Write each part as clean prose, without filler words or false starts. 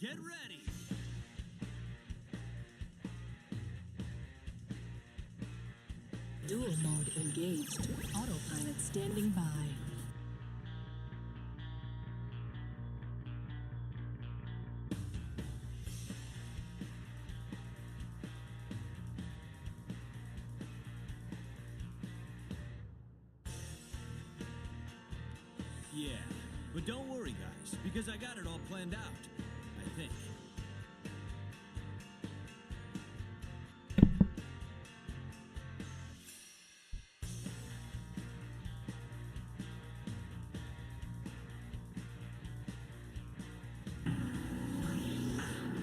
Get ready. Dual mode engaged. Autopilot standing by. Yeah, but don't worry, guys, because I got it all planned out. I think.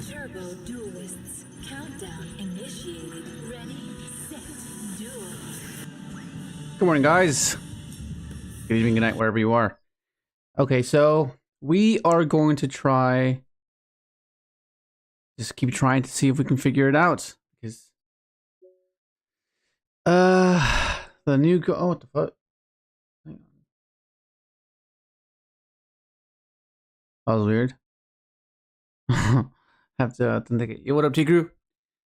Turbo duelists. Countdown initiated. Ready, set, duel. Good morning, guys. Good evening, good night, wherever you are. Okay, so we are going to just keep trying to see if we can figure it out. Because the new oh, what the fuck? Hang on. That was weird. Have to authenticate. Yo, what up, T-Crew?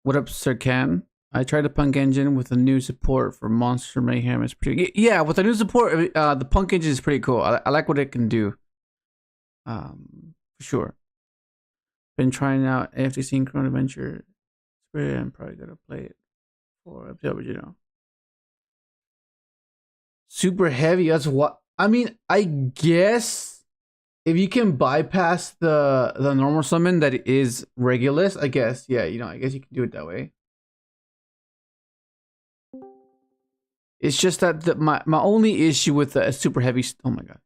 What up, Sir Ken? I tried the Punk Engine with the new support for Monster Mayhem. It's pretty... Yeah, with the new support, the Punk Engine is pretty cool. I like what it can do. For sure. Been trying out AFT Synchron Adventure. I'm probably gonna play it for episode, you know. Super heavy, that's what... I mean, I guess... If you can bypass the normal summon that is Regulus, I guess, yeah, you know, I guess you can do it that way. It's just that my only issue with the super heavy, oh my god,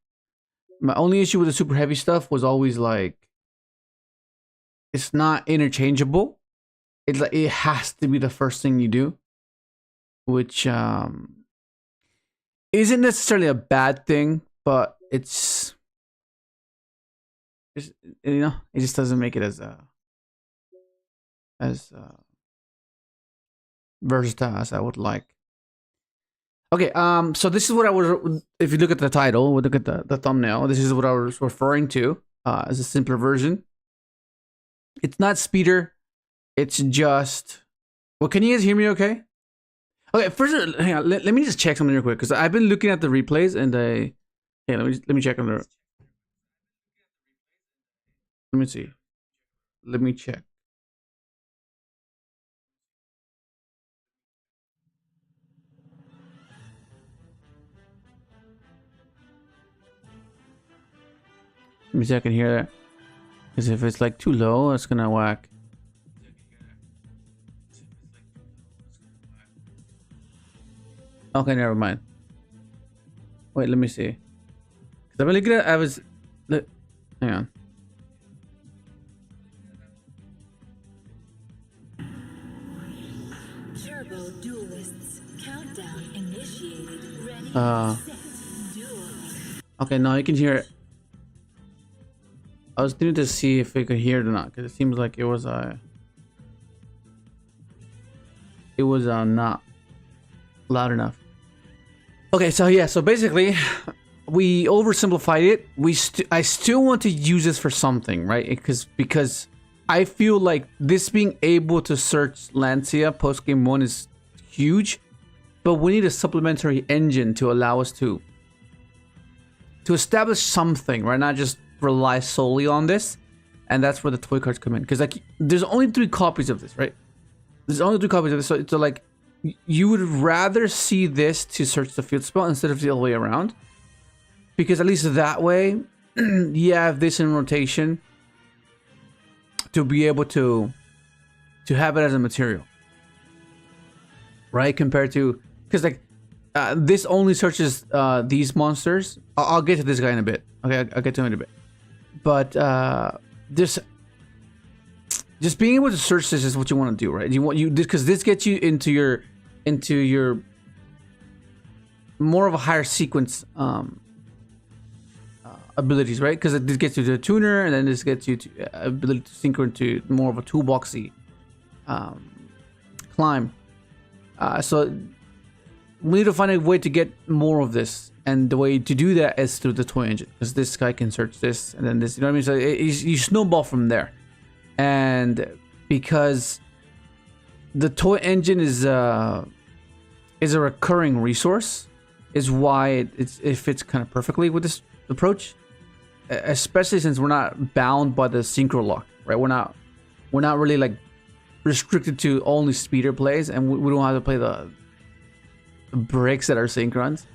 my only issue with the super heavy stuff was always like, it's not interchangeable. It's like it has to be the first thing you do, which isn't necessarily a bad thing, but it's you know, it just doesn't make it as versatile as I would like. Okay, so this is what I was, if you look at the title, we look at the thumbnail, this is what I was referring to as a simpler version. It's not speeder, it's just, well, can you guys hear me okay? Okay, first, hang on, let me just check something real quick, because I've been looking at the replays and hey, let me check on the, let me see. Let me check. Let me see if I can hear that. Because if it's like too low, it's gonna whack. Okay, never mind. Wait, let me see. Because I've been looking at, hang on. Turbo duelists. Countdown initiated. Ready, set, duel. Okay, now you can hear it. I was trying to see if we could hear it or not, because it seems like it was not loud enough. Okay, so yeah, so basically we oversimplified it. I still want to use this for something, right? Because I feel like this being able to search Lancia post game 1 is huge, but we need a supplementary engine to allow us to establish something, right? Not just rely solely on this, and that's where the toy cards come in. Because like, there's only 3 copies of this, right? There's only 3 copies of this, so like, you would rather see this to search the field spell instead of the other way around, because at least that way, you have this in rotation to be able to have it as a material, right? Compared to, because like, this only searches these monsters. I'll get to this guy in a bit. Okay, I'll get to him in a bit. But just being able to search this is what you want to do, right? Because this gets you into your more of a higher sequence abilities, right? Because this gets you to a tuner, and then this gets you to ability to synchro into more of a toolboxy climb. So we need to find a way to get more of this, and the way to do that is through the toy engine, because this guy can search this, and then this, you know what I mean? So you snowball from there. and because the toy engine is a recurring resource, is why it fits kind of perfectly with this approach, especially since we're not bound by the synchro lock, right? We're not really like restricted to only speeder plays, and we don't have to play the bricks that are synchrons.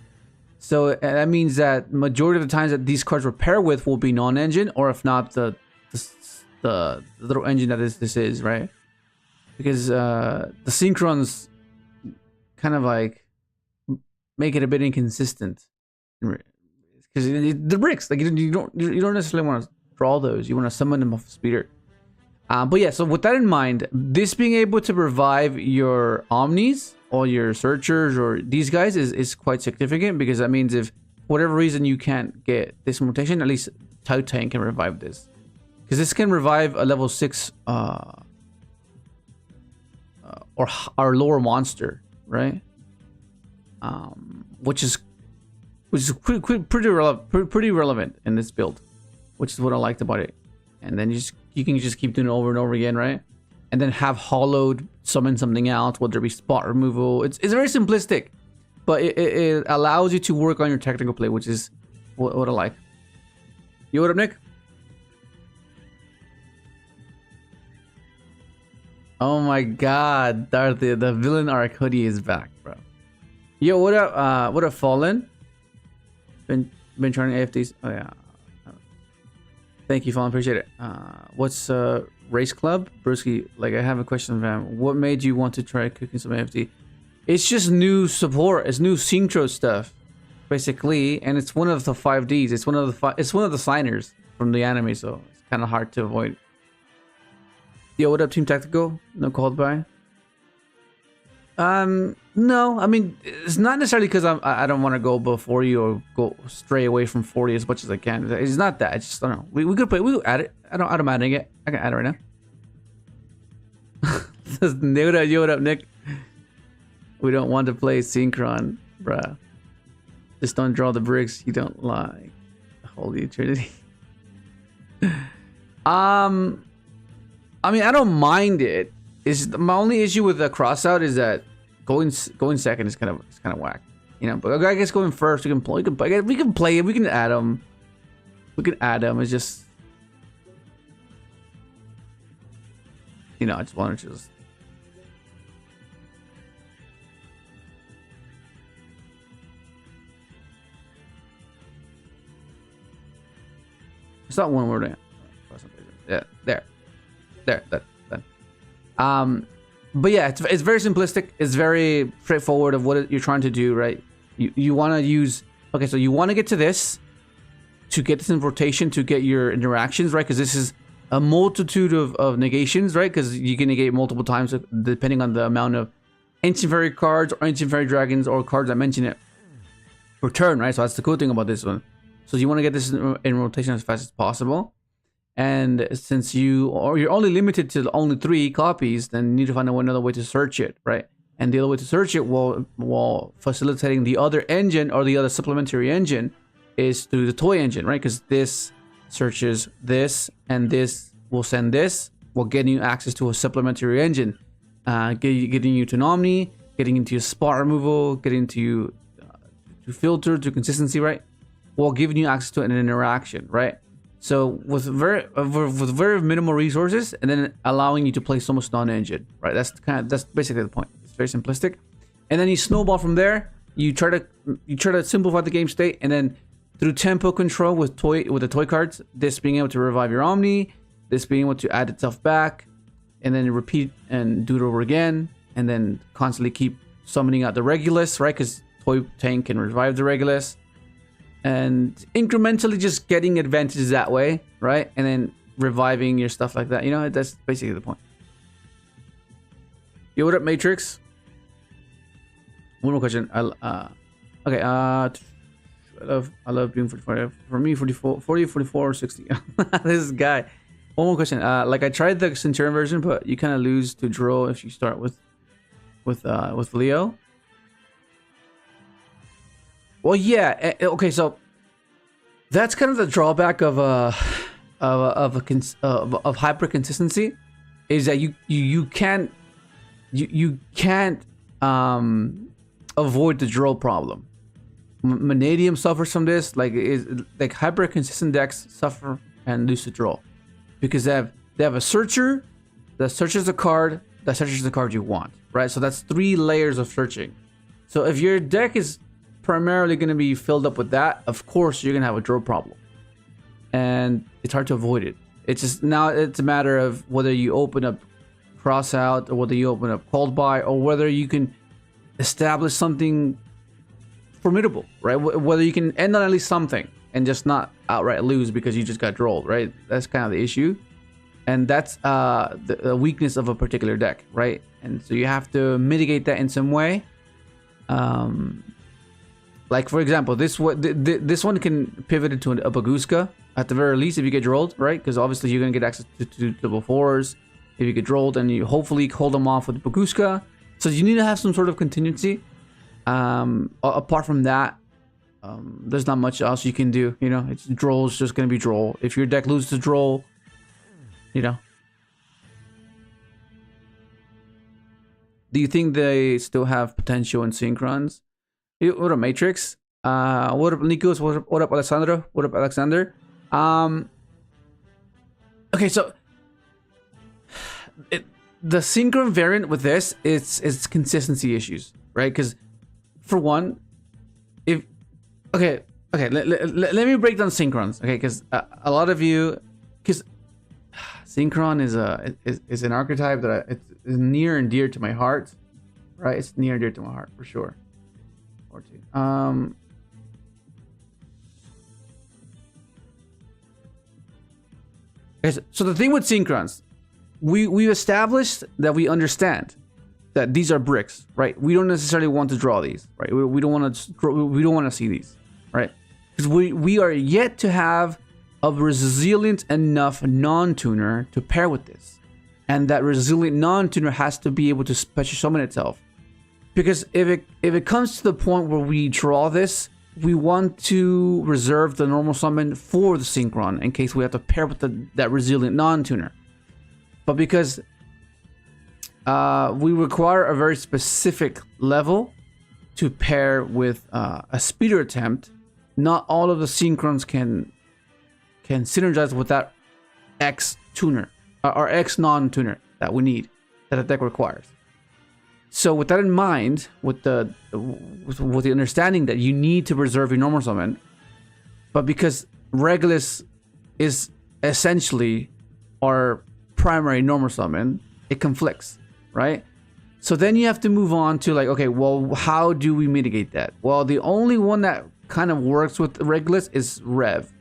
So that means that majority of the times that these cards repair with will be non-engine, or if not the little engine that this is, right? Because the synchrons kind of like make it a bit inconsistent, because the bricks, like you don't necessarily want to draw those. You want to summon them off the speeder. But yeah, so with that in mind, this being able to revive your omnis, all your searchers, or these guys is quite significant, because that means if for whatever reason you can't get this mutation, at least Tau Tank can revive this, because this can revive a level 6 or our lower monster, right? Which is pretty relevant in this build, which is what I liked about it. And then you can just keep doing it over and over again, right? And then have hollowed summon something else, whether it be spot removal. It's very simplistic, but it allows you to work on your technical play, which is what I like. Yo, what up, Nick? Oh my god, Darth, the villain arc hoodie is back, bro. Yo, what up, Fallen? Been trying AFTs. Oh yeah. Thank you, Fallen. Appreciate it. What's Race Club? Brewski, like, I have a question, fam. What made you want to try cooking some AFT? It's just new support. It's new synchro stuff, basically, and it's one of the 5Ds. It's one of the signers from the anime, so it's kind of hard to avoid. Yo, what up, Team Tactical? No called by? No, I mean, it's not necessarily because I don't want to go before you or go stray away from 40 as much as I can. It's not that. It's just, I don't know. We could play. We could add it. I'm adding it. I can add it right now. Yo, what up, Nick? We don't want to play synchron, bruh. Just don't draw the bricks you don't like. Holy Trinity. I mean, I don't mind it. My only issue with the crossout is that going second is kind of whack, you know. But I guess going first, we can play it. We can add them. It's just, you know, I just want to just. It's not one word. Yeah, there. That. But yeah, it's very simplistic. It's very straightforward of what you're trying to do, right? You want to use, okay, so you want to get to this to get this in rotation to get your interactions, right? Because this is a multitude of negations, right? Because you can negate multiple times depending on the amount of ancient fairy cards or ancient fairy dragons or cards that mention it per turn, right? So that's the cool thing about this one. So you want to get this in rotation as fast as possible. And since you're only limited to only 3 copies, then you need to find another way to search it, right? And the other way to search it while facilitating the other engine or the other supplementary engine is through the toy engine, right? Because this searches this, and this will send this, while getting you access to a supplementary engine, getting you to an Omni, getting into your spot removal, getting to filter, to consistency, right? While giving you access to an interaction, right? So with very minimal resources, and then allowing you to play so much non-engine, right? That's basically the point. It's very simplistic, and then you snowball from there. You try to simplify the game state, and then through tempo control with the toy cards, this being able to revive your Omni, this being able to add itself back, and then repeat and do it over again, and then constantly keep summoning out the Regulus, right? Because Toy Tank can revive the Regulus. And incrementally just getting advantages that way, right? And then reviving your stuff like that. You know, that's basically the point. Yo, what up, Matrix? One more question. Okay. I love doing 44. For me, 44, 40, 44, 60. This guy. One more question. Like, I tried the Centur-ion version, but you kind of lose to Drill if you start with Leo. Well, yeah. Okay, so that's kind of the drawback of of hyper consistency is that you can't avoid the draw problem. Vanadium suffers from this. Like hyper consistent decks suffer and lose the draw because they have a searcher that searches the card that searches the card you want, right? So that's 3 layers of searching. So if your deck is primarily going to be filled up with that, of course you're going to have a draw problem, and it's hard to avoid it. It's just now it's a matter of whether you open up cross out or whether you open up called by or whether you can establish something formidable, right? Whether you can end on at least something and just not outright lose because you just got drolled, right? That's kind of the issue, and that's the weakness of a particular deck, right? And so you have to mitigate that in some way. Like for example, this one can pivot into a Baguska at the very least if you get drolled, right? Because obviously you're gonna get access to double 4s if you get drolled, and you hopefully hold them off with Baguska. So you need to have some sort of contingency. Apart from that, there's not much else you can do. You know, it's droll's just gonna be droll. If your deck loses to droll, you know. Do you think they still have potential in synchrons? What up, Matrix? What up, Nikos? What up, Alessandro? What up, Alexander? Okay, so the synchron variant with this it's consistency issues, right? Because for one, let me break down synchrons, okay? Because a lot of you, because synchron is an archetype that it's near and dear to my heart, right? It's near and dear to my heart for sure. Or two. So the thing with synchrons, we established that we understand that these are bricks, right? We don't necessarily want to draw these, right? We don't want to see these, right? Because we are yet to have a resilient enough non-tuner to pair with this, and that resilient non-tuner has to be able to special summon itself. Because if it comes to the point where we draw this, we want to reserve the normal summon for the synchron in case we have to pair with that resilient non-tuner. But because we require a very specific level to pair with a speeder attempt, not all of the synchrons can synergize with that X tuner or X non-tuner that we need, that a deck requires. So with that in mind, with the understanding that you need to reserve your normal summon, but because Regulus is essentially our primary normal summon, it conflicts, right? So then you have to move on to like, okay, well, how do we mitigate that? Well, the only one that kind of works with Regulus is Rev.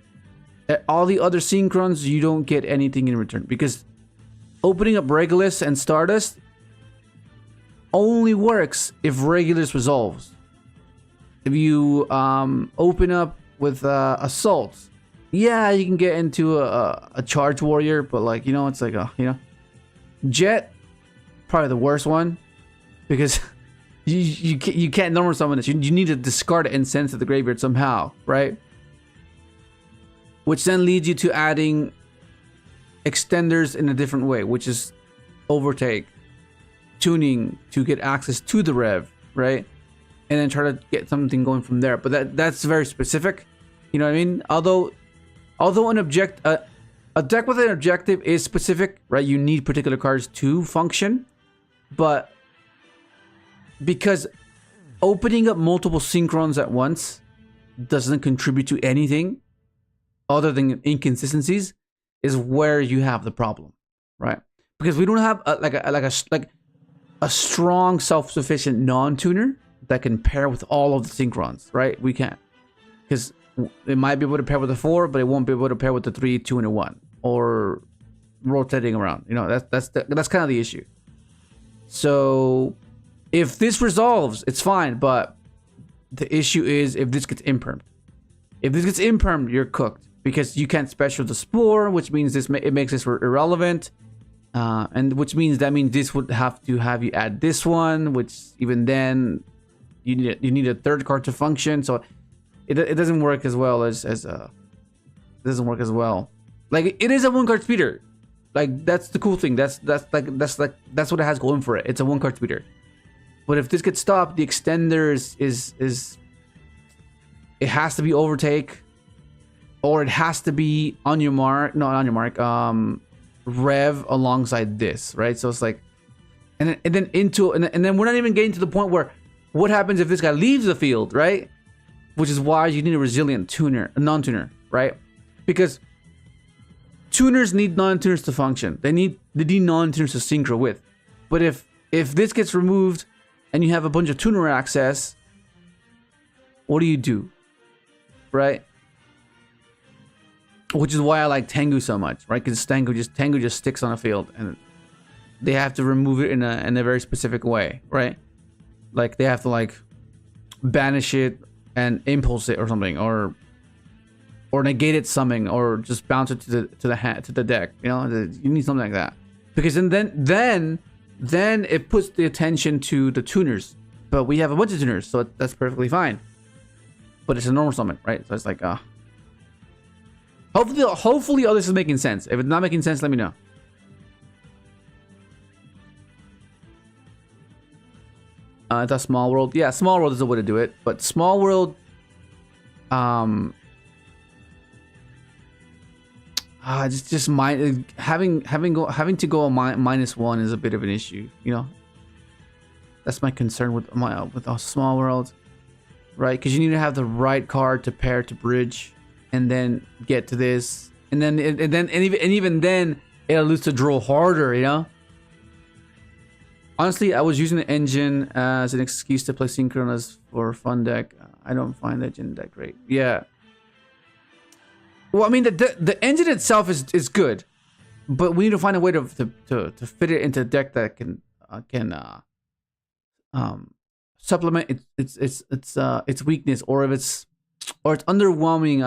All the other synchrons, you don't get anything in return, because opening up Regulus and Stardust only works if Regulus resolves. If you open up with Assault, yeah, you can get into a Charge Warrior, but like, you know, it's like Jet, probably the worst one, because you can't normal summon this. You need to discard it and send it to the graveyard somehow, right? Which then leads you to adding extenders in a different way, which is Overtake, tuning to get access to the Rev, right? And then try to get something going from there. But that's very specific, you know what I mean? Although a deck with an objective is specific, right? You need particular cards to function, but because opening up multiple synchrons at once doesn't contribute to anything other than inconsistencies, is where you have the problem, right? Because we don't have a strong self-sufficient non-tuner that can pair with all of the synchrons, right? We can't, because it might be able to pair with the 4, but it won't be able to pair with the 3, 2, and a 1, or rotating around. You know, that's kind of the issue. So if this resolves, it's fine, but the issue is if this gets impermed. If this gets impermed, you're cooked, because you can't special the Spore, which means it makes this irrelevant. And which means this would have to have you add this one, which even then you need a third card to function. So it doesn't work as well as it doesn't work as well Like it is a 1-card speeder. Like that's the cool thing. That's what it has going for it. It's a 1-card speeder. But if this gets stopped, the extender is it has to be overtake, or it has to be on your mark. No, on your mark. Rev alongside this, right? So it's like, and then we're not even getting to the point where what happens if this guy leaves the field, right? Which is why you need a resilient tuner, a non-tuner, right? Because tuners need non-tuners to function. They need non-tuners to synchro with. But if this gets removed and you have a bunch of tuner access, what do? Right? Which is why I like Tengu so much, right? Because Tengu just sticks on a field, and they have to remove it in a very specific way, right? Like they have to like banish it and impulse it or something, or negate it something, or just bounce it to the deck. You know, you need something like that, because then it puts the attention to the tuners. But we have a bunch of tuners, so that's perfectly fine. But it's a normal summon, right? So it's like hopefully all this is making sense. If it's not making sense, let me know. It's a small world. Yeah, small world is the way to do it. But small world, having to go -1 is a bit of an issue. You know, that's my concern with a small world, right? Because you need to have the right card to pair to bridge, and then get to this, and even then it'll lose to draw harder. You know. Honestly, I was using the engine as an excuse to play synchronous for fun deck. I don't find the engine that great. Yeah. Well, I mean, the engine itself is good, but we need to find a way to fit it into a deck that can supplement its weakness, or if it's underwhelming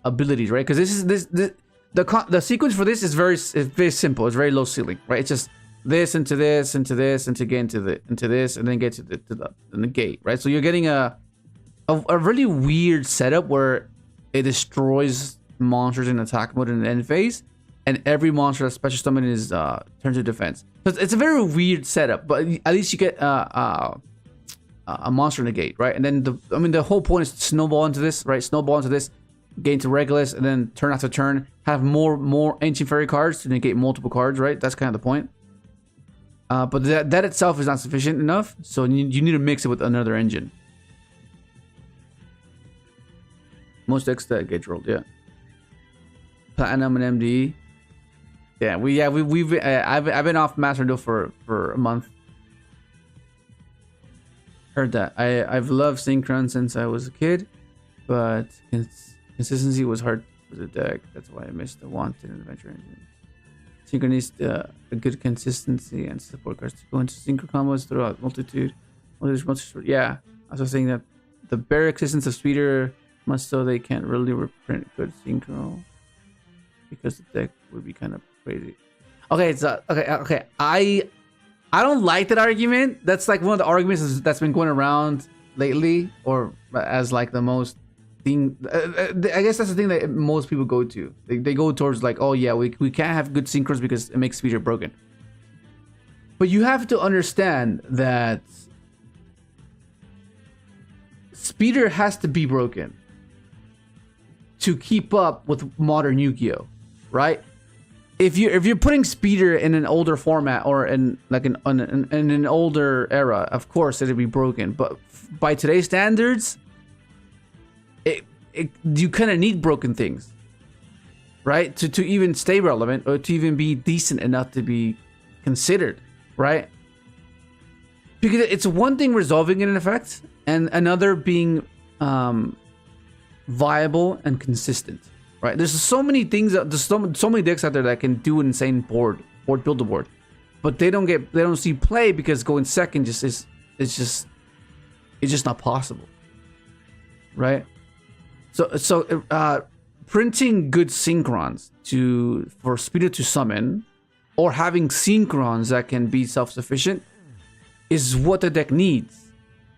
abilities, right? Because the sequence for this is very simple. It's very low ceiling, right? It's just this into this into this and to get into this, and then get to the negate, right? So you're getting a really weird setup where it destroys monsters in attack mode in the end phase, and every monster that's special summon is turns to defense. So it's a very weird setup, but at least you get a monster negate, right? And then the whole point is to snowball into this, right? Snowball into this, gain to Regulus, and then turn after turn have more ancient fairy cards to negate multiple cards, right? That's kind of the point. But that itself is not sufficient enough, so you need to mix it with another engine. Most decks that get rolled, yeah. Platinum and MD. Yeah, I've been off Master Duel for a month. Heard that. I've loved Synchron since I was a kid, but consistency was hard for the deck. That's why I missed the Wanted and Adventure engine. Synchro needs a good consistency and support cards to go into synchro combos throughout multitude. Yeah, I was saying that the bare existence of speeder must, so they can't really reprint good synchro, because the deck would be kind of crazy. Okay, so okay. I don't like that argument. That's like one of the arguments that's been going around lately, or as like the most thing. I guess that's the thing that most people go to. They go towards like, oh yeah, we can't have good synchros because it makes speeder broken. But you have to understand that speeder has to be broken to keep up with modern Yu-Gi-Oh, right? If you're putting speeder in an older format, or in like in an older era, of course it'll be broken. But by today's standards, you kind of need broken things, right? To even stay relevant, or to even be decent enough to be considered, right? Because it's one thing resolving an effect, and another being viable and consistent, right? There's so many things, there's so many decks out there that can do an insane board build a board, but they don't see play because going second it's just not possible, right? So printing good synchrons for speeder to summon, or having synchrons that can be self-sufficient, is what the deck needs.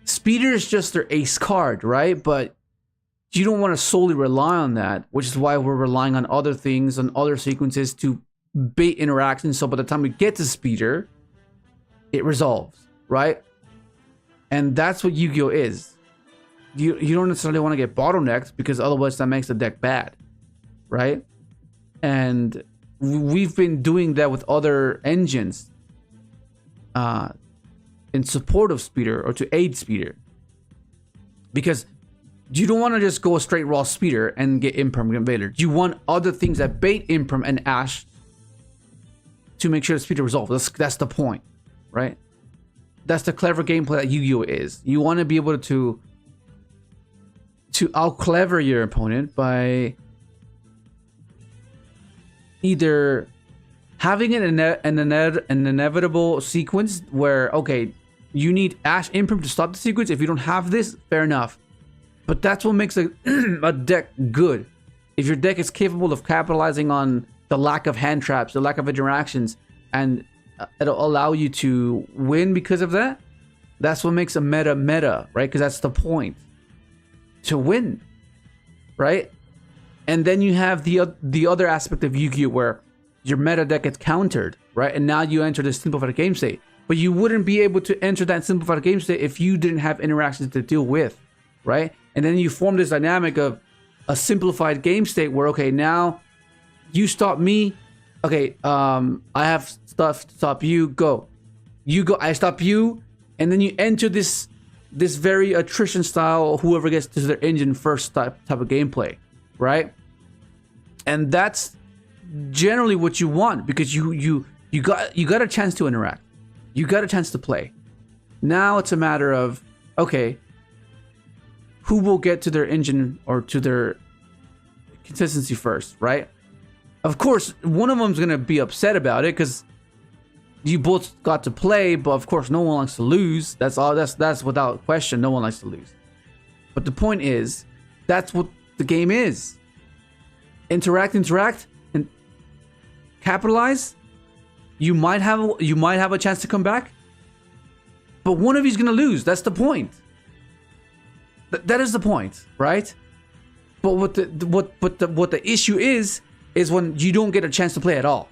Speeder is just their ace card, right? But you don't want to solely rely on that, which is why we're relying on other things, on other sequences to bait interactions. So by the time we get to speeder, it resolves, right? And that's what Yu-Gi-Oh is. You don't necessarily want to get bottlenecked, because otherwise that makes the deck bad, right? And we've been doing that with other engines in support of speeder, or to aid speeder, because you don't want to just go straight raw speeder and get imperm and Vader. You want other things that bait imperm and ash to make sure the speeder resolves. That's the point, right? That's the clever gameplay that Yu-Gi-Oh is. You want to be able to out clever your opponent by either having an inevitable sequence where, okay, you need Ash Imperm to stop the sequence. If you don't have this, fair enough. But that's what makes a deck good. If your deck is capable of capitalizing on the lack of hand traps, the lack of interactions, and it'll allow you to win because of that, that's what makes a meta, right? Because that's the point. To win, right? And then you have the other aspect of Yu-Gi-Oh where your meta deck gets countered, right? And now you enter the simplified game state. But you wouldn't be able to enter that simplified game state if you didn't have interactions to deal with, right? And then you form this dynamic of a simplified game state where, okay, now you stop me. Okay, I have stuff to stop you. Go. You go. I stop you. And then you enter this very attrition style, whoever gets to their engine first type of gameplay, right? And that's generally what you want, because you got a chance to interact. You got a chance to play. Now it's a matter of, okay, who will get to their engine or to their consistency first, right? Of course, one of them's gonna be upset about it because you both got to play, but of course, no one likes to lose. That's all. That's without question. No one likes to lose. But the point is, that's what the game is. Interact, and capitalize. You might have a chance to come back, but one of you's gonna lose. That's the point. That is the point, right? But what the issue is when you don't get a chance to play at all.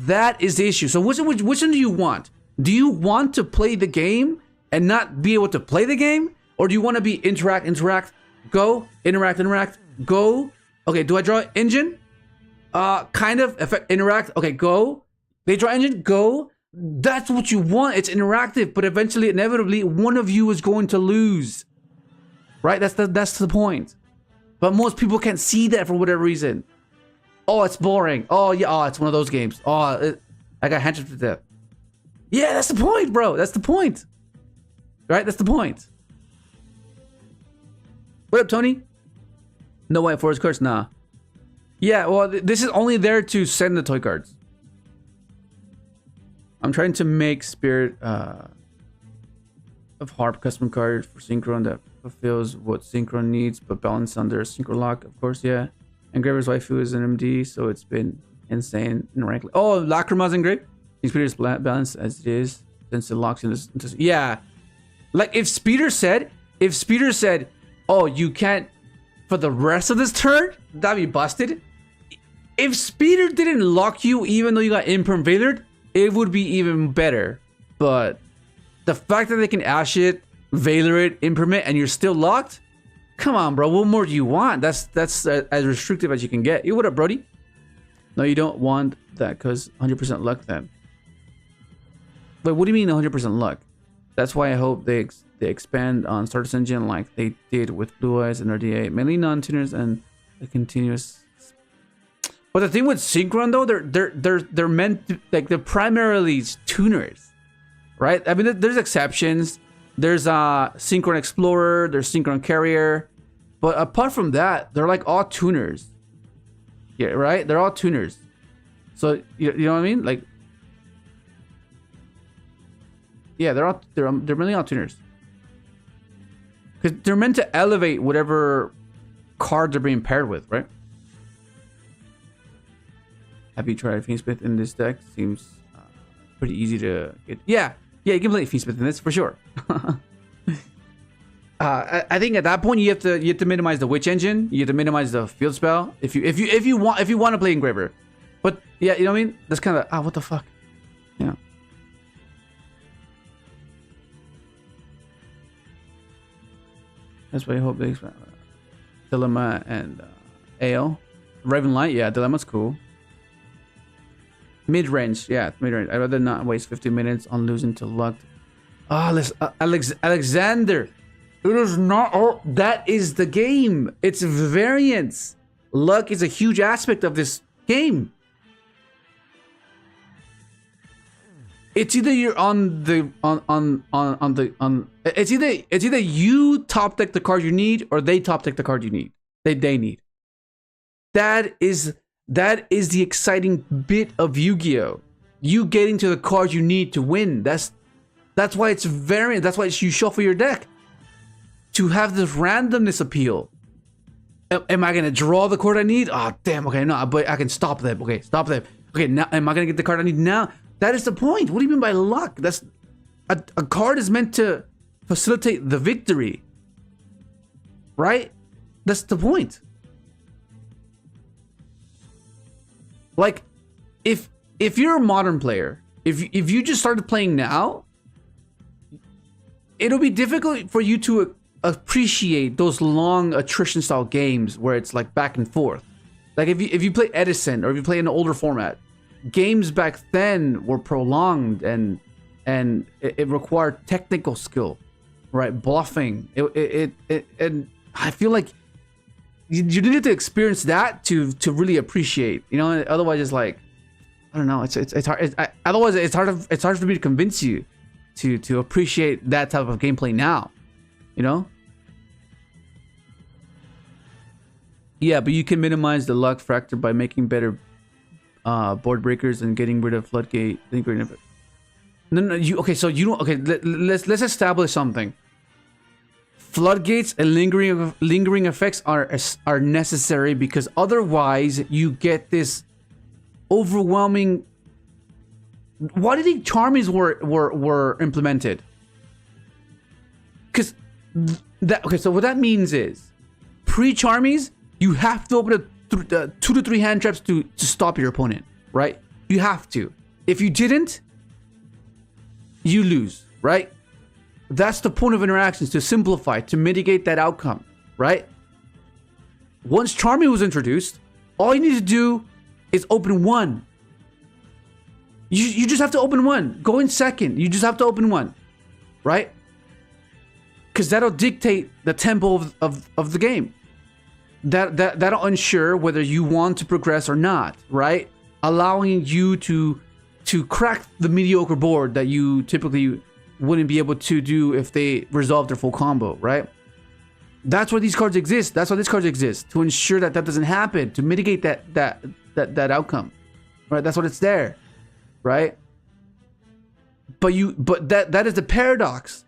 That is the issue. So which one do you want? Do you want to play the game and not be able to play the game, or do you want to be interact, go, interact, go? Okay, do I draw engine? Kind of effect, interact. Okay, go. They draw engine, go. That's what you want. It's interactive, but eventually, inevitably, one of you is going to lose. Right? That's the point. But most people can't see that for whatever reason. Oh, it's boring. Oh, yeah. Oh, it's one of those games. Oh, I got handed to death. Yeah, that's the point, bro. That's the point. Right? That's the point. What up, Tony? No white forest cards? Nah. Yeah, well, this is only there to send the toy cards. I'm trying to make Spirit of Harp custom card for Synchron that fulfills what Synchron needs, but balanced under Synchro lock, of course, yeah. Engraver's waifu is an MD, so it's been insane in rank. Oh, Lacrima's engraved? Speeder is balanced as it is, since it locks into yeah. Like if Speeder said, oh, you can't for the rest of this turn, that'd be busted. If Speeder didn't lock you even though you got Imperm Veilered, it would be even better. But the fact that they can Ash it, Veiler it, Impermit, and you're still locked? Come on, bro. What more do you want? That's as restrictive as you can get. You what up, Brody? No, you don't want that because 100% luck then. But what do you mean 100% luck? That's why I hope they expand on Stardust Engine like they did with Blue Eyes and RDA. Mainly non-tuners and a continuous. But the thing with Synchron though, they're meant to, like, they're primarily tuners, right? I mean, there's exceptions. There's Synchron Explorer, there's Synchron Carrier, but apart from that, they're like all tuners. Yeah, right? They're all tuners. So you know what I mean? Like, yeah, they're mainly all tuners. Because they're meant to elevate whatever card they're being paired with, right? Have you tried Fiendsmith in this deck? Seems pretty easy to get. Yeah, you can play Fiendsmith in this for sure. I think at that point you have to minimize the witch engine. You have to minimize the field spell if you want to play engraver. But yeah, you know what I mean. That's kind of what the fuck, yeah. That's why I hope they expand Dilemma and Ale. Raven Light, yeah, Dilemma's cool. Mid range, yeah, mid range. I'd rather not waste 50 minutes on losing to luck. Alexander. It is not all. That is the game. It's variance. Luck is a huge aspect of this game. It's either you're it's either you top deck the card you need or they top deck the card you need. They need. That is the exciting bit of Yu-Gi-Oh. You getting to the card you need to win. That's why it's variant. That's why you shuffle your deck. To have this randomness appeal. Am I gonna draw the card I need? Oh damn, okay, no, but I can stop them. Okay, stop them. Okay, now am I gonna get the card I need now? That is the point. What do you mean by luck? That's a card is meant to facilitate the victory. Right? That's the point. Like, if you're a modern player, if you just started playing now, it'll be difficult for you to appreciate those long attrition style games where it's like back and forth. Like if you play Edison or if you play an older format, games back then were prolonged and it required technical skill, right? Bluffing. And I feel like you needed to experience that to really appreciate, you know. Otherwise, it's like, I don't know. It's hard. Otherwise, it's hard for me to convince you to appreciate that type of gameplay now, you know. Yeah, but you can minimize the luck factor by making better board breakers and getting rid of floodgate. No, you okay? So you don't. Okay, let's establish something. Floodgates and lingering effects are necessary because otherwise you get this overwhelming. Why do you think Charmies were implemented? Because that okay. So what that means is pre-Charmies you have to open 2 to 3 hand traps to stop your opponent, right? You have to. If you didn't, you lose, right? That's the point of interactions, to simplify, to mitigate that outcome, right? Once Charmy was introduced, all you need to do is open one. You just have to open one. Go in second. You just have to open one, right? Because that'll dictate the tempo of the game. That'll ensure whether you want to progress or not, right? Allowing you to crack the mediocre board that you typically wouldn't be able to do if they resolve their full combo, right? That's why these cards exist. That's why these cards exist, to ensure that doesn't happen, to mitigate that outcome, right? That's what it's there, right? But that is the paradox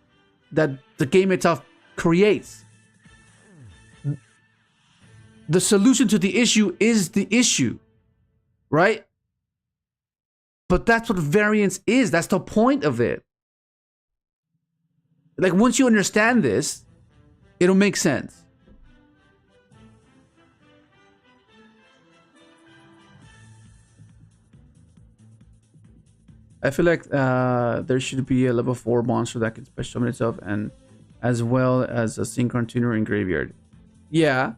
that the game itself creates. The solution to the issue is the issue, right? But that's what variance is. That's the point of it. Like, once you understand this, it'll make sense. I feel like there should be a level 4 monster that can special summon itself, and as well as a synchron tuner in graveyard. Yeah.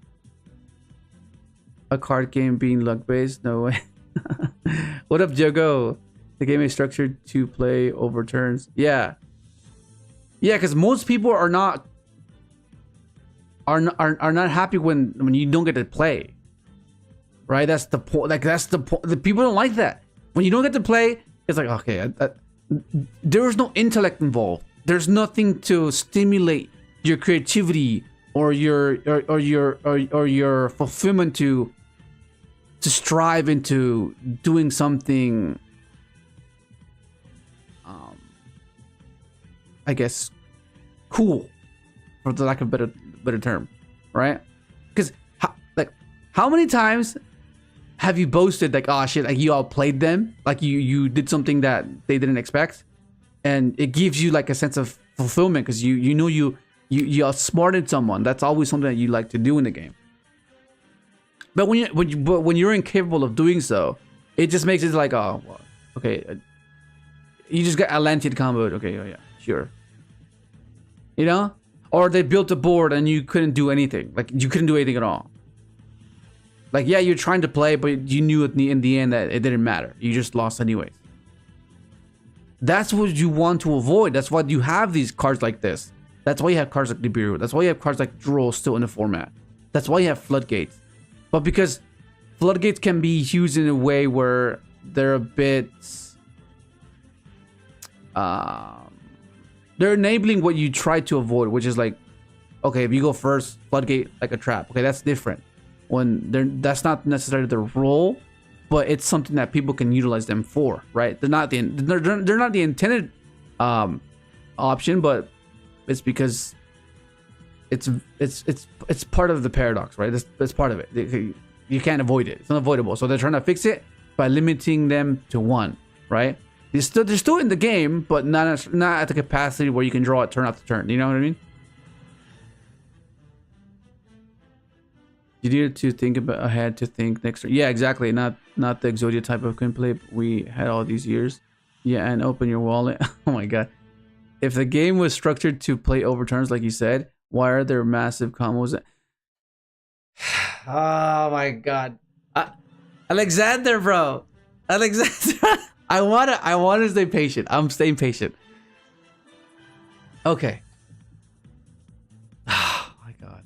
A card game being luck based? No way. What up, Yugioh? The game is structured to play over turns. Yeah. Yeah, because most people are not happy when you don't get to play. Right? That's the point. Like, that's the point. The people don't like that. When you don't get to play, it's like, okay, there is no intellect involved. There's nothing to stimulate your creativity or your fulfillment to strive into doing something, I guess, cool, for the lack of a better term, right? Because how many times have you boasted like, oh shit, like you outplayed them, like you did something that they didn't expect, and it gives you like a sense of fulfillment because you know you You outsmarted someone. That's always something that you like to do in the game. But when you're incapable of doing so, it just makes it like, oh, well, okay, you just got Atlantean comboed. Okay, oh yeah, sure. You know, or they built a board and you couldn't do anything. Like you couldn't do anything at all. Like yeah, you're trying to play, but you knew in the end that it didn't matter. You just lost anyways. That's what you want to avoid. That's why you have these cards like this. That's why you have cards like Nibiru. That's why you have cards like Droll still in the format. That's why you have Floodgates. But because Floodgates can be used in a way where they're a bit... they're enabling what you try to avoid, which is like, okay, if you go first, Floodgate like a trap. Okay, that's different. That's not necessarily their role, but it's something that people can utilize them for, right? They're not the intended option, but it's because it's part of the paradox, right? That's part of it. You can't avoid it. It's unavoidable. So they're trying to fix it by limiting them to one, right? They're still in the game, but not at the capacity where you can draw it turn after turn. You know what I mean? You needed to think ahead to think next turn. Yeah, exactly. Not the Exodia type of gameplay we had all these years. Yeah, and open your wallet. Oh my god. If the game was structured to play over turns like you said, why are there massive combos? Oh my god. Alexander, bro. Alexander. I wanna stay patient. I'm staying patient. Okay. Oh my god.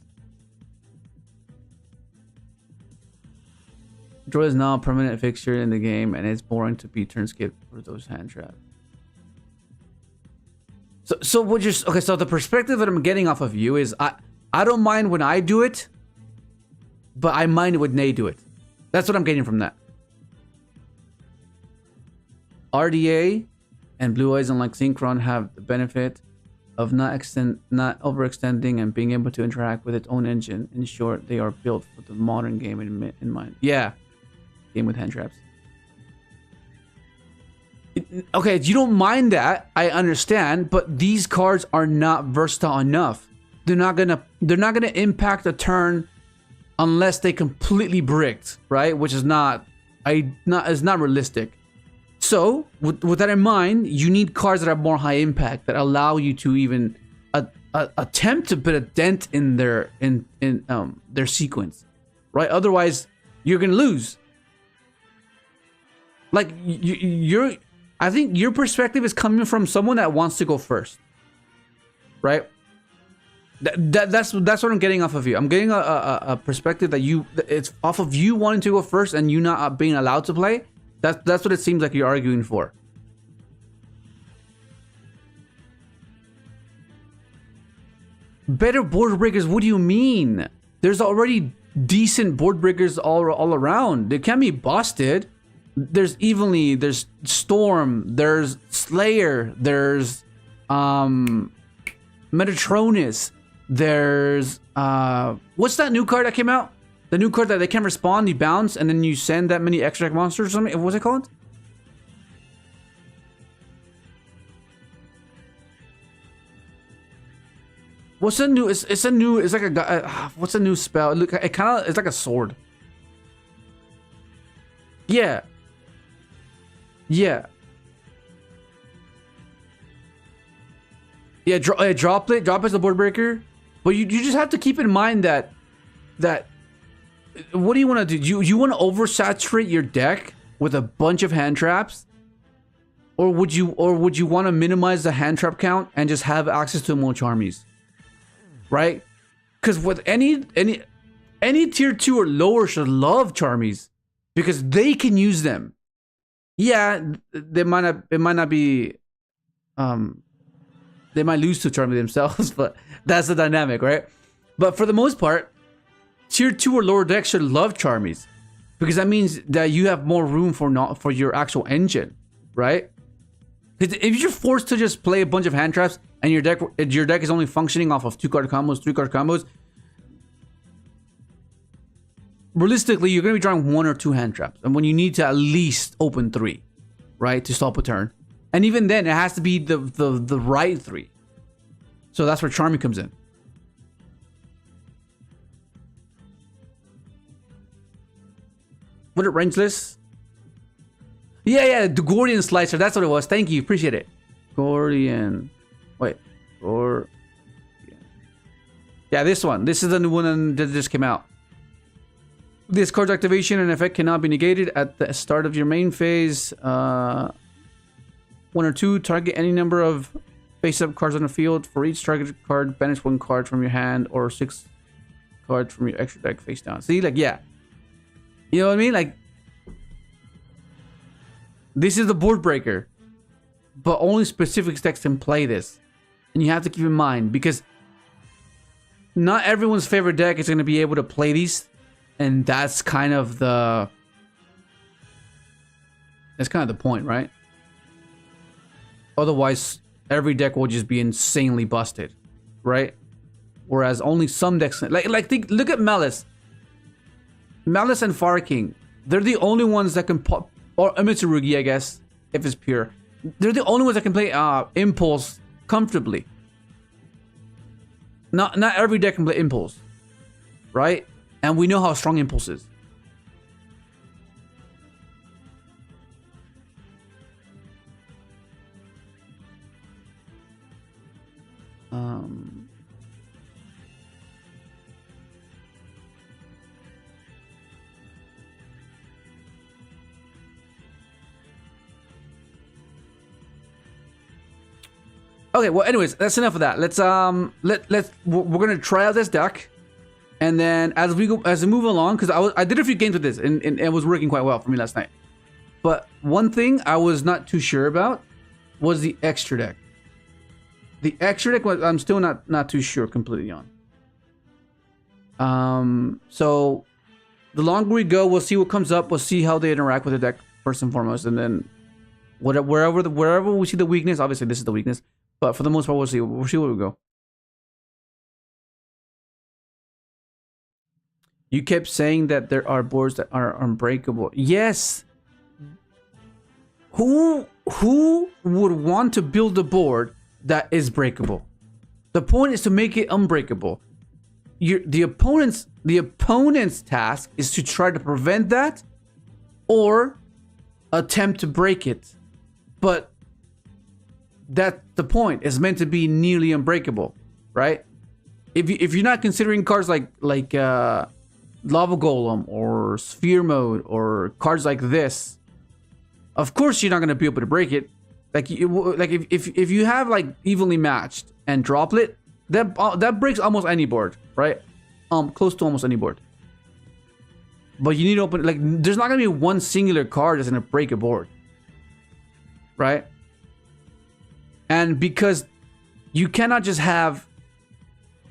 Draw is now a permanent fixture in the game, and it's boring to be turn skipped for those hand traps. So what you're okay? So the perspective that I'm getting off of you is I don't mind when I do it, but I mind when they do it. That's what I'm getting from that. RDA and Blue Eyes, unlike Synchron, have the benefit of not overextending and being able to interact with its own engine. In short, they are built for the modern game in mind. Yeah, game with hand traps. Okay, you don't mind that, I understand, but these cards are not versatile enough. They're not gonna impact a turn unless they completely bricked, right? Which is not realistic. So with that in mind, you need cards that are more high impact that allow you to even attempt to put a dent in their sequence, right? Otherwise, you're gonna lose. Like I think your perspective is coming from someone that wants to go first, right? That's what I'm getting off of you. I'm getting a perspective that it's off of you wanting to go first and you not being allowed to play. That's what it seems like you're arguing for. Better board breakers? What do you mean? There's already decent board breakers all around. They can be busted. There's Storm, there's Slayer, there's Metatronus, there's what's that new card that came out? The new card that they can respond, you bounce, and then you send that many extra monsters or something. What's it called? What's a new? It's a new. It's like a. What's a new spell? Look, it kind of. It's like a sword. Yeah. Yeah. Yeah. Drop it. Drop as the board breaker. But you just have to keep in mind that. What do you want to do? You want to oversaturate your deck with a bunch of hand traps, or would you want to minimize the hand trap count and just have access to more Charmies, right? Because with any tier 2 or lower should love Charmies because they can use them. Yeah, they might not. It might not be. They might lose to Charmy themselves, but that's the dynamic, right? But for the most part, tier 2 or lower decks should love Charmies because that means that you have more room for your actual engine, right? Because if you're forced to just play a bunch of hand traps and your deck is only functioning off of 2-card combos, 3-card combos, realistically you're going to be drawing 1 or 2 hand traps, and when you need to at least open 3, right, to stop a turn, and even then it has to be the right 3. So that's where Charmy comes in. What a range list? Yeah, the Gordian Slicer. That's what it was. Thank you. Appreciate it. Gordian. Wait. Yeah, this one. This is the new one that just came out. This card's activation and effect cannot be negated at the start of your main phase. 1 or 2, target any number of face-up cards on the field. For each target card, banish 1 card from your hand or 6 cards from your extra deck face down. See, like, yeah. You know what I mean? Like, this is the board breaker. But only specific decks can play this. And you have to keep in mind, because not everyone's favorite deck is going to be able to play these. And that's kind of the point, right? Otherwise, every deck will just be insanely busted, right? Whereas only some decks, look at Maliss. Maliss and Fire King, they're the only ones that can pop, or Mitsurugi, I guess, if it's pure. They're the only ones that can play Impulse comfortably. Not every deck can play Impulse, right? And we know how strong Impulse is. Okay, well, anyways, that's enough of that. We're gonna try out this deck, and then as we move along, because I did a few games with this, and it was working quite well for me last night. But one thing I was not too sure about was the extra deck. The extra deck I'm still not too sure completely on. So the longer we go, we'll see what comes up. We'll see how they interact with the deck first and foremost, and then wherever we see the weakness, obviously this is the weakness. But for the most part, we'll see where we go. You kept saying that there are boards that are unbreakable. Yes. Who would want to build a board that is breakable? The point is to make it unbreakable. The opponent's task is to try to prevent that or attempt to break it. But that's the point. It's meant to be nearly unbreakable, right? If you're not considering cards like Lava Golem or Sphere Mode or cards like this, of course you're not gonna be able to break it. Like if you have like Evenly Matched and Droplet, that breaks almost any board, right? Close to almost any board. But you need to open, like, there's not gonna be one singular card that's gonna break a board, right? And because you cannot just have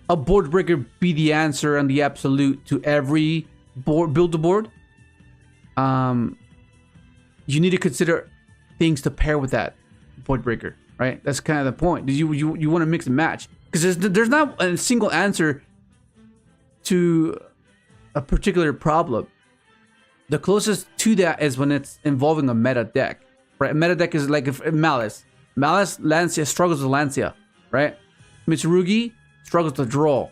a board breaker be the answer and the absolute to every board build a board, you need to consider things to pair with that board breaker, right? That's kind of the point. You want to mix and match, because there's not a single answer to a particular problem. The closest to that is when it's involving a meta deck, right? A meta deck is like if Maliss, Lancia struggles with Lancia, right? Mitsurugi struggles to draw,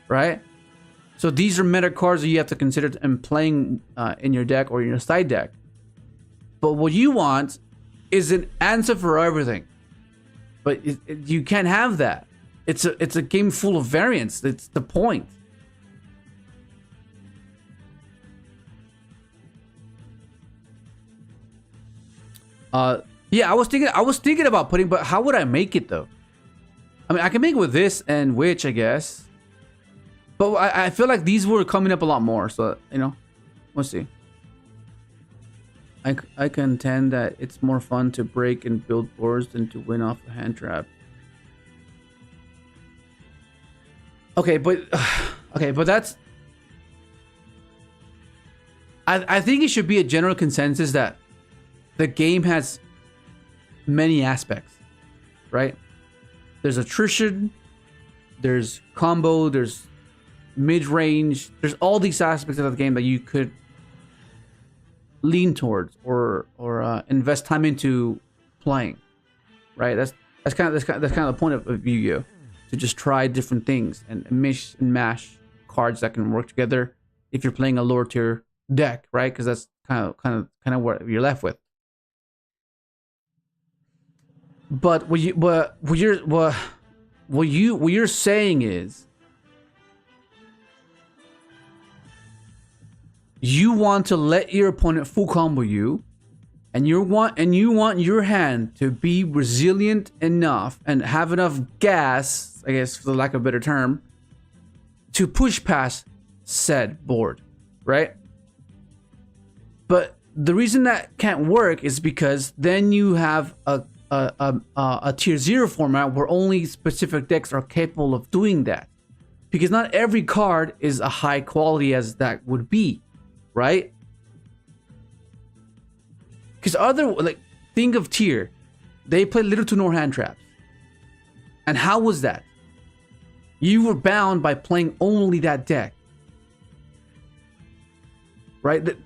right? So these are meta cards that you have to consider in playing in your deck or in your side deck. But what you want is an answer for everything. But you can't have that. It's a game full of variance. That's the point. Yeah, I was thinking about putting, but how would I make it though? I mean, I can make it with this and Witch, I guess. But I feel like these were coming up a lot more, so, you know, we'll see. I contend that it's more fun to break and build boards than to win off a hand trap. Okay, but that's... I think it should be a general consensus that the game has many aspects, right? There's attrition, there's combo, there's mid-range, there's all these aspects of the game that you could lean towards or invest time into playing, right? That's kind of the point of Yugioh, to just try different things and mix and mash cards that can work together if you're playing a lower tier deck, right? Because kind of what you're left with. But what you're saying is you want to let your opponent full combo you, and you want your hand to be resilient enough and have enough gas, I guess for the lack of a better term, to push past said board, right? But the reason that can't work is because then you have a tier 0 format where only specific decks are capable of doing that, because not every card is a high quality as that would be, right? Because think of tier, they play little to no hand traps, and how was that? You were bound by playing only that deck, right?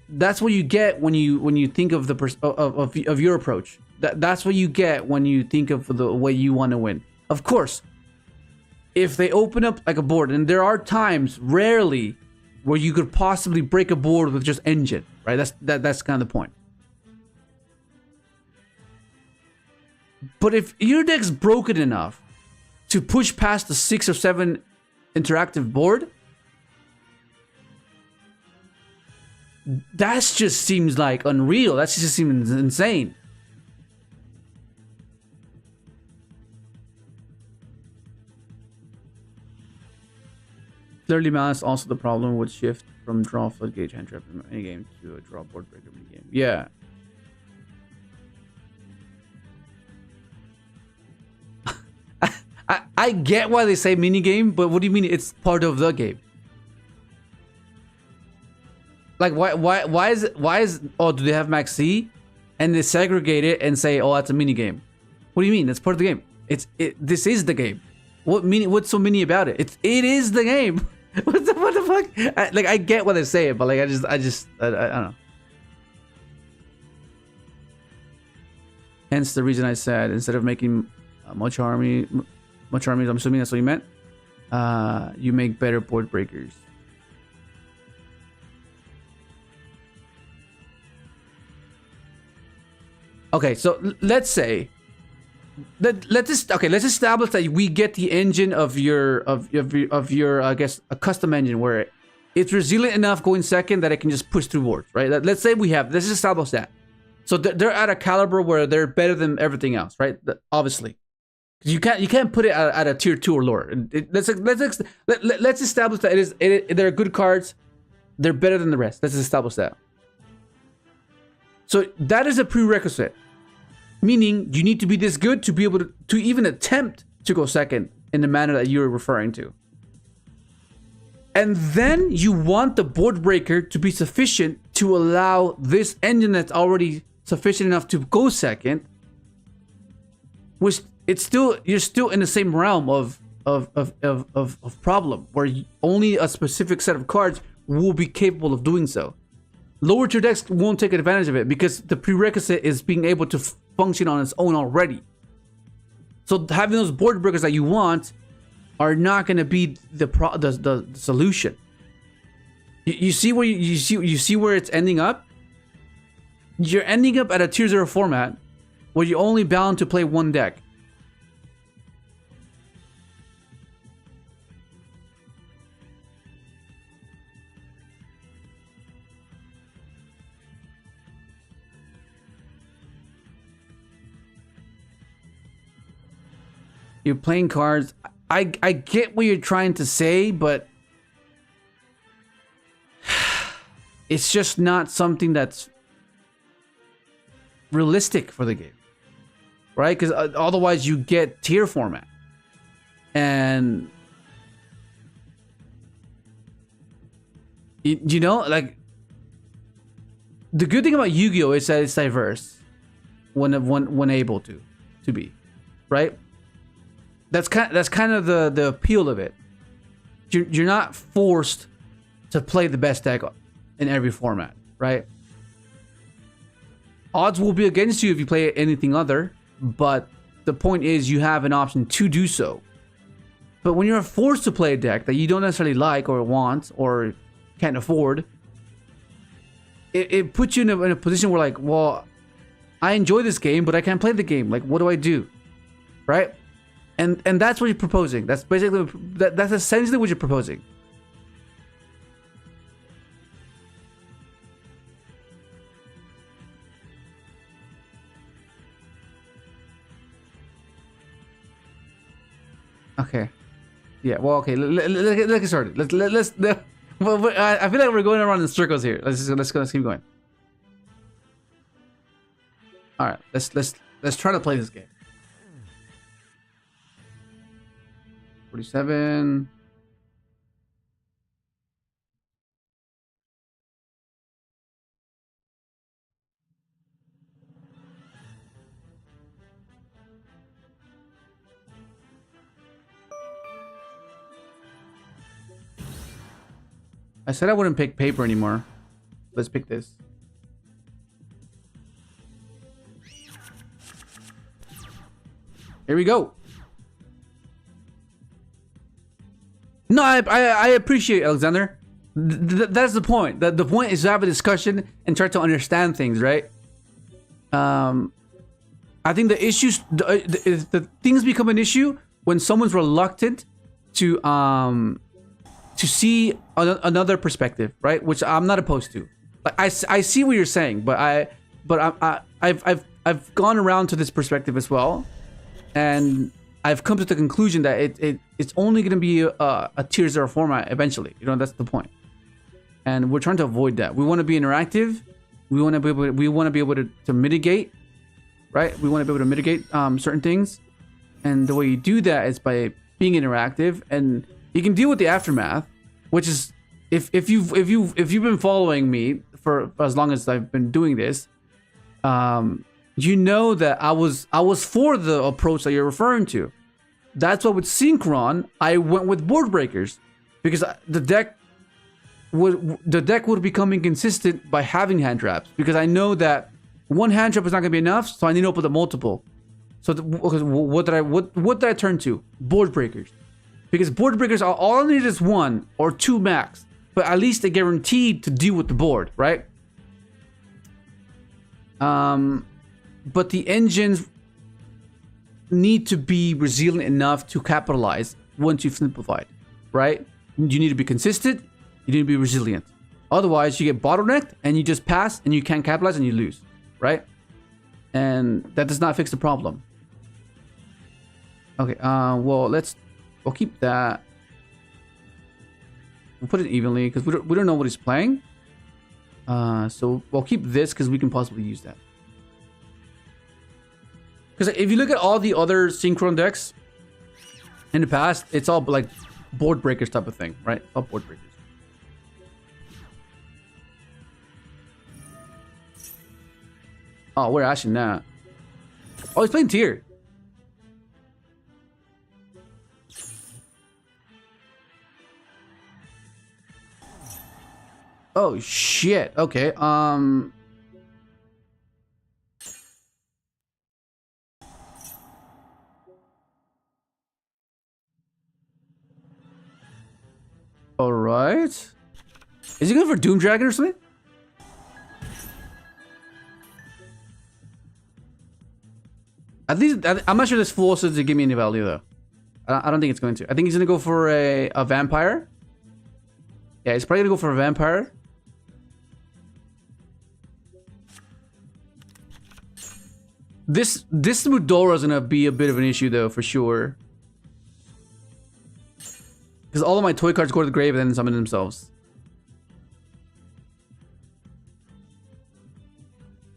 That's what you get when you think of of your approach. That's what you get when you think of the way you want to win. Of course, if they open up like a board, and there are times, rarely, where you could possibly break a board with just engine, right? That's kind of the point. But if your deck's broken enough to push past the 6 or 7 interactive board, that just seems like unreal. That just seems insane. Clearly, Maliss also the problem would shift from draw floodgate hand trap in any game to a draw board breaker mini game. Yeah. I get why they say mini game, but what do you mean it's part of the game? Like why is oh, do they have max C and they segregate it and say, oh, that's a mini game? What do you mean? That's part of the game. This is the game. What's so mini about it? It is the game. what the fuck? I get what they say, but like I don't know. Hence the reason I said instead of making much armies, I'm assuming that's what you meant. You make better board breakers. Okay, so let's say let's establish that we get the engine of your I guess a custom engine where it's resilient enough going second that it can just push through boards, right? Let's say let's establish that. So they're at a caliber where they're better than everything else, right? Obviously, you can't put it at a tier 2 or lower. Let's establish that they're good cards. They're better than the rest. Let's establish that. So that is a prerequisite, meaning you need to be this good to be able to even attempt to go second in the manner that you're referring to. And then you want the board breaker to be sufficient to allow this engine that's already sufficient enough to go second, which you're still in the same realm of problem where only a specific set of cards will be capable of doing so. Lower tier decks won't take advantage of it because the prerequisite is being able to function on its own already. So having those board breakers that you want are not going to be the solution. You see where you see where it's ending up. You're ending up at a tier 0 format where you're only bound to play one deck. You're playing cards. I get what you're trying to say, but it's just not something that's realistic for the game, right? Because otherwise you get tier format, and you know, like the good thing about Yu-Gi-Oh is that it's diverse when able to be, right? That's kind of the appeal of it. You're not forced to play the best deck in every format, right? Odds will be against you if you play anything other, but the point is you have an option to do so. But when you're forced to play a deck that you don't necessarily like or want or can't afford, it puts you in a position where like, well, I enjoy this game, but I can't play the game. Like, what do I do? Right? And that's what you're proposing. That's basically that's essentially what you're proposing. Okay. Yeah. Well. Okay. Let's get started. Let's. I feel like we're going around in circles here. Let's keep going. All right. Let's try to play this game. 47. I said I wouldn't pick paper anymore. Let's pick this. Here we go. No, I appreciate it, Alexander. That's the point. The point is to have a discussion and try to understand things, right? I think the issues, the things become an issue when someone's reluctant to see another perspective, right? Which I'm not opposed to. Like I see what you're saying, but I've gone around to this perspective as well, and I've come to the conclusion that it's only going to be a tier 0 format eventually. You know, that's the point. And we're trying to avoid that. We want to be interactive. We want to be able to mitigate, right? We want to be able to mitigate certain things, and the way you do that is by being interactive, and you can deal with the aftermath, which is if you've been following me for as long as I've been doing this, you know that I was for the approach that you're referring to. That's why with Synchron I went with board breakers, because the deck would become inconsistent by having hand traps, because I know that one hand trap is not going to be enough, so I need to open the multiple. So what did I turn to? Board breakers. Because board breakers are all I need is 1 or 2 max, but at least they're guaranteed to deal with the board, right? But the engines need to be resilient enough to capitalize once you've simplified, right? You need to be consistent, you need to be resilient. Otherwise, you get bottlenecked and you just pass and you can't capitalize and you lose, right? And that does not fix the problem. Okay, well, we'll keep that. We'll put it evenly because we don't know what he's playing. So we'll keep this because we can possibly use that. Because if you look at all the other Synchron decks in the past, it's all like board breakers type of thing, right? All board breakers. Oh, we're actually not. Oh, he's playing tier. Oh shit. Okay. All right. Is he going for Doom Dragon or something? At least I'm not sure this forces to give me any value though. I don't think it's going to. I think he's going to go for a vampire. Yeah, he's probably going to go for a vampire. This Mudora is gonna be a bit of an issue though, for sure. Because all of my toy cards go to the grave and then summon themselves.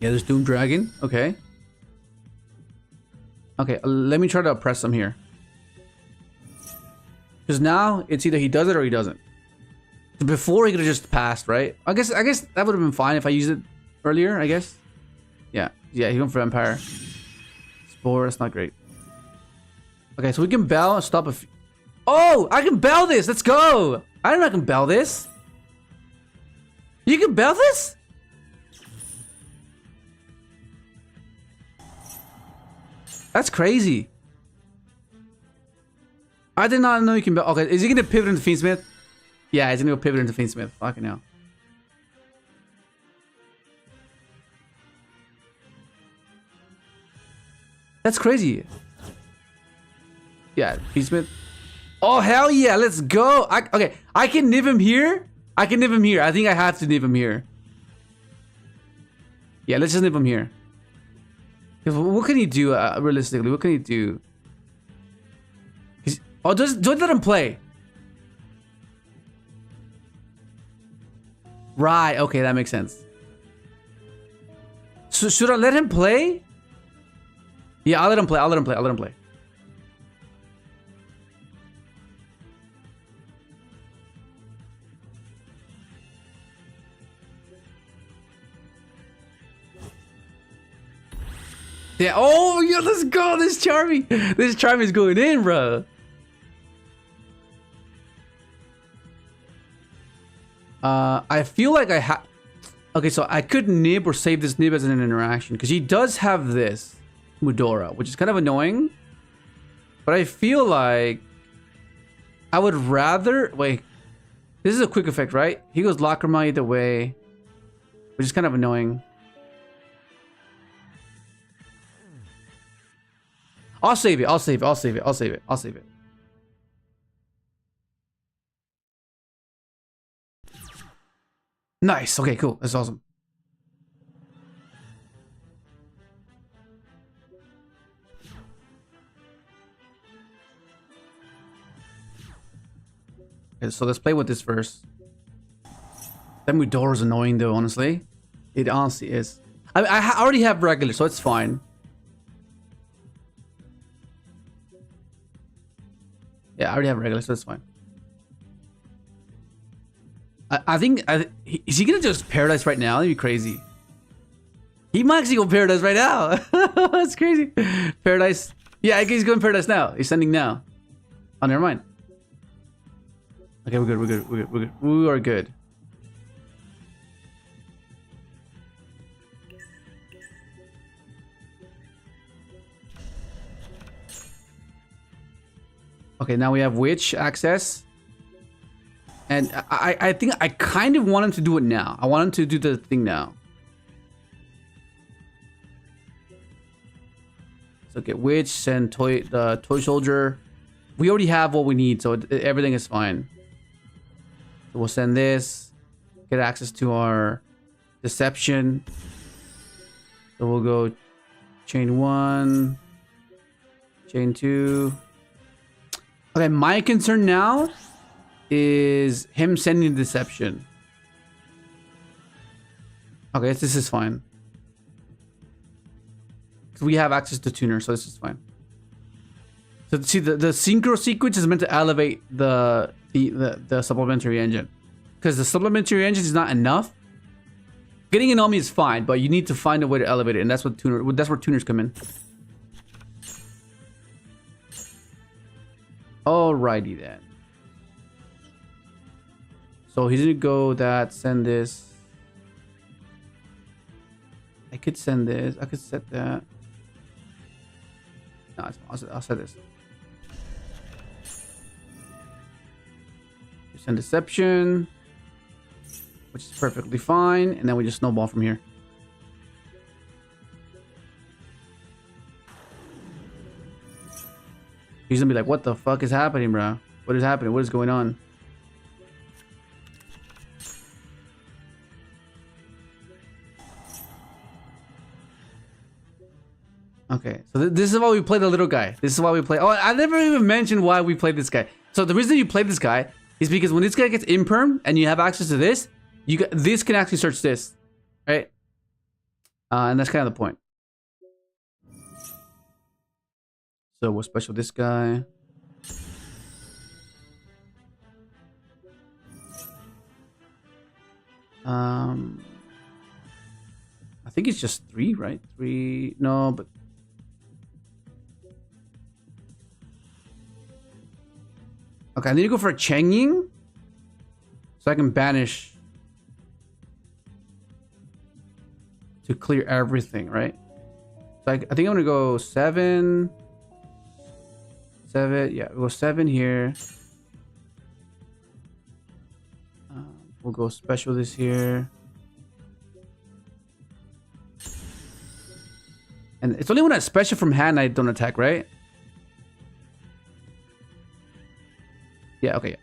Yeah, there's Doom Dragon. Okay. Okay, let me try to oppress him here. Because now it's either he does it or he doesn't. Before he could have just passed, right? I guess that would have been fine if I used it earlier, I guess. Yeah, he went for Vampire. Spore, that's not great. Okay, so we can bell and stop a few. Oh, I can bell this. Let's go. I don't know I can bell this. You can bell this? That's crazy. I did not know you can bell. Okay, is he going to pivot into Fiendsmith? Yeah, he's going to go pivot into Fiendsmith. Fucking hell. That's crazy. Yeah, Peacemith. Oh, hell yeah, let's go. Okay, I can nib him here. I can nib him here. I think I have to nib him here. Yeah, let's just nib him here. What can he do, realistically? What can he do? Oh, don't let him play. Right, okay, that makes sense. So should I let him play? Yeah, I'll let him play. I'll let him play. I'll let him play. Yeah. Oh, yeah. Let's go. This Charmy. This Charmy is going in, bro. I feel like I have. Okay, so I could nib or save this nib as an interaction because he does have this Mudora, which is kind of annoying. But I feel like I would rather wait. This is a quick effect, right? He goes Lacrima either way, which is kind of annoying. I'll save it. I'll save it. I'll save it. I'll save it. I'll save it. Nice. Okay, cool. That's awesome. Okay, so let's play with this first. That Mudora is annoying though, honestly. It honestly is. I already have regular, so it's fine. Yeah, I already have regular, so it's fine. I think is he gonna just Paradise right now? That'd be crazy. He might actually go Paradise right now. That's crazy. Paradise. Yeah, he's going Paradise now. He's sending now. Oh, never mind. Okay, we're good. We're good. We're good. We're good. We are good. Okay, now we have Witch access. And I think I kind of want him to do it now. I want him to do the thing now. So get Witch, send the Toy Soldier. We already have what we need, so everything is fine. So we'll send this. Get access to our Deception. So we'll go chain 1, chain 2. Okay, my concern now is him sending Deception. Okay, this is fine. We have access to tuner, so this is fine. So see, the synchro sequence is meant to elevate the supplementary engine, because the supplementary engine is not enough. Getting an Omi is fine, but you need to find a way to elevate it, and that's what that's where tuners come in. Alrighty then. So he's gonna go that, send this. I could send this. I could set that. No, I'll set this. Send Deception, which is perfectly fine, and then we just snowball from here. He's gonna be like, "What the fuck is happening, bro? What is happening? What is going on?" Okay, so this is why we play the little guy. This is why we play. Oh, I never even mentioned why we play this guy. So the reason you play this guy is because when this guy gets imperm and you have access to this, this can actually search this, right? And that's kind of the point. So we'll special this guy. I think it's just 3, right? 3. No, but okay, I need to go for a Changying so I can banish to clear everything, right? So I think I'm gonna go 7. 7, yeah, we'll go 7 here. We'll go special this here. And it's only when I special from hand I don't attack, right? Yeah, okay, yeah.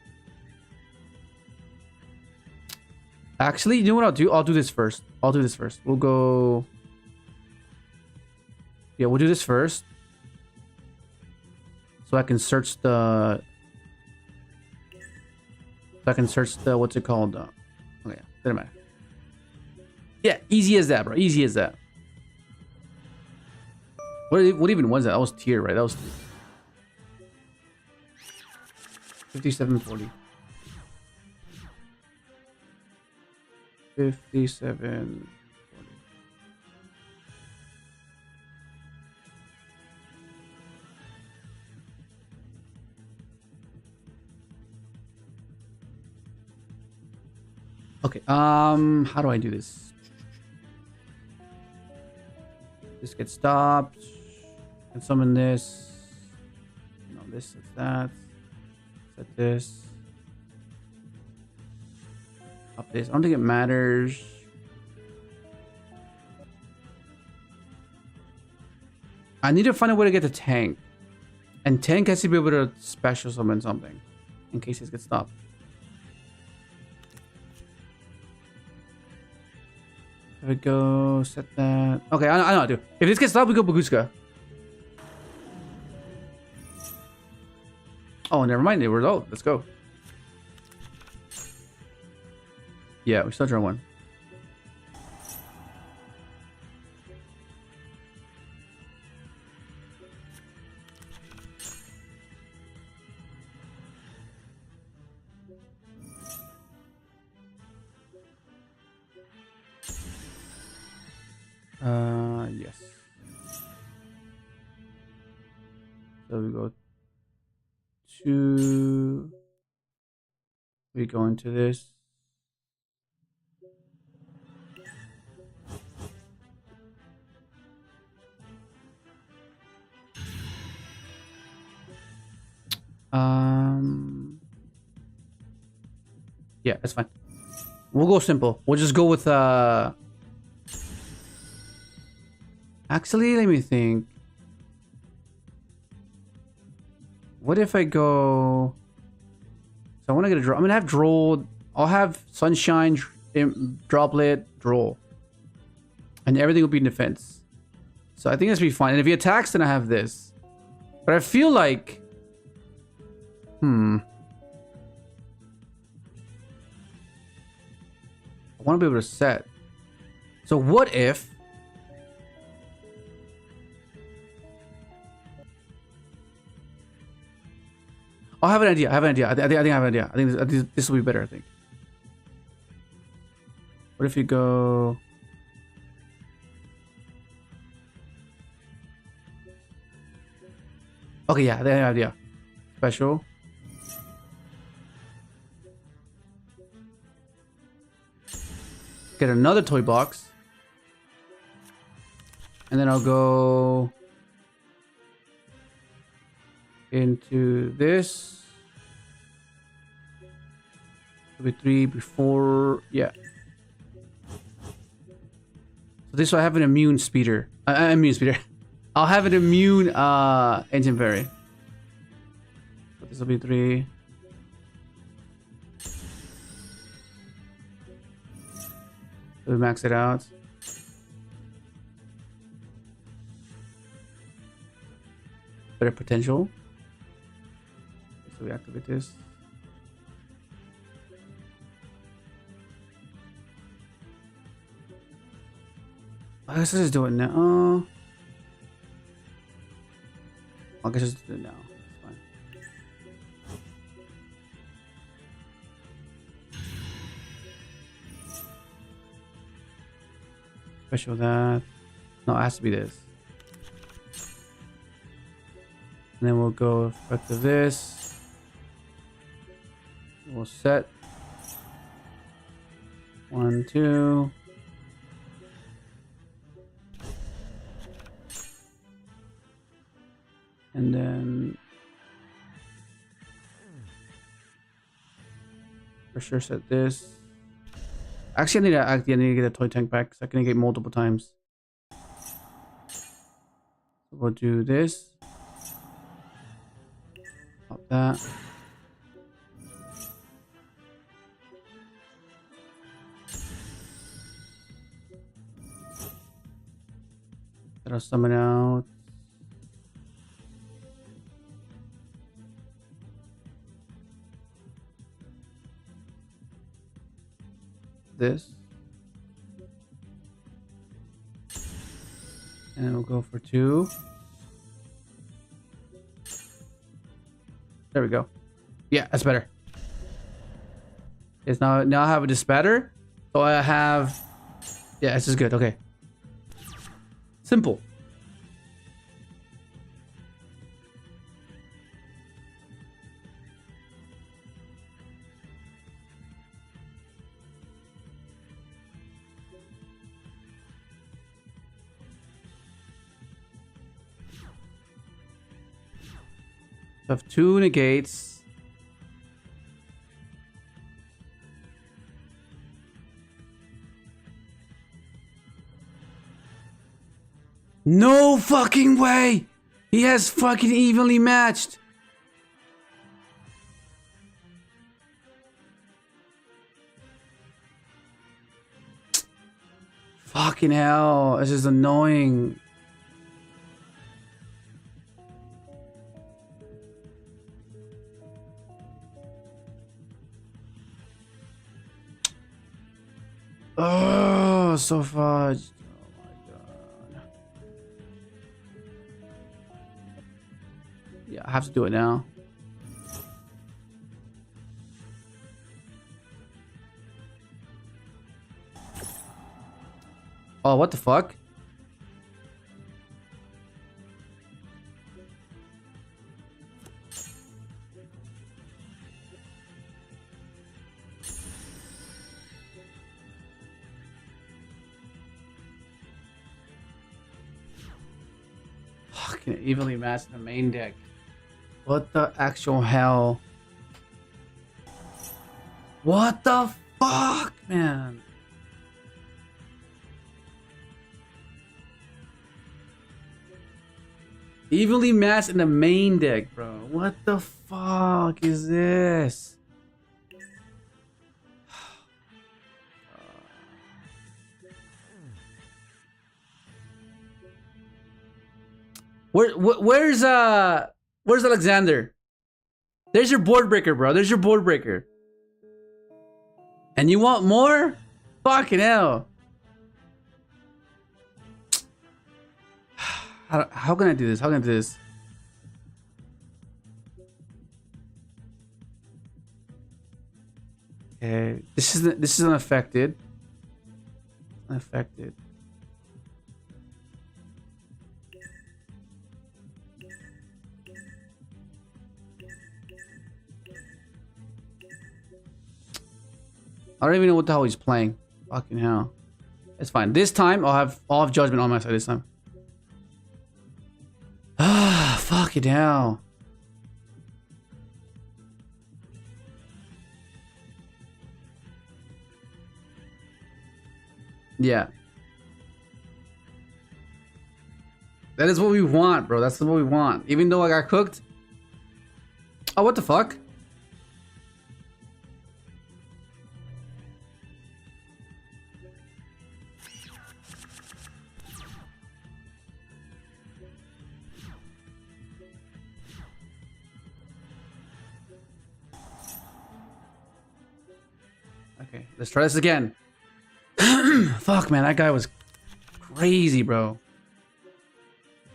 Actually, you know what I'll do? I'll do this first. We'll go... Yeah, we'll do this first. So I can search the... what's it called? Okay, doesn't matter. Yeah, easy as that, bro. Easy as that. What even was that? That was tier, right? That was... 5740. 57. Okay, how do I do this? This gets stopped. And summon this. No, this is that. Set this. Up this. I don't think it matters. I need to find a way to get the tank. And tank has to be able to special summon something. In case it gets stopped. There we go. Set that. Okay, I know how to do. If this gets stopped, we go Baguska. Oh, never mind. We're low. Let's go. Yeah, we still draw one. Yes. So we go to... We go into this. Yeah, that's fine. We'll go simple. We'll just go with actually, let me think. What if I go... So I want to get a draw. I'm gonna have draw. I'll have sunshine, droplet, draw, and everything will be in defense. So I think this will be fine. And if he attacks, then I have this. But I feel like, I want to be able to set. So what if... Oh, I have an idea. I think I have an idea. I think this will be better, I think. What if you go... Okay, yeah, I think I have an idea. Special. Get another toy box. And then I'll go into this. It'll be 3 before, yeah. So this will have an immune speeder. Immune speeder. I'll have an immune engine fairy. So this will be 3. So we max it out. Better potential. So we activate this. I guess I'll just do it now. I guess I'll just do it now. It's fine. Special that. No, it has to be this. And then we'll go effect to this. We'll set 1, 2. And then for sure set this. Actually, I need to get a toy tank back because I can get multiple times. we'll do this. Pop that. Throw someone out. This. And we'll go for 2. There we go. Yeah, that's better. Yes, now I have this better. So I have... Yeah, this is good. Okay. Simple. I have 2 negates. No fucking way! He has fucking evenly matched. Fucking hell, this is annoying. Oh, so fudged. Oh my god. Yeah, I have to do it now. Oh, what the fuck? Fucking evenly matched in the main deck. What the actual hell? What the fuck, man? Evenly matched in the main deck, bro. What the fuck is this? Where's Alexander? There's your board breaker, bro. There's your board breaker. And you want more? Fucking hell. How can I do this? How can I do this? Okay, this is unaffected. Unaffected. I don't even know what the hell he's playing. Fucking hell. It's fine. This time I'll have judgment on my side this time. Ah, fucking hell. Yeah. That is what we want, bro. That's what we want. Even though I got cooked. Oh, what the fuck? Okay, let's try this again. Fuck, man, that guy was crazy, bro.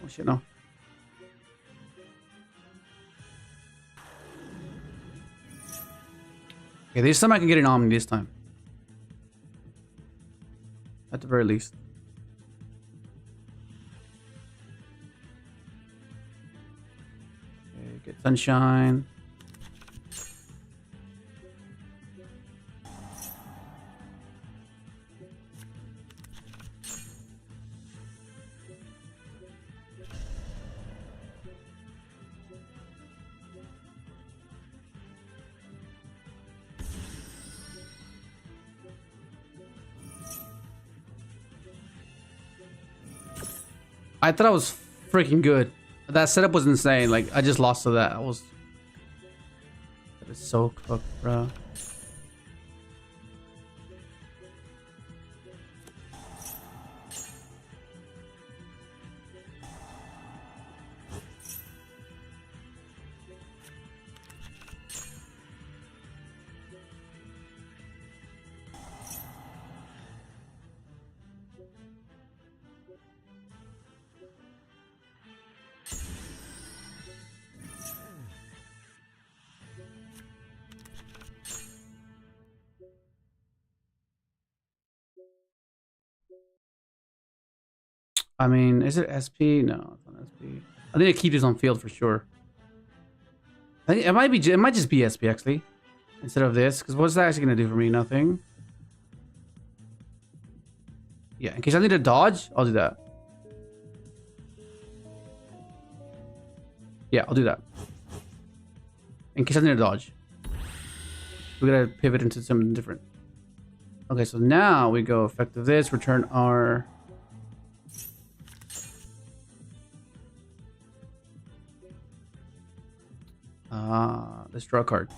Oh shit, no. Okay, there's some I can get an Omni this time. At the very least. Okay, get Sunshine. I thought I was freaking good. That setup was insane. Like I just lost to that. That is so cooked, bro. I mean, is it SP? No, it's not SP. I think I keep this on field for sure. I think it might be. It might just be SP actually, instead of this. Because what's that actually gonna do for me? Nothing. Yeah, in case I need to dodge, I'll do that. Yeah, I'll do that. In case I need to dodge. We gotta pivot into something different. Okay, so now we go effective this, return our... let's draw a card.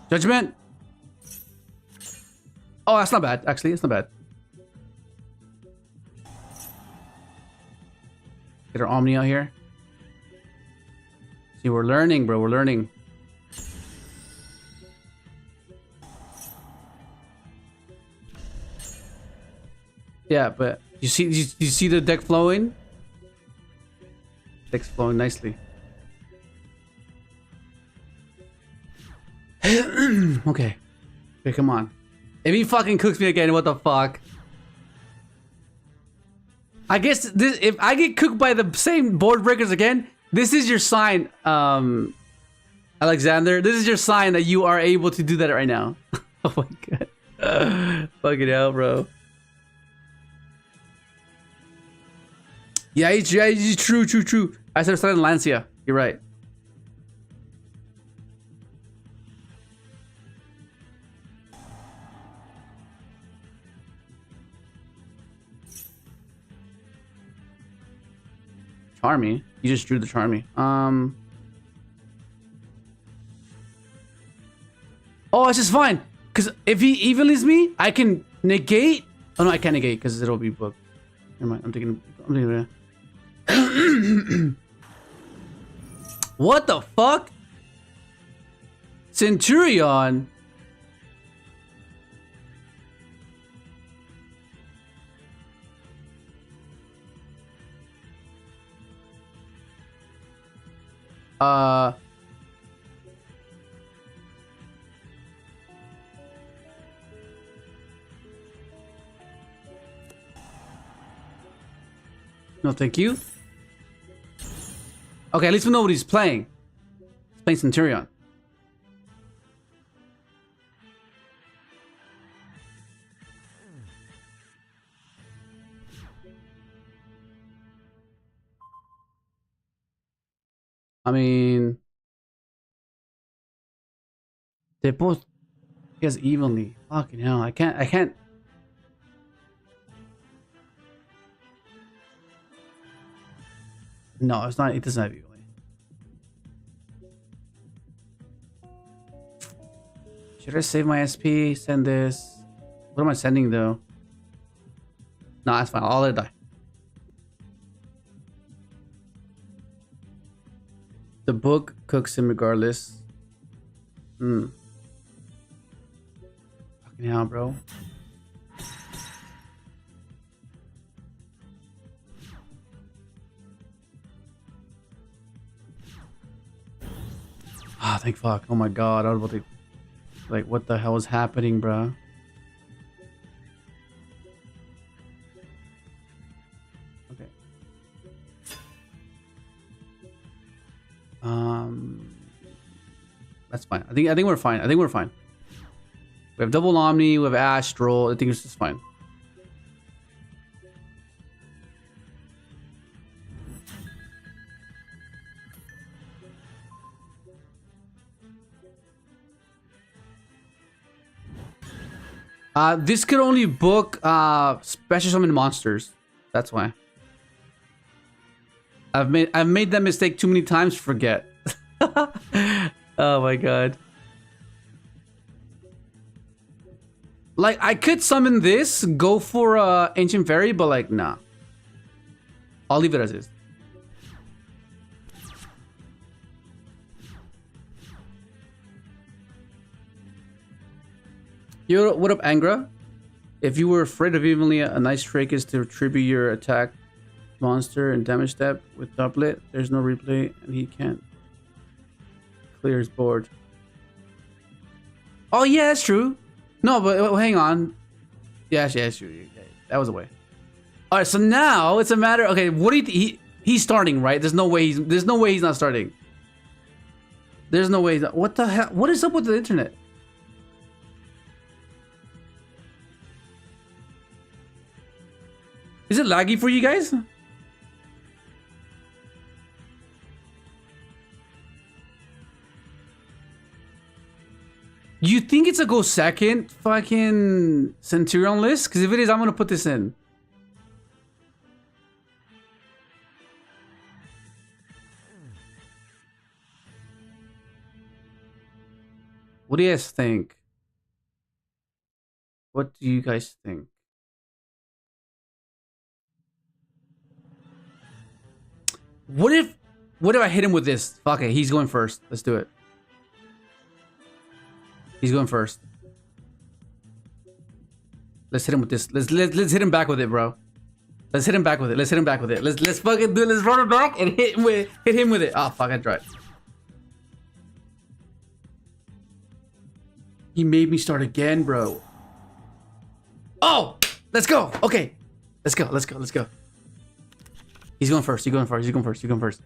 Judgment! Oh, that's not bad, actually, it's not bad. Get our Omni out here. See, we're learning, bro, we're learning. Yeah, but you see the deck flowing? Deck's flowing nicely. Okay. Okay, come on. If he fucking cooks me again, what the fuck? I guess this, if I get cooked by the same board breakers again, this is your sign, Alexander. This is your sign that you are able to do that right now. Oh my god. Fucking hell, bro. Yeah, it's true. I should have started Lancia. You're right. Charmy? You just drew the Charmy. Oh, it's just fine. Because if he evenlies me, I can negate. Oh no, I can't negate because it'll be booked. Never mind. I'm thinking of it. What the fuck? Centur-ion? No, thank you. Okay, at least we know what he's playing. He's playing Centur-ion. I mean, they both guess evenly. Fucking hell, I can't. No, it's not. It doesn't have evenly. Should I save my SP? Send this. What am I sending though? No, that's fine. I'll let it die. The book cooks him regardless. Fucking hell, bro. Ah, thank fuck. Oh my god. I was about to... Like, what the hell is happening, bro? Okay. That's fine. I think we're fine. We have double Omni, we have Astral. I think it's just fine. This could only book special summon monsters. That's why. I've made that mistake too many times to forget. Oh my god. Like, I could summon this, go for Ancient Fairy, but like, nah. I'll leave it as is. Yo, what up, Angra? If you were afraid of evenly, a nice trick is to tribute your attack monster and damage step with doublet. There's no replay, and he can't clear his board. Oh yeah, that's true. No, but hang on. Yeah, true. Yeah, that was a way. All right, so now it's a matter. Okay, what do you? He's starting, right? There's no way he's not starting. There's no way. What the hell? What is up with the internet? Is it laggy for you guys? You think it's a go second fucking Centur-ion list? Because if it is, I'm gonna put this in. What do you guys think? What do you guys think? What if I hit him with this? Fuck it, he's going first. Let's do it. He's going first. Let's hit him with this. Let's hit him back with it, bro. Let's hit him back with it. Let's hit him back with it. Let's fucking do it. Let's run it back and hit him with it. Oh fuck, I tried. He made me start again, bro. Oh, let's go. Okay, let's go. He's going first. He's going first.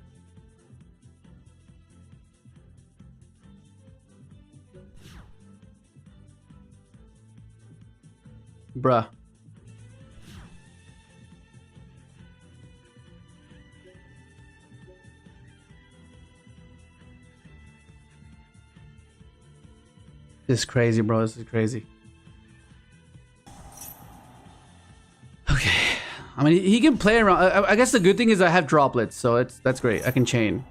Bruh. This is crazy, bro. This is crazy. Okay. I mean, he can play around. I guess the good thing is I have droplets, so that's great. I can chain.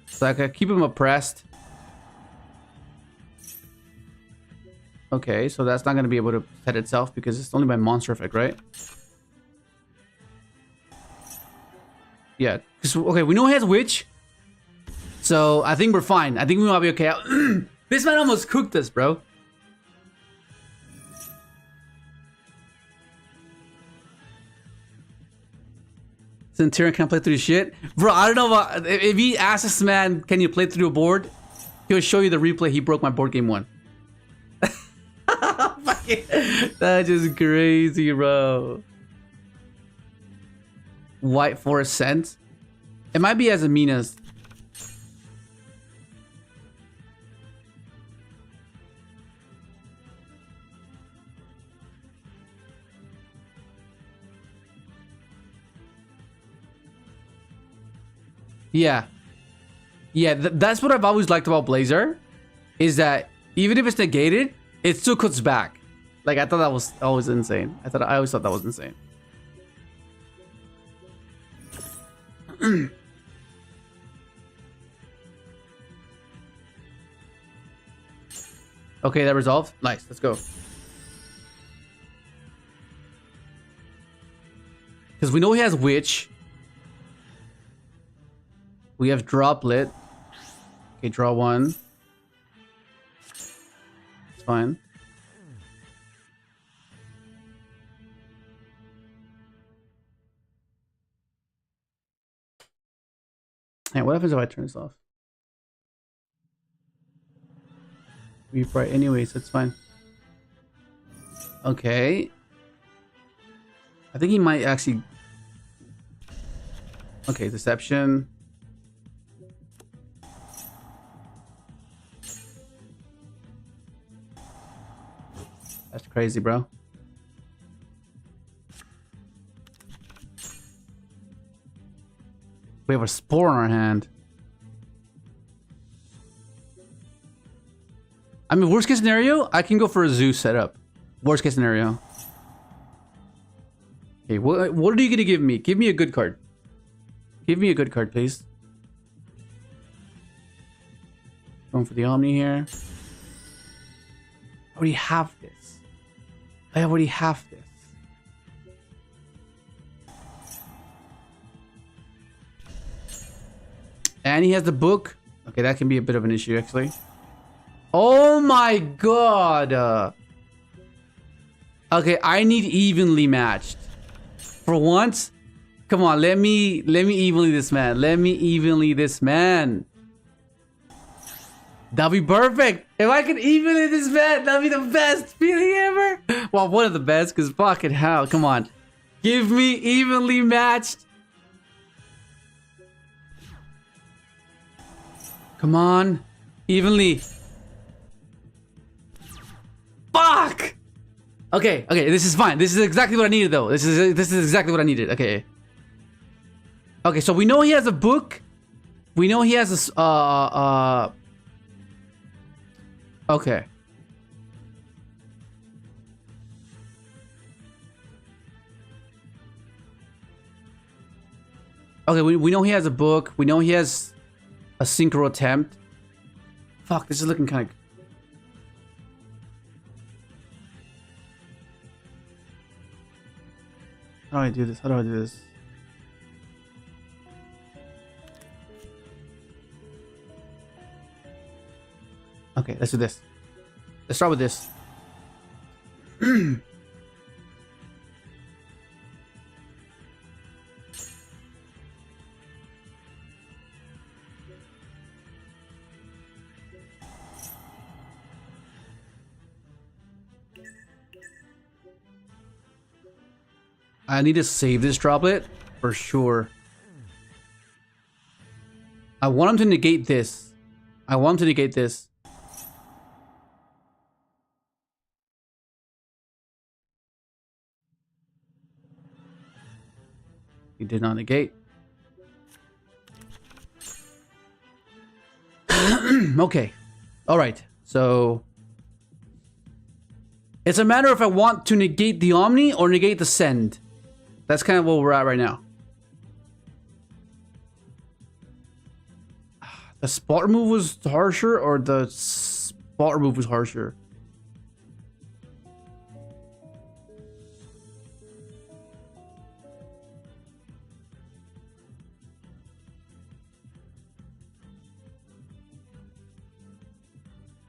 So I can keep him oppressed. Okay, so that's not going to be able to set itself because it's only by monster effect, right? Yeah. Okay, we know he has Witch. So I think we're fine. I think we might be okay. This man almost cooked us, bro. Centur-ion can't play through shit. Bro, I don't know about... If he asks this man, can you play through a board? He'll show you the replay. He broke my board game 1. That's just crazy, bro. White for a cent. It might be AZAMINA's. Yeah. Yeah, that's what I've always liked about Blazer. Is that even if it's negated, it still cuts back. Like, I thought that was always insane. I always thought that was insane. Okay, that resolved. Nice, let's go. Because we know he has Witch. We have Droplet. Okay, draw 1. It's fine. Hey, what happens if I turn this off? Be bright anyways, that's fine. Okay. I think he might actually... Okay, Deception. That's crazy, bro. We have a Spore in our hand. I mean, worst case scenario, I can go for a Zoo setup. Worst case scenario. Okay, what are you gonna give me? Give me a good card. Give me a good card, please. Going for the Omni here. I already have this. I already have this. And he has the book. Okay, that can be a bit of an issue, actually. Oh my god! Okay, I need evenly matched. For once, come on, let me evenly this man. Let me evenly this man. That'll be perfect. If I could evenly this man, that'll be the best feeling ever. Well, one of the best, because fucking hell, come on. Give me evenly matched. Come on. Evenly. Fuck! Okay, this is fine. This is exactly what I needed, though. This is exactly what I needed. Okay. Okay, so we know he has a book. We know he has a okay. Okay, we know he has a book. We know he has a synchro attempt. Fuck, this is looking kind of... How do I do this? How do I do this? Okay, let's do this. Let's start with this. I need to save this droplet for sure. I want him to negate this. I want him to negate this. He did not negate. Okay. Alright. So... it's a matter if I want to negate the Omni or negate the Send. That's kind of where we're at right now. The spot remove was harsher, or the spot remove was harsher?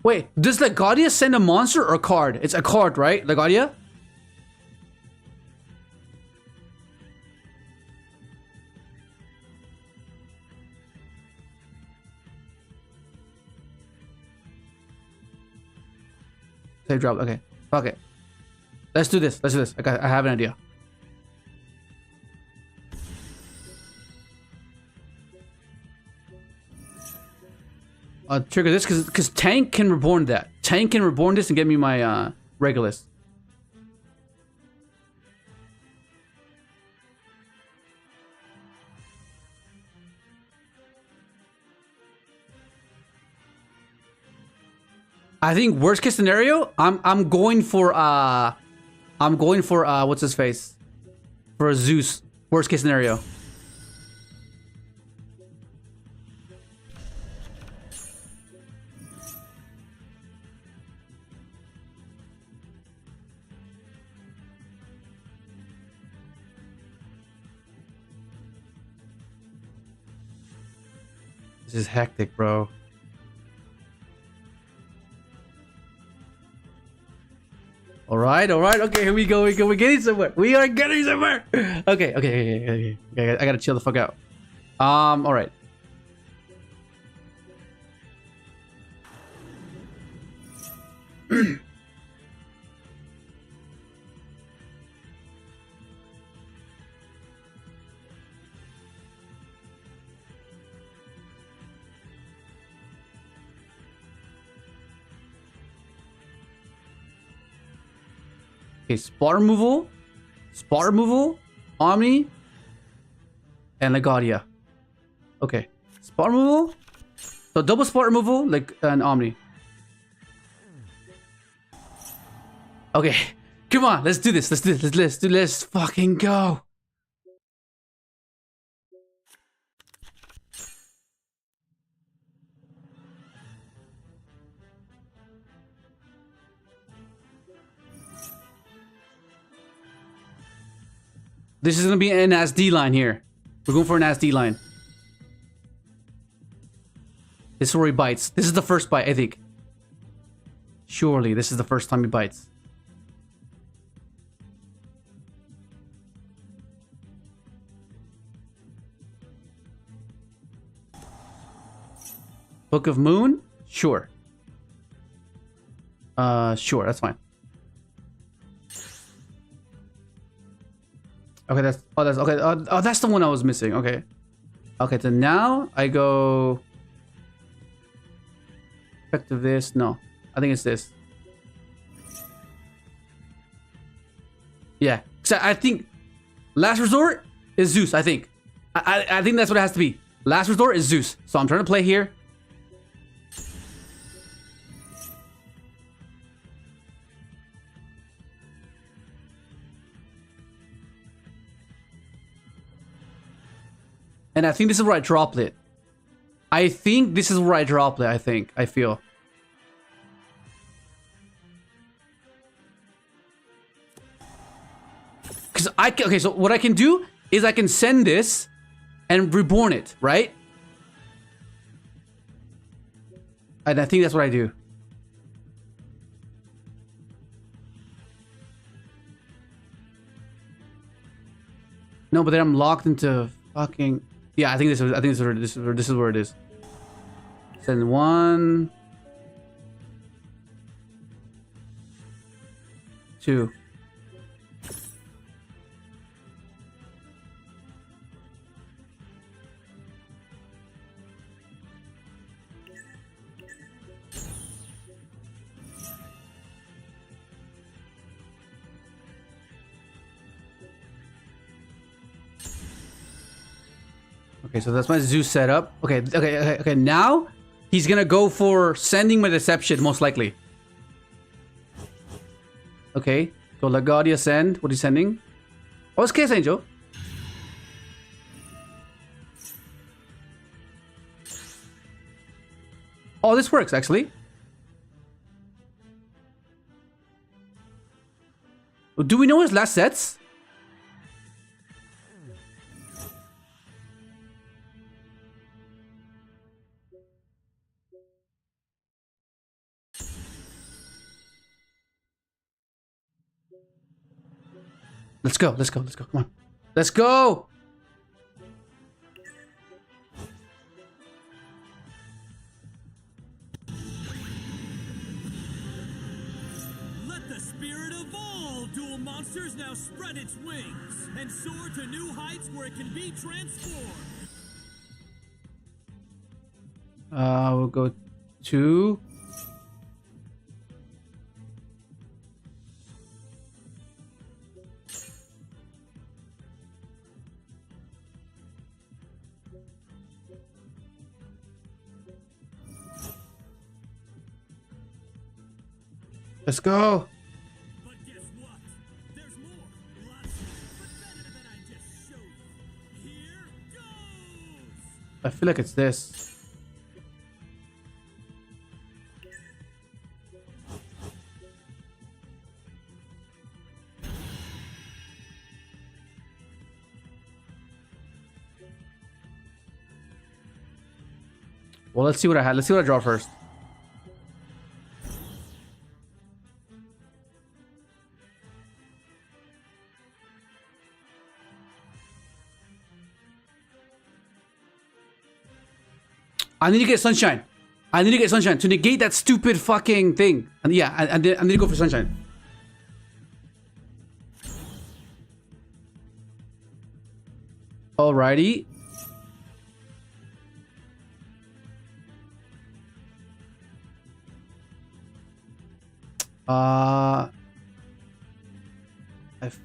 Wait, does Legadia send a monster or a card? It's a card, right? Legadia? Save drop, okay. Okay. Let's do this. Let's do this. I have an idea. Trigger this because Tank can reborn that. Tank can reborn this and get me my Regulus. I think worst case scenario, I'm going for what's his face? For a Zeus. Worst case scenario. This is hectic, bro. All right, okay, here we go, we're getting somewhere. We are getting somewhere. Okay. I gotta chill the fuck out. All right. Okay, spot removal, Omni, and Legadia. Okay, spot removal. So double spot removal, like an Omni. Okay, come on, let's do this. Let's fucking go. This is gonna be an SD line here. We're going for an SD line. This is where he bites. This is the first bite, I think. Surely, this is the first time he bites. Book of Moon? Sure. Sure, that's fine. Okay, that's okay. Oh, that's the one I was missing. Okay. Okay, so now I go effective this. No. I think it's this. Yeah. So I think last resort is Zeus, I think. I think that's what it has to be. Last resort is Zeus. So I'm trying to play here. And I think this is where I drop it. I think this is where I drop it, I feel. Because okay, so what I can do is I can send this and reborn it, right? And I think that's what I do. No, but then I'm locked into fucking... Yeah, I think this is where it is. Send 1, 2. Okay, so that's my Zeus setup. Okay. Now he's gonna go for sending my deception, most likely. Okay, so LaGuardia send. What is he sending? Oh, it's Chaos Angel. Oh, this works actually. Do we know his last sets? Let's go. Come on. Let's go! Let the spirit of all dual monsters now spread its wings and soar to new heights where it can be transformed. We'll go 2. Let's go. But guess what? There's more. Lots, but better than I just showed you. Here goes. I feel like it's this. Well, let's see what I had. Let's see what I draw first. I need to get Sunshine. I need to get Sunshine to negate that stupid fucking thing. And yeah, I need to go for Sunshine. Alrighty. I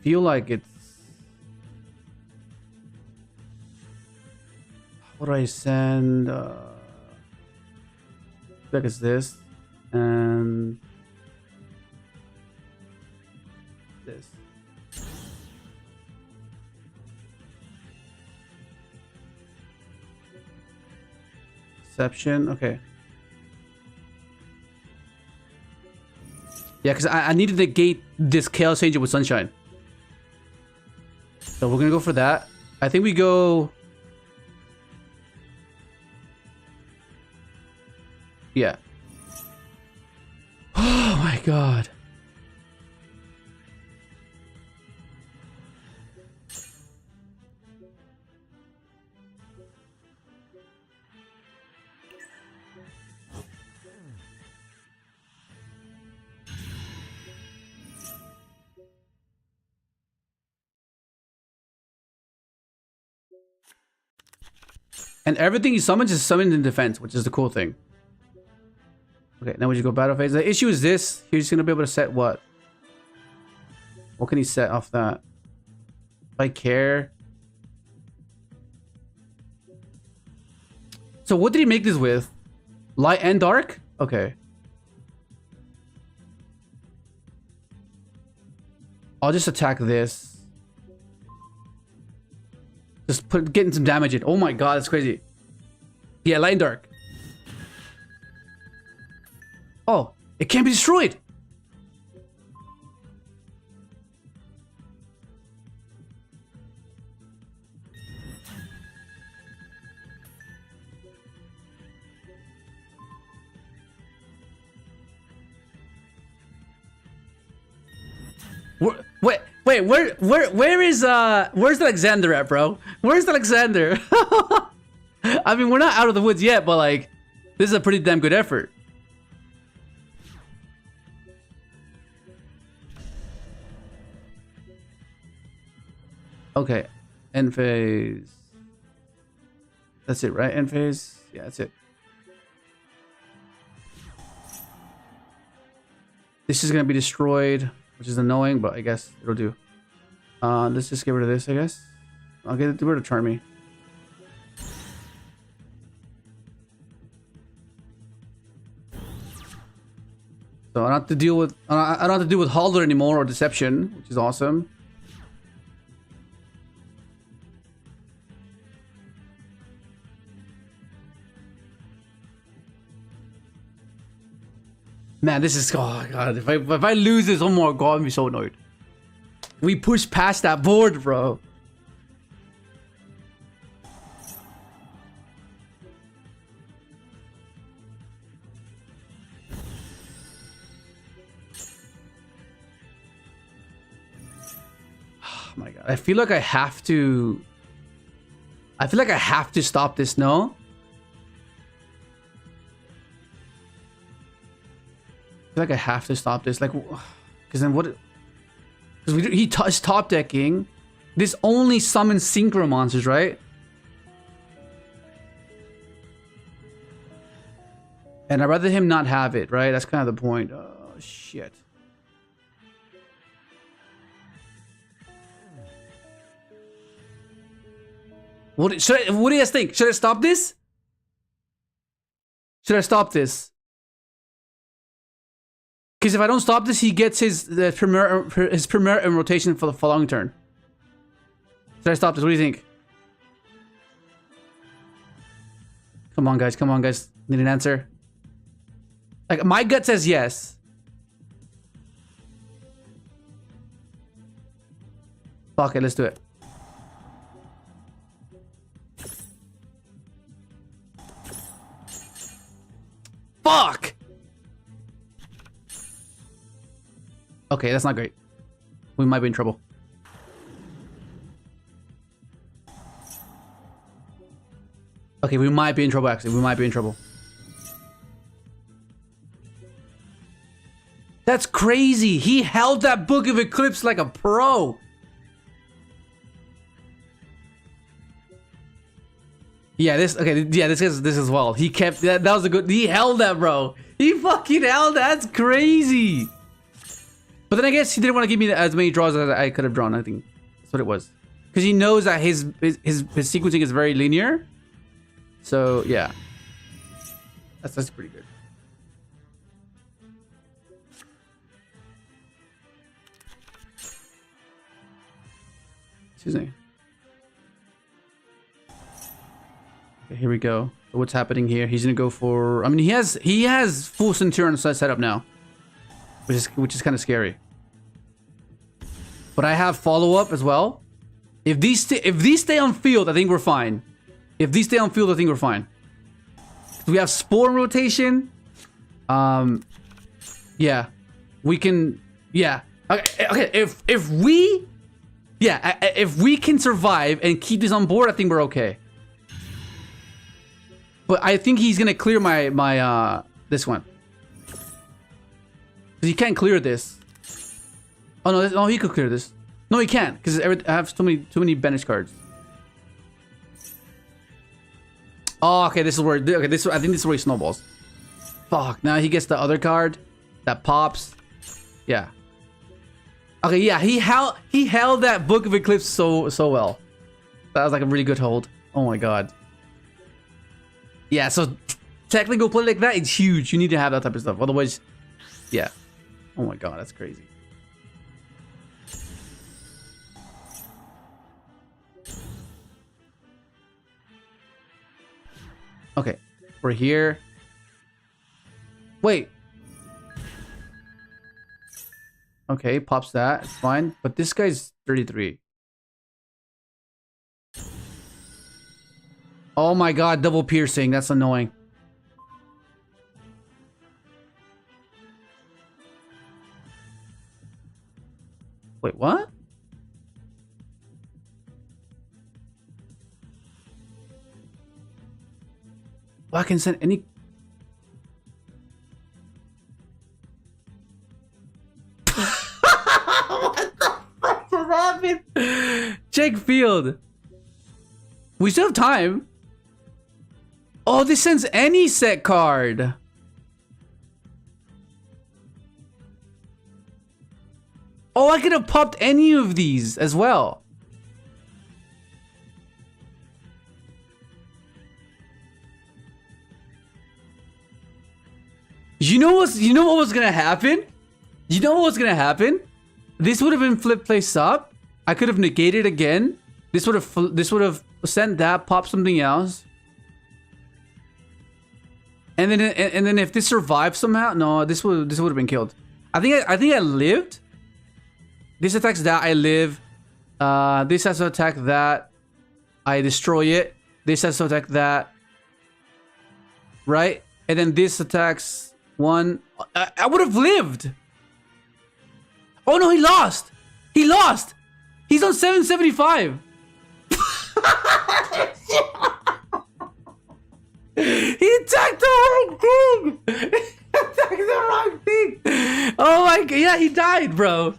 feel like it's... What do I send? Like it's this and this. Deception. Okay. Yeah, because I needed to negate this Chaos Angel with Sunshine. So we're gonna go for that. I think we go. Yeah. Oh my god. And everything he summons is summoned in defense, which is the cool thing. Okay, now we just go battle phase. The issue is this. He's going to be able to set what? What can he set off that? If I care. So what did he make this with? Light and dark? Okay. I'll just attack this. Just getting some damage in. Oh my god, that's crazy. Yeah, light and dark. Oh, it can't be destroyed. Where's Alexander at, bro? Where's Alexander? I mean, we're not out of the woods yet, but like, this is a pretty damn good effort. Okay, end phase. That's it, right? End phase? Yeah, that's it. This is gonna be destroyed, which is annoying, but I guess it'll do. Let's just get rid of this, I guess. I'll get rid of CHARMY. So I don't have to deal with I don't have to deal with Halder anymore or Deception, which is awesome. Man, this is, oh god, if I lose this one more, god, I'm be so annoyed. We pushed past that board, bro. Oh my god, I feel like I have to stop this, no? I feel like I have to stop this, like, because then what? Because he is top decking. This only summons synchro monsters, right? And I'd rather him not have it, right? That's kind of the point. Oh shit. What do you guys think? Should I stop this? Should I stop this? Because if I don't stop this, he gets his premier in rotation for the following turn. Should I stop this? What do you think? Come on, guys. Come on, guys. Need an answer. Like, my gut says yes. Fuck it. Let's do it. Fuck! Okay, that's not great. We might be in trouble. Okay, we might be in trouble, actually. We might be in trouble. That's crazy. He held that Book of Eclipse like a pro. Yeah, this as well. He kept that was a good, he held that, bro. He fucking held that. That's crazy. But then I guess he didn't want to give me as many draws as I could have drawn. I think that's what it was. Because he knows that his sequencing is very linear. So yeah. That's pretty good. Excuse me. Okay, here we go. So what's happening here? He's gonna go for, I mean, he has full Centur-ion set up now. Which is kind of scary. But I have follow-up as well. If these stay on field, I think we're fine. If these stay on field, I think we're fine. We have Spore rotation. Yeah. We can... Yeah. Okay, if we... Yeah, if we can survive and keep this on board, I think we're okay. But I think he's gonna clear my this one. Cause he can't clear this. Oh no, no, he could clear this. No, he can't, because I have too many banish cards. Oh, okay, this is where... Okay, I think this is where he snowballs. Fuck, now he gets the other card that pops. Yeah. Okay, yeah, he held that Book of Eclipse so well. That was like a really good hold. Oh my god. Yeah, so technical play like that, it's huge. You need to have that type of stuff. Otherwise, yeah. Oh my god, that's crazy. Okay, we're here. Wait. Okay, pops that. It's fine. But this guy's 33. Oh my god, double piercing. That's annoying. Wait, what? Oh, I can send any... What the fuck just happened? Check field. We still have time. Oh, this sends any set card. Oh, I could have popped any of these as well. You know what was gonna happen? You know what was gonna happen? This would have been flip place up. I could have negated again. This would have sent that, pop something else. And then if this survives somehow, no, this would have been killed. I think I lived. This attacks that, I live. This has to attack that. I destroy it. This has to attack that. Right? And then this attacks one. I would have lived. Oh no, he lost. He lost. He's on 775. He attacked the wrong thing. He attacked the wrong thing. Oh my god, yeah, he died, bro.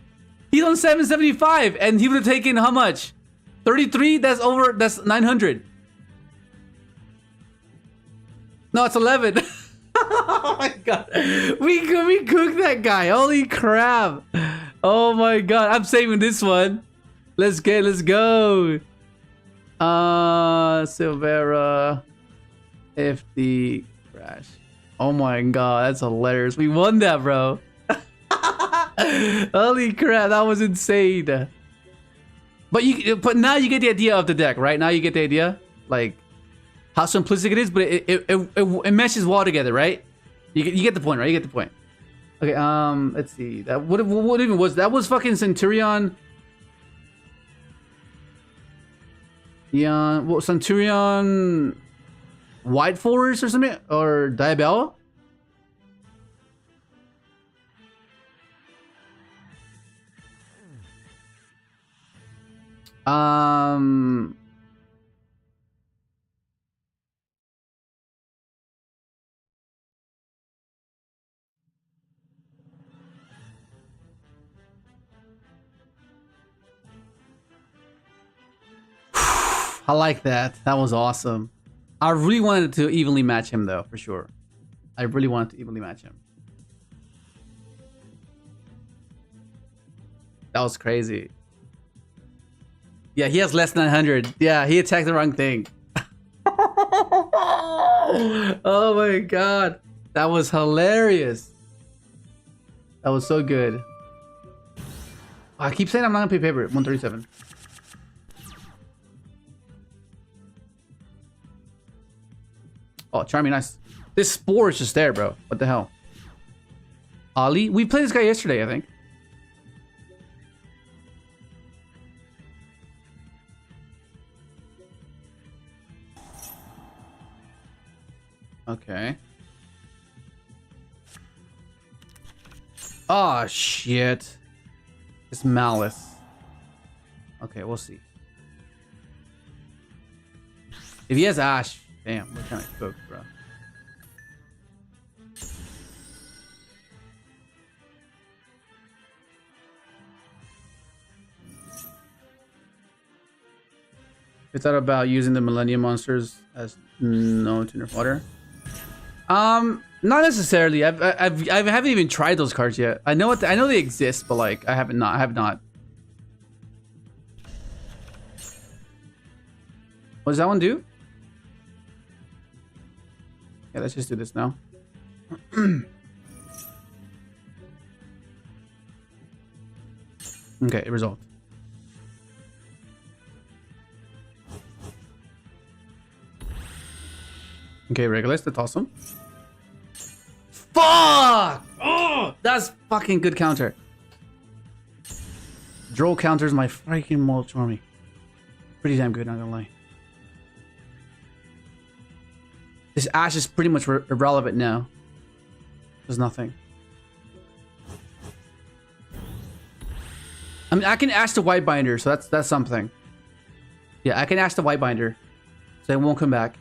He's on 775, and he would have taken how much? 33? That's 900. No, it's 11. Oh my god. We cooked that guy. Holy crap. Oh my god. I'm saving this one. Let's go. Silvera. FD crash. Oh my god, that's hilarious. We won that, bro. Holy crap, that was insane. But now you get the idea of the deck, right? Now you get the idea, like how simplistic it is, but it meshes well together, right? You get the point, right? You get the point. Okay, let's see. That what even was that? Was fucking Centur-ion. Yeah, well, Centur-ion White Forest or something, or Diabella. I like that. That was awesome. I really wanted to evenly match him though, for sure. I really wanted to evenly match him. That was crazy. Yeah, he has less than 900. Yeah, he attacked the wrong thing. Oh my god. That was hilarious. That was so good. I keep saying I'm not gonna pay paper. 137. Oh, Charmy, nice. This Spore is just there, bro. What the hell? Ali? We played this guy yesterday, I think. Okay. Oh, shit. It's Maliss. Okay, we'll see. If he has Ash, damn, we're kind of cooked, bro. Is that about using the Millennium monsters as no to nerf water? Not necessarily. I haven't even tried those cards yet. I know I know they exist, but like I have not. What does that one do? Yeah, let's just do this now. Okay, result. Okay, Regulus, that's awesome. Fuck! Oh, that's fucking good counter. Droll counters my freaking Molt CHARMY. Pretty damn good, not gonna lie. This Ash is pretty much irrelevant now. There's nothing. I mean, I can Ash the White Binder, so that's something. Yeah, I can Ash the White Binder, so it won't come back.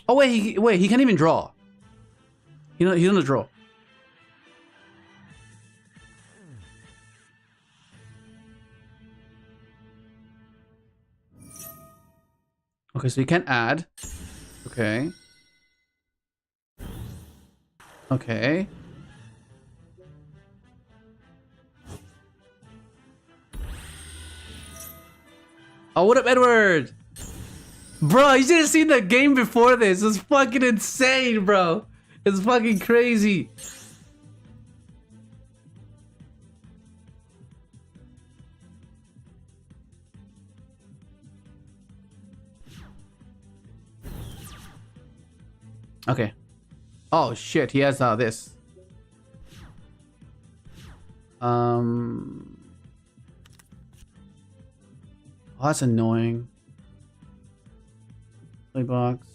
Oh wait, he can't even draw. He doesn't draw. Okay, so you can't add. Okay. Okay. Oh, what up, Edward? Bro, you should have seen the game before this. It's fucking insane, bro. It's fucking crazy. Okay. Oh shit, he has this. Oh, that's annoying. Play box.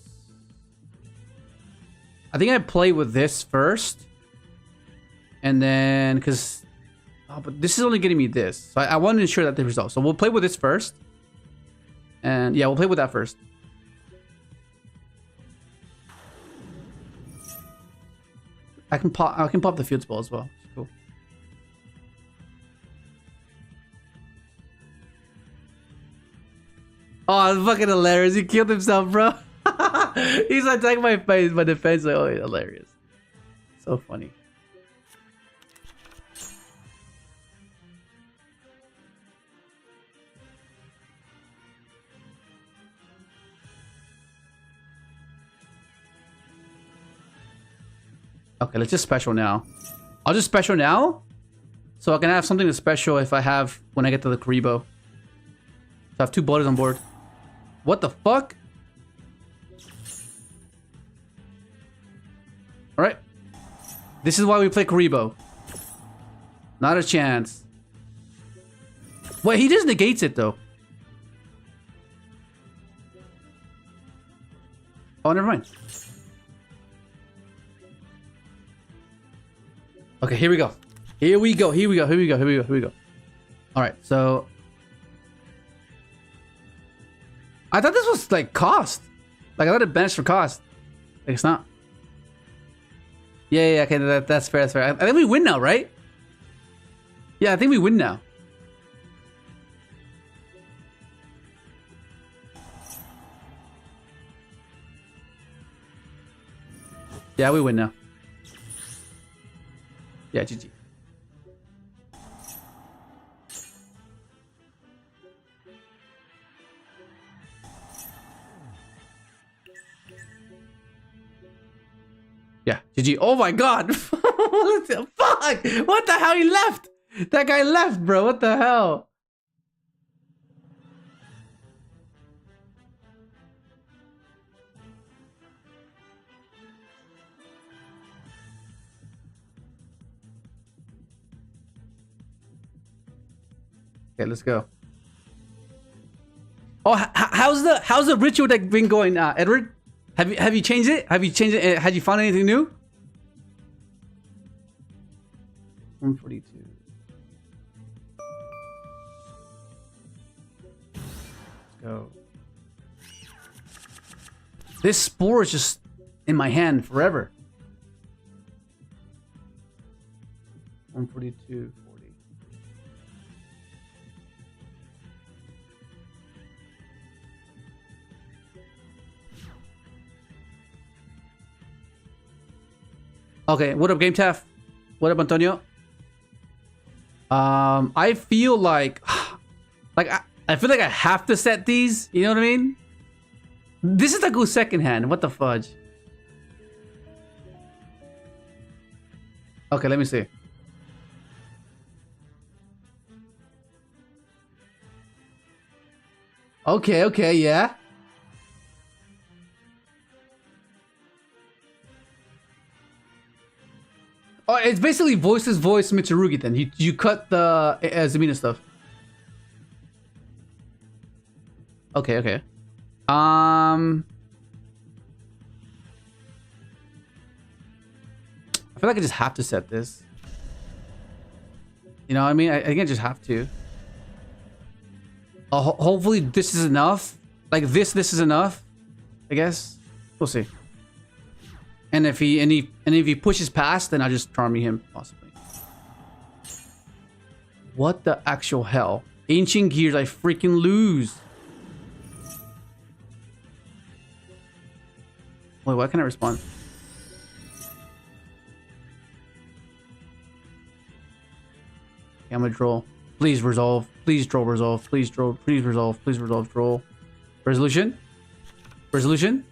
I think I play with this first, and then because, oh, but this is only getting me this, so I want to ensure that the result. So we'll play with this first, and yeah, we'll play with that first. I can pop the field spell as well. Cool. Oh, it's fucking hilarious. He killed himself, bro. He's attacking my face, my defense. Like, oh, hilarious. So funny. Okay, let's just special now. I'll just special now, so I can have something to special if I have when I get to the Karibo. So I have 2 bodies on board. What the fuck? Alright. This is why we play Karibo. Not a chance. Wait, he just negates it though. Oh, never mind. Okay, here we go. Here we go. Here we go. Here we go. Here we go. Here we go. All right, so I thought this was like cost. Like I thought it banished for cost. Like it's not. Yeah. Okay, that's fair. That's fair. I think we win now, right? Yeah, I think we win now. Yeah, we win now. Yeah, GG. Yeah, GG. Oh my god! Fuck! What the hell? He left! That guy left, bro. What the hell? Okay, let's go. Oh, how's the ritual deck been going, Edward? Have you changed it? Have you changed it? Had you found anything new? 142. Let's go. This spore is just in my hand forever. 142, 40. Okay, what up, Game Taff? What up, Antonio? I feel like I feel like I have to set these. You know what I mean? This is like go second hand. What the fudge? Okay, let me see. Okay, yeah. Oh, it's basically voices voice Mitsurugi then. You cut the AZAMINA stuff. Okay. I feel like I just have to set this. You know what I mean? I think I just have to. Hopefully this is enough. Like this is enough. I guess. We'll see. And if he pushes past, then I'll just CHARMY him, possibly. What the actual hell? Ancient Gears, I freaking lose. Wait, why can't I respond? Okay, I'm gonna draw. Please resolve. Please draw resolve. Please draw. Please resolve. Please resolve. Draw. Resolution. Resolution.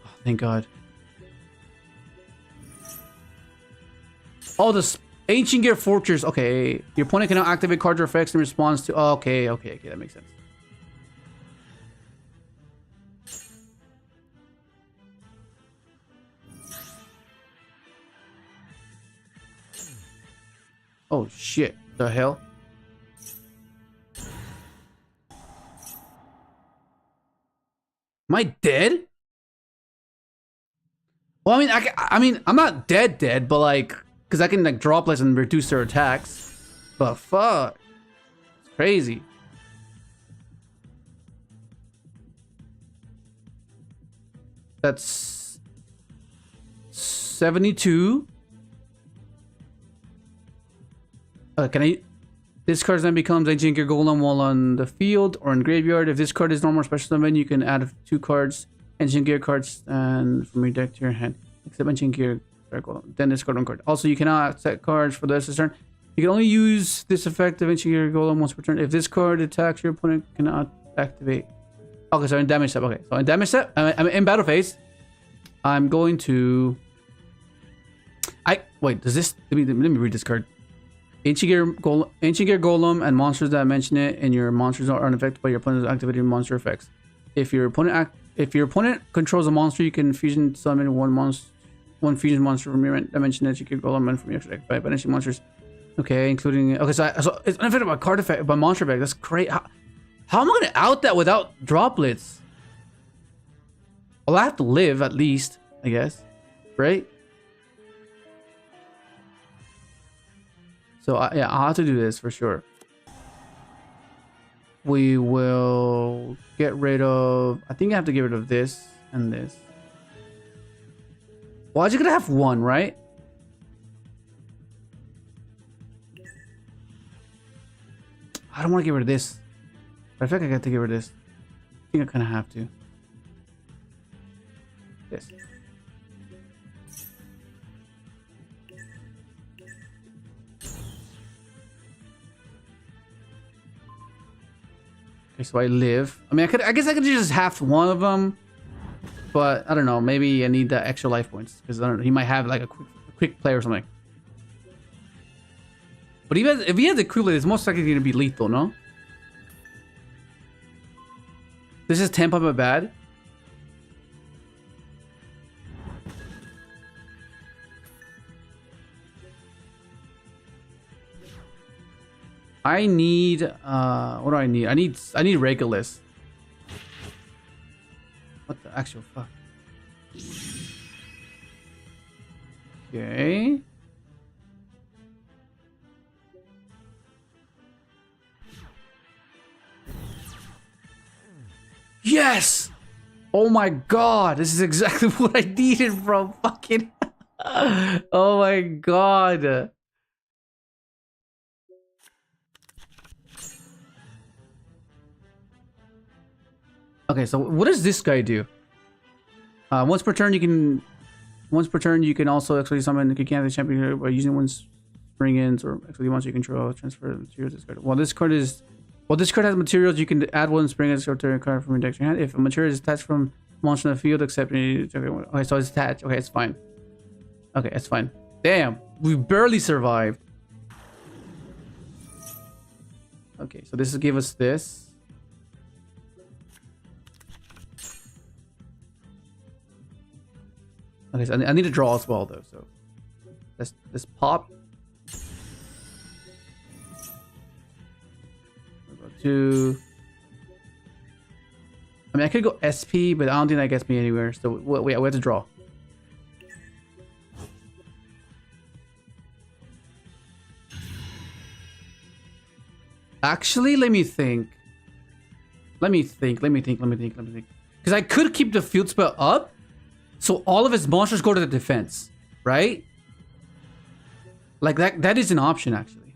Oh, thank God. Oh, this Ancient Gear Fortress. Okay, your opponent cannot activate cards or effects in response to. Oh, okay, that makes sense. Oh shit! The hell? Am I dead? Well, I mean, I'm not dead, but like. Because I can like drop less and reduce their attacks. But fuck. It's crazy. That's 72. Can I... This card then becomes Ancient Gear Golem while on the field or in graveyard. If this card is normal special summon, you can add 2 cards, Ancient Gear cards, and from your deck to your hand. Except Ancient Gear... Then discard one card. Also, you cannot set cards for the rest of the turn. You can only use this effect of Ancient Gear Golem once per turn. If this card attacks, your opponent cannot activate. Okay, so in damage step. Okay, so in damage step, I'm in battle phase. I'm going to. Wait. Does this? Let me read this card. Ancient Gear Golem and monsters that mention it in your monsters are unaffected by your opponent's activated monster effects. If your opponent controls a monster, you can fusion summon one fusion monster from your dimension that you can golem and from your extra deck by banishing monsters. Okay, including... Okay, so it's unaffected by card effect, by monster effect. That's great. How am I going to out that without droplets? Well, I have to live, at least, I guess. Right? So, yeah, I'll have to do this for sure. We will get rid of... I think I have to get rid of this and this. Well, I'm just gonna have one, right? I don't want to get rid of this. But I feel like I got to get rid of this. I think I kind of have to. This. Okay, so I live. I mean, I guess I could just have one of them. But I don't know. Maybe I need the extra life points because I don't know. He might have like a quick play or something. But if he has a quick play, it's most likely going to be lethal, no? This is 10 pump bad. I need what do I need? I need Regulus. What the actual fuck? Okay. Yes! Oh my god, this is exactly what I needed from fucking oh my god. Okay, so what does this guy do? Once per turn you can also actually summon the champion by using one's spring-ins or actually once you control transfer materials this card. While this card has materials, you can add one spring-ins or turn card from your deck to your hand. If a material is attached from monster in the field, except okay, so it's attached. Okay, it's fine. Okay, it's fine. Damn, we barely survived. Okay, so this will give us this. Okay, so I need to draw as well though. So let's pop. We'll go to. I mean, I could go SP, but I don't think that gets me anywhere. So we have to draw. Actually, let me think. Let me think. Because I could keep the field spell up, so all of his monsters go to the defense, right? Like that is an option, actually.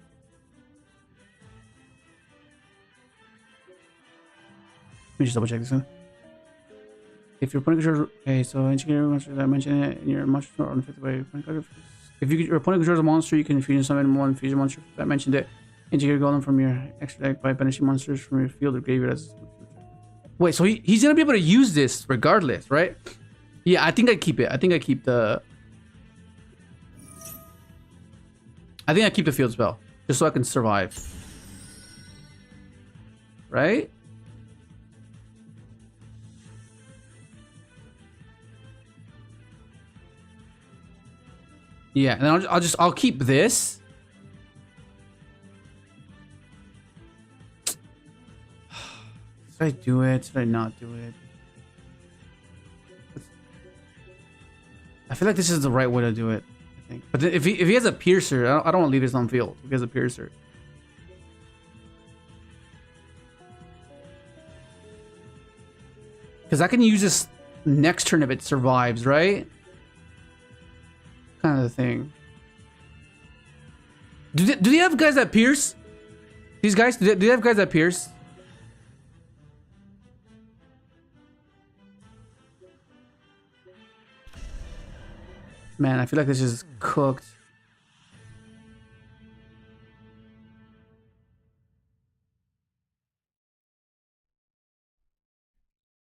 Let me just double check this one. If your opponent controls, okay, so engineer monster that I mentioned it, and your monster is not unaffected by your opponent. If your opponent controls a monster, you can fusion summon one fusion monster that mentioned it. Engineer golem from your extra deck by banishing monsters from your field or graveyard as. Wait, so he's gonna be able to use this regardless, right? Yeah, I think I keep it. I think I keep the field spell just so I can survive. Right? Yeah, and I'll keep this. Should I do it? Should I not do it? I feel like this is the right way to do it, I think. But if he has a piercer, I don't want to leave this on field. If he has a piercer. Because I can use this next turn if it survives, right? Kind of the thing. Do they have guys that pierce? These guys? Do they have guys that pierce? Man, I feel like this is cooked.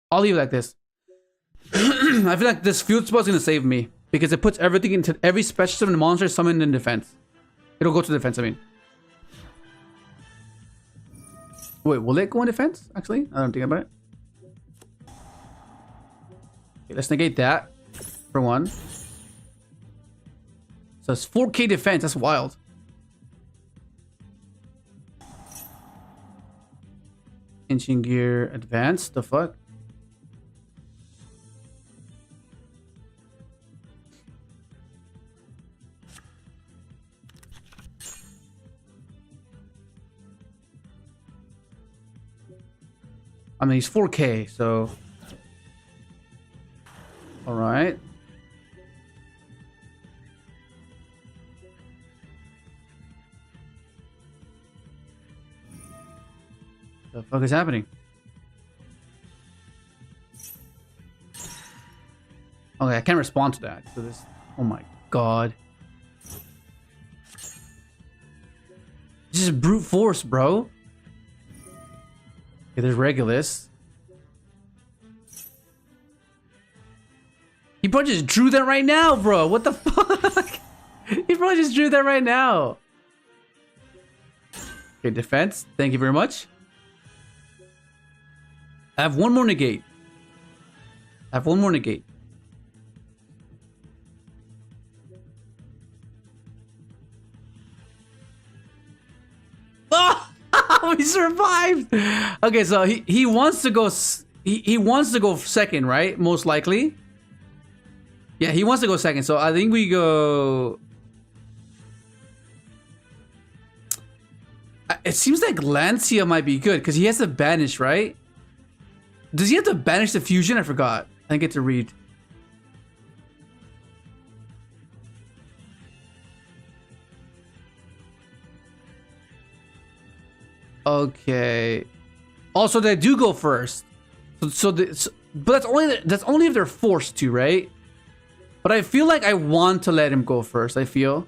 I'll leave it like this. I feel like this field spell is gonna save me because it puts everything into every special summon monster summoned in defense. It'll go to defense, I mean. Wait, will it go in defense? Actually, I don't think about it. Okay, let's negate that for one. So it's 4K defense. That's wild. Inching gear advanced. The fuck? I mean, he's 4K, so. All right. The fuck is happening? Okay, I can't respond to that. So this. Oh my god. This is brute force, bro. Okay, there's Regulus. He probably just drew that right now, bro. What the fuck? He probably just drew that right now. Okay, defense. Thank you very much. I have one more negate. Ah! survived. Okay, so he wants to go. He wants to go second, right? Most likely. Yeah, he wants to go second. So I think we go. It seems like Lancia might be good because he has to banish, right? Does he have to banish the fusion? I forgot. I didn't get to read. Okay. Also, they do go first. But that's only if they're forced to, right? But I feel like I want to let him go first. I feel.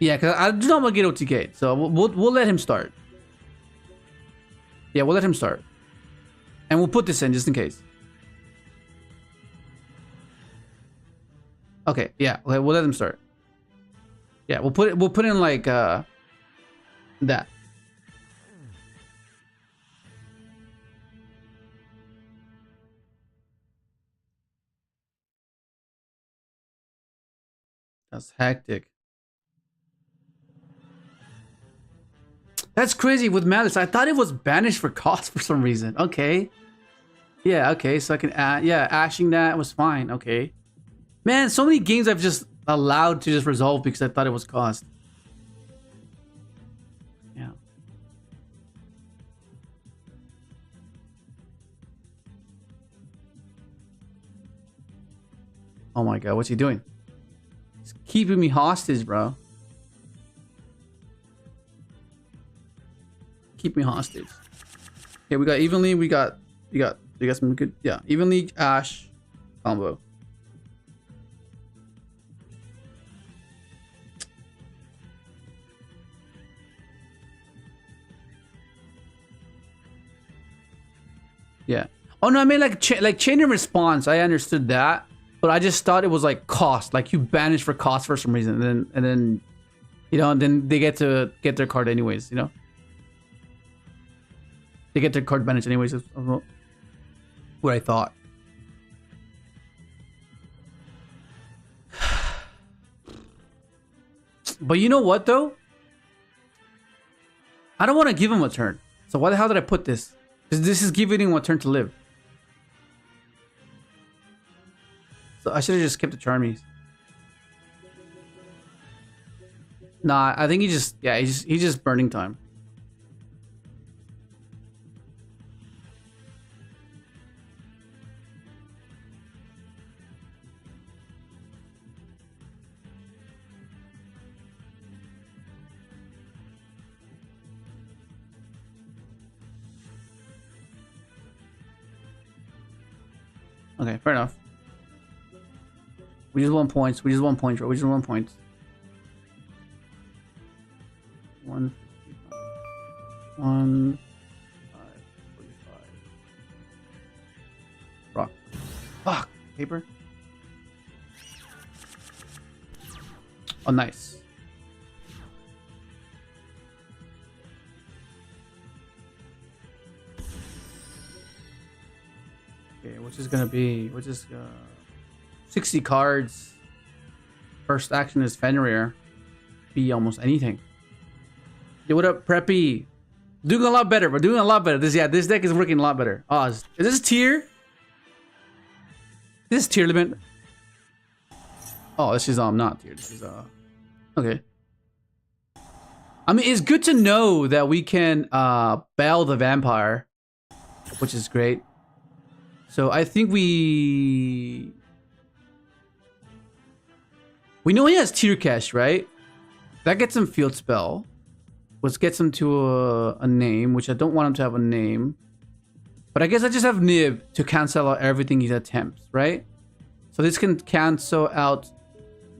Yeah, because I do not want to get OTK, so we'll let him start. Yeah, we'll let him start, and we'll put this in just in case. Okay, yeah, okay, we'll let him start. Yeah, we'll put in like that. That's hectic. That's crazy with Maliss. I thought it was banished for cost for some reason. Okay. Yeah, okay. So I can add, yeah, ashing that was fine. Okay. Man, so many games I've just allowed to just resolve because I thought it was cost. Yeah. Oh my god, what's he doing? He's keeping me hostage, bro. Keep me hostage. Okay, we got evenly. We got some good. Yeah, evenly Ash combo. Yeah. Oh no, I mean like chain of response. I understood that, but I just thought it was like cost. Like you banish for cost for some reason, and then, you know, and then they get to get their card anyways. You know. They get their card banished anyways. What I thought. But you know what though? I don't want to give him a turn. So why the hell did I put this? Because this is giving him a turn to live. So I should have just kept the Charmies. Nah, I think he's just burning time. Okay, fair enough. We just want points. We just want points, bro. We just want points. 1, 5, 45. Rock. Fuck. Paper. Oh, nice. Okay, which is gonna be 60 cards. First action is Fenrir. Be almost anything. Yo, what up, Preppy? Doing a lot better. We're doing a lot better. This deck is working a lot better. Oh, is this tier? This is Tearlament. Oh, this is not tier. This is okay. I mean, it's good to know that we can bail the vampire, which is great. So I think we know he has tier cash, right? That gets him field spell, which gets him to a name, which I don't want him to have a name. But I guess I just have Nib to cancel out everything he attempts, right? So this can cancel out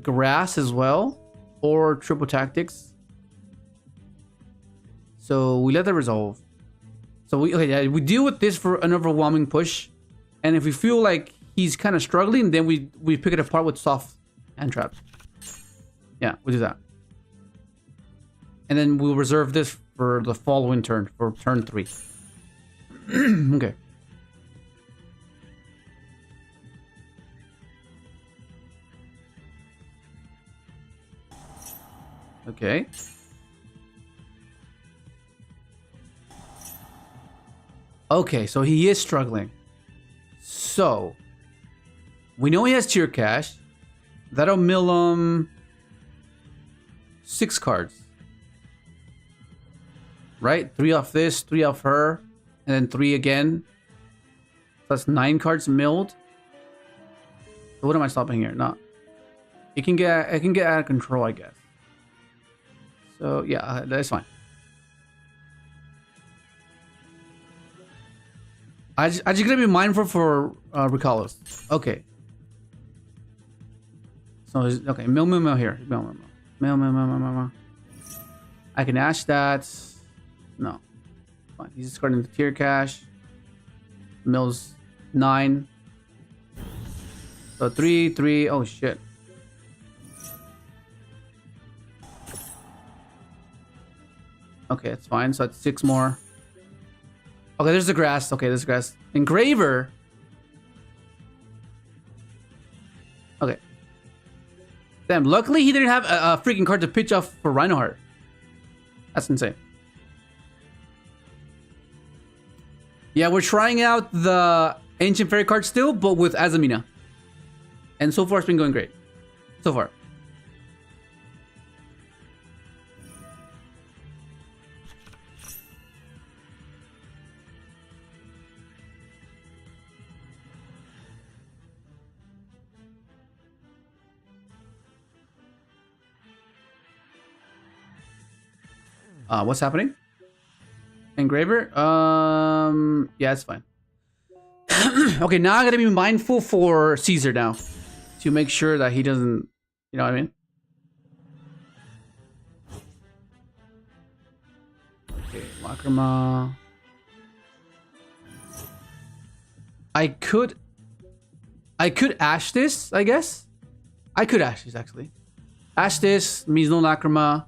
grass as well, or triple tactics. So we let that resolve. So we deal with this for an overwhelming push. And if we feel like he's kind of struggling, then we pick it apart with soft hand traps. Yeah, we'll do that. And then we'll reserve this for the following turn, for turn 3. Okay. Okay. Okay, so he is struggling. So we know he has tier cash. That'll mill him 6 cards. Right? 3 off this, 3 off her, and then 3 again. That's 9 cards milled. So what am I stopping here? No. It can get out of control, I guess. So yeah, that's fine. I just gotta be mindful for Ricalos. Okay. So okay, mill here. Mill. I can ash that. No. Fine. He's discarding the tier cash. Mills 9. So 3, 3. Oh shit. Okay, it's fine. So it's 6 more. Okay, there's the grass. Okay, there's grass. Engraver. Okay. Damn, luckily he didn't have a freaking card to pitch off for Rhinoheart. That's insane. Yeah, we're trying out the Ancient Fairy card still, but with AZAMINA. And so far it's been going great. So far. What's happening? Engraver? Yeah, it's fine. Okay, now I gotta be mindful for Caesar now. To make sure that he doesn't... You know what I mean? Okay, Lacrima. I could ash this, I guess? I could ash this, actually. Ash this, means no Lacrima.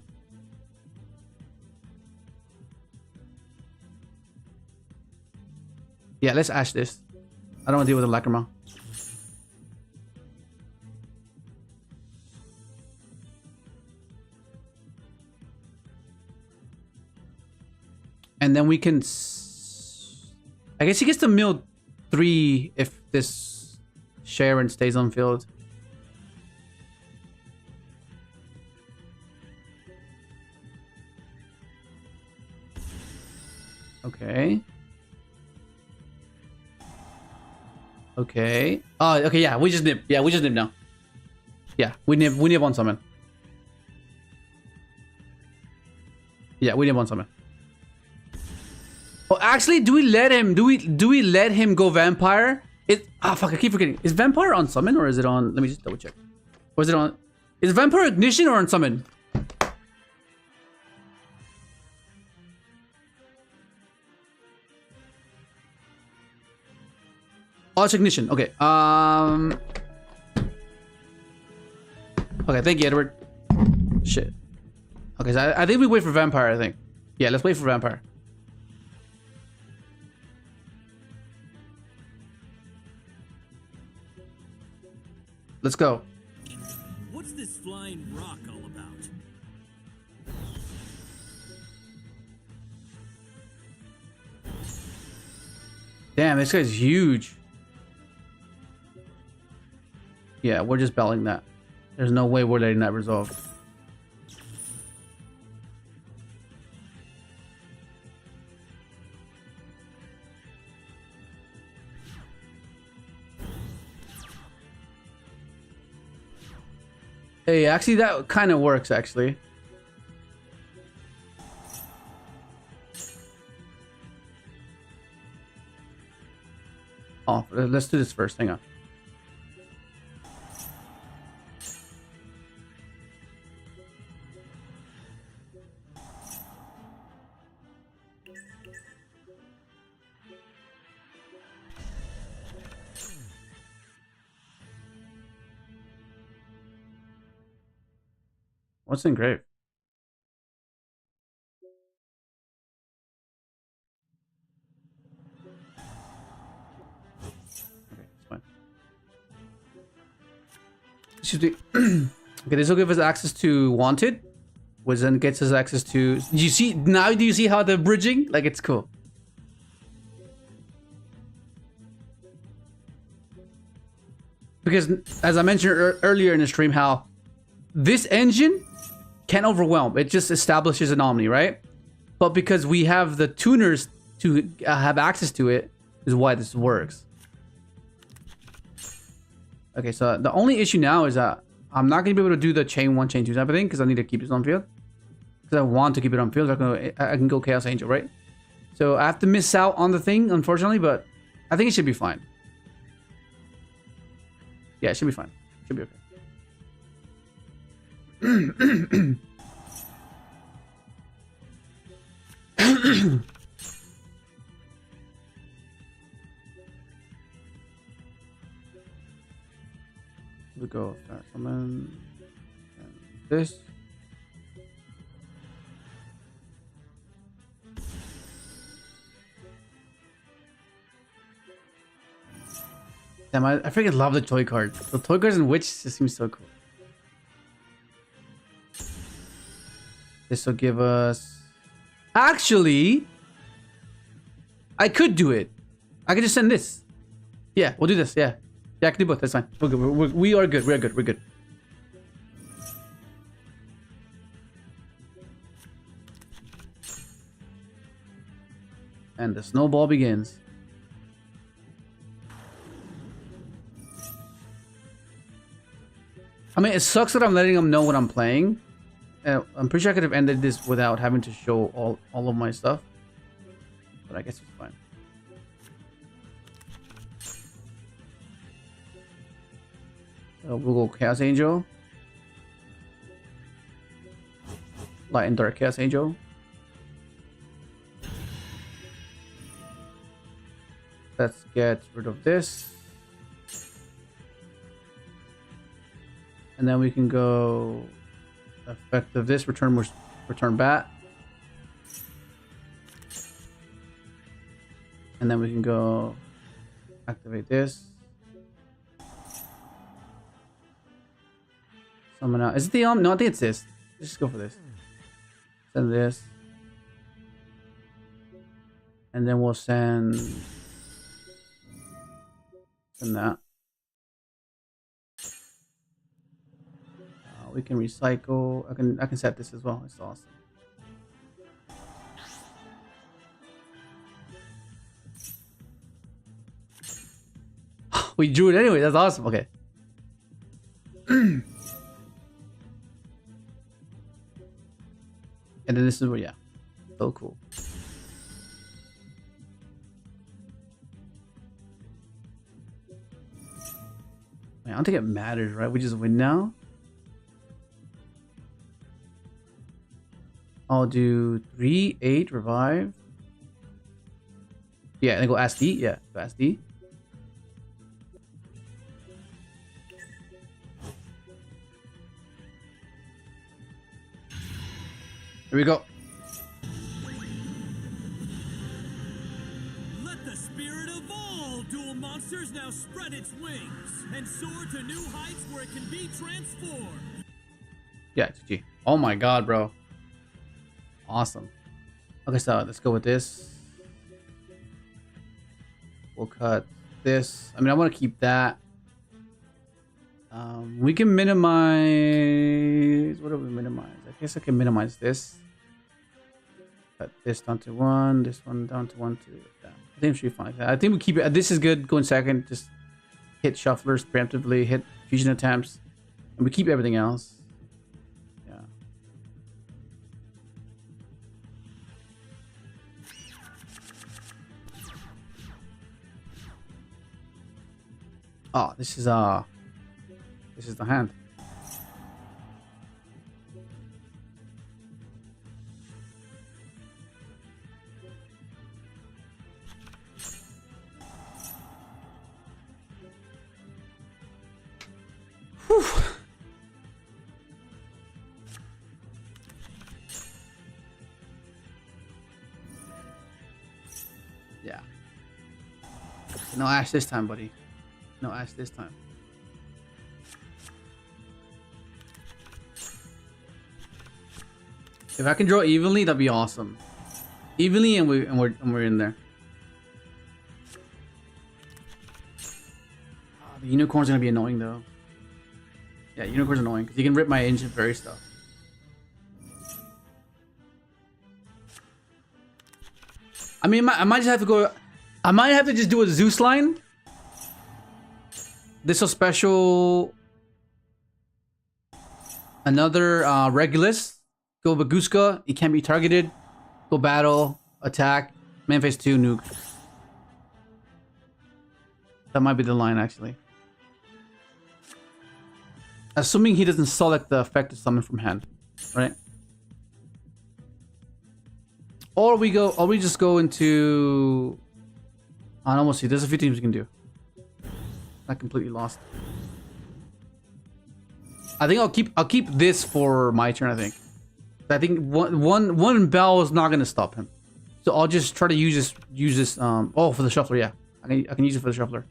Yeah, let's ash this. I don't want to deal with the Lacrima. And then we can... I guess he gets to mill 3 if this Sharon stays on field. Okay. Okay. Oh, okay, yeah, we just nib. Yeah, we just nib now. Yeah, we nib on summon. Yeah, we nib on summon. Oh, actually, do we let him go vampire? Fuck, I keep forgetting. Is vampire on summon or is it on... Let me just double check. Or is it on... Is vampire ignition or on summon? Oh, it's ignition. Okay. Okay, thank you, Edward. Shit. Okay, so I think we wait for vampire, I think. Yeah, let's wait for vampire. Let's go. What's this flying rock all about? Damn, this guy's huge. Yeah, we're just belling that. There's no way we're letting that resolve. Hey, actually, that kind of works, actually. Oh, let's do this first. Hang on. What's engraved? Okay, it's fine. Excuse me. Okay, this will give us access to Wanted, which then gets us access to... Do you see... Now do you see how they're bridging? Like, it's cool. because as I mentioned earlier in the stream, how this engine can overwhelm. It just establishes an Omni, right? But because we have the tuners to have access to it, is why this works. Okay, so the only issue now is that I'm not going to be able to do the chain 1, chain 2 type of thing because I need to keep this on field. Because I want to keep it on field, so I can go Chaos Angel, right? So I have to miss out on the thing, unfortunately, but I think it should be fine. Yeah, it should be fine. It should be okay. We go start summon and this. Damn, I freaking love the toy cards. The toy cards in Witch just seems so cool. This will give us... Actually, I could do it. I could just send this. Yeah, we'll do this. Yeah. Yeah, I can do both. That's fine. We're good. We are good. We're good. We're good. And the snowball begins. I mean, it sucks that I'm letting them know what I'm playing. I'm pretty sure I could have ended this without having to show all of my stuff. But I guess it's fine. We'll go Chaos Angel. Light and Dark Chaos Angel. Let's get rid of this. And then we can go effect of this, return bat. And then we can go activate this. Summon out. Is it the no, I think it's this. Let's just go for this. Send this. And then we'll send that. We can recycle. I can set this as well. It's awesome. We drew it anyway. That's awesome. Okay. And then this is where, yeah, so cool. Man, I don't think it matters, right? We just win now. I'll do 3, 8, revive. Yeah, and then go Ask D. Yeah, go Ask D. Here we go. Let the spirit of all dual monsters now spread its wings and soar to new heights where it can be transformed. Yeah, GG. Oh my god, bro. Awesome. Okay, so let's go with this. We'll cut this. I mean, I want to keep that. We can minimize. What do we minimize? I guess I can minimize this. Cut this down to 1. This one down to 1. I think we should be fine. I think we keep it. This is good. Go in second. Just hit shufflers preemptively. Hit fusion attempts, and we keep everything else. Yeah. Oh, this is the hand. Whew. Yeah. No Ash this time, buddy. No Ash this time. If I can draw evenly, that'd be awesome. Evenly, and we're in there. Oh, the Unicorn's gonna be annoying though. Yeah, Unicorn's annoying because you can rip my ancient fairy stuff. I mean, I might just have to go. I might have to just do a Zeus line. This is special. Another Regulus. Go Baguska. It can't be targeted. Go battle. Attack. Man phase 2 nuke. That might be the line actually. Assuming he doesn't select the effective summon from hand, right? Or we just go into. I don't see. There's a few things we can do. I completely lost. I think I'll keep this for my turn. I think one bell is not gonna stop him. So I'll just try to use this. Oh, for the shuffler, yeah. I can use it for the shuffler.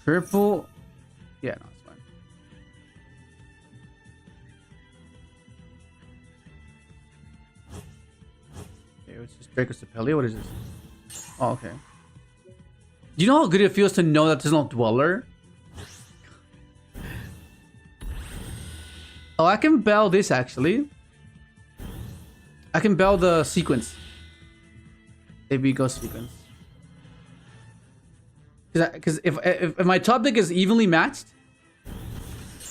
Triple. Yeah, no, it's fine. Okay, it's just Draco Sapelli. What is this? Oh, okay. Do you know how good it feels to know that there's no Dweller? Oh, I can bell this actually. I can bell the sequence. Maybe go sequence. Because if my top deck is evenly matched,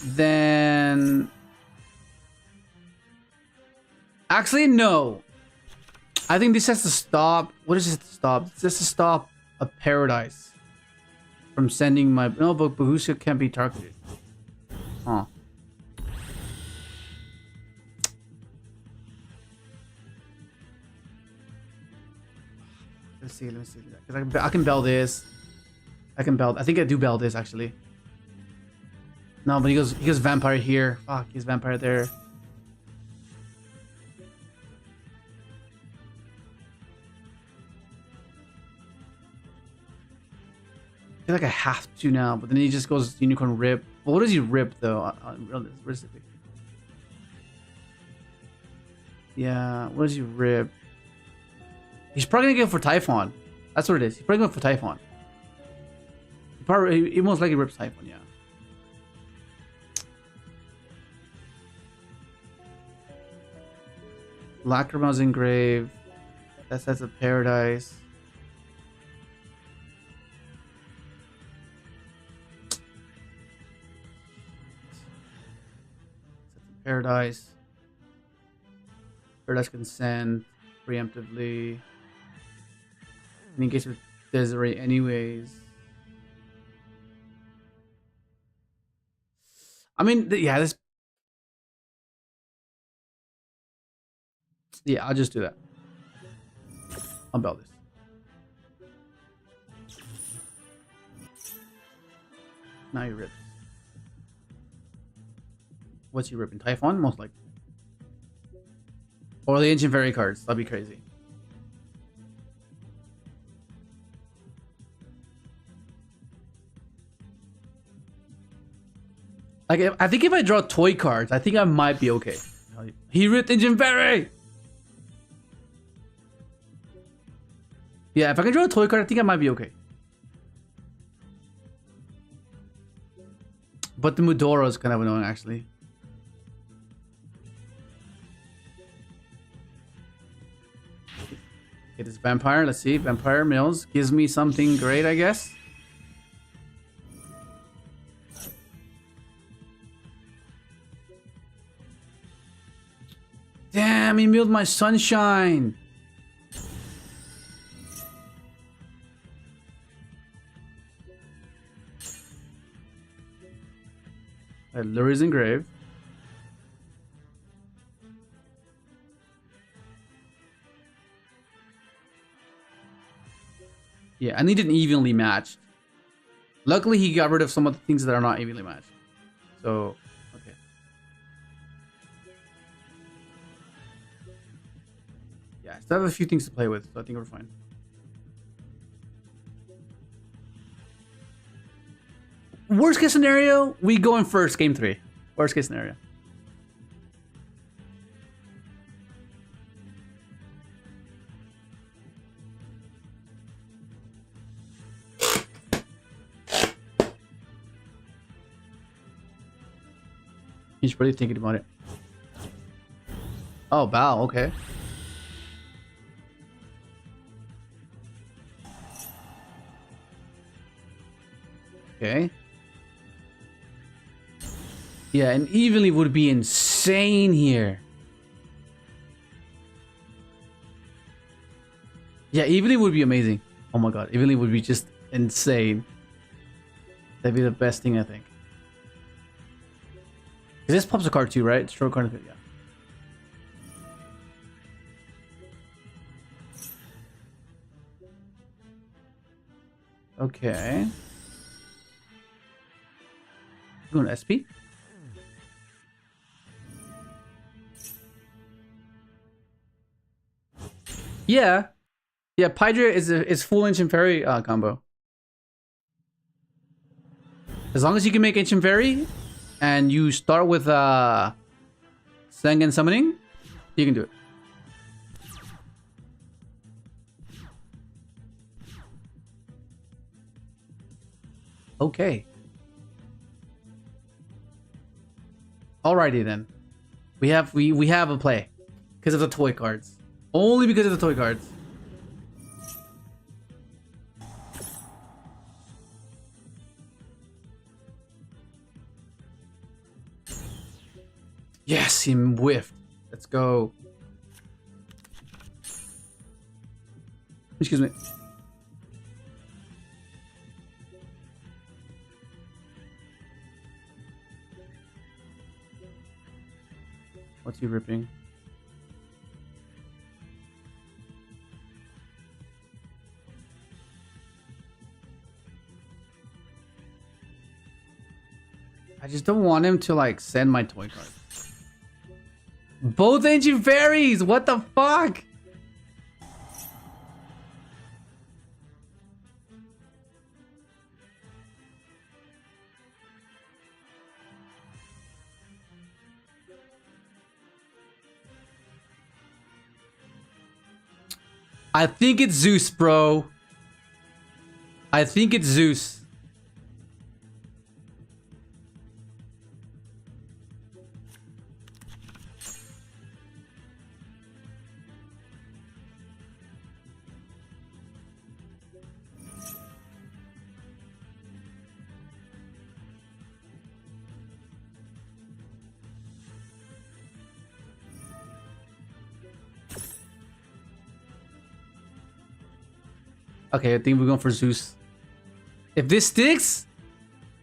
then actually no. I think this has to stop. What is it to stop? This has to stop a Paradise from sending my. No, but Baguska can't be targeted. Huh. Let's see. Because I can bell this. I can bell. I think I do bell this actually. No, but he goes vampire here. Fuck, he's vampire there. I feel like I have to now, but then he just goes unicorn rip. But what does he rip though? Realistically. Yeah, what does he rip? He's probably gonna go for Typhon. That's what it is. He's probably going for Typhon. He most likely rips Typhon, yeah. Lacrima's Engrave. That's a Paradise. Paradise. Paradise can send preemptively. And engage with Desiree anyways. I mean, yeah, this. Yeah, I'll just do that. I'll bell this. Now you rip. What's he ripping? Typhon? Most likely. Or the Ancient Fairy cards. That'd be crazy. Like, I think if I draw toy cards, I think I might be okay. He ripped Ancient Fairy! Yeah, if I can draw a toy card, I think I might be okay. But the Mudora is kind of annoying, actually. Okay, this Vampire, let's see. Vampire Mills gives me something great, I guess. Damn, he milled my Sunshine. Lurie's Engrave. Yeah, I need an evenly matched. Luckily, he got rid of some of the things that are not evenly matched. So, okay. Yeah, I still have a few things to play with, so I think we're fine. Worst case scenario, we go in first, game 3. Worst case scenario. He's really thinking about it. Oh, bow. Okay. Okay. Yeah, and evenly would be insane here. Yeah, evenly would be amazing. Oh my god, evenly would be just insane. That'd be the best thing, I think. This pops a card too, right? Stroke card, yeah. Okay. You want SP? Yeah. Yeah, Pydra is full Ancient Fairy combo. As long as you can make Ancient Fairy and you start with Sengen Summoning, you can do it. Okay. Alrighty then. We have a play. Because of the toy cards. Only because of the toy cards. Yes, he whiffed. Let's go. Excuse me. What's he ripping? I just don't want him to like send my toy card. Both Ancient Fairies! What the fuck? I think it's Zeus, bro. I think it's Zeus. Okay, I think we're going for Zeus. If this sticks,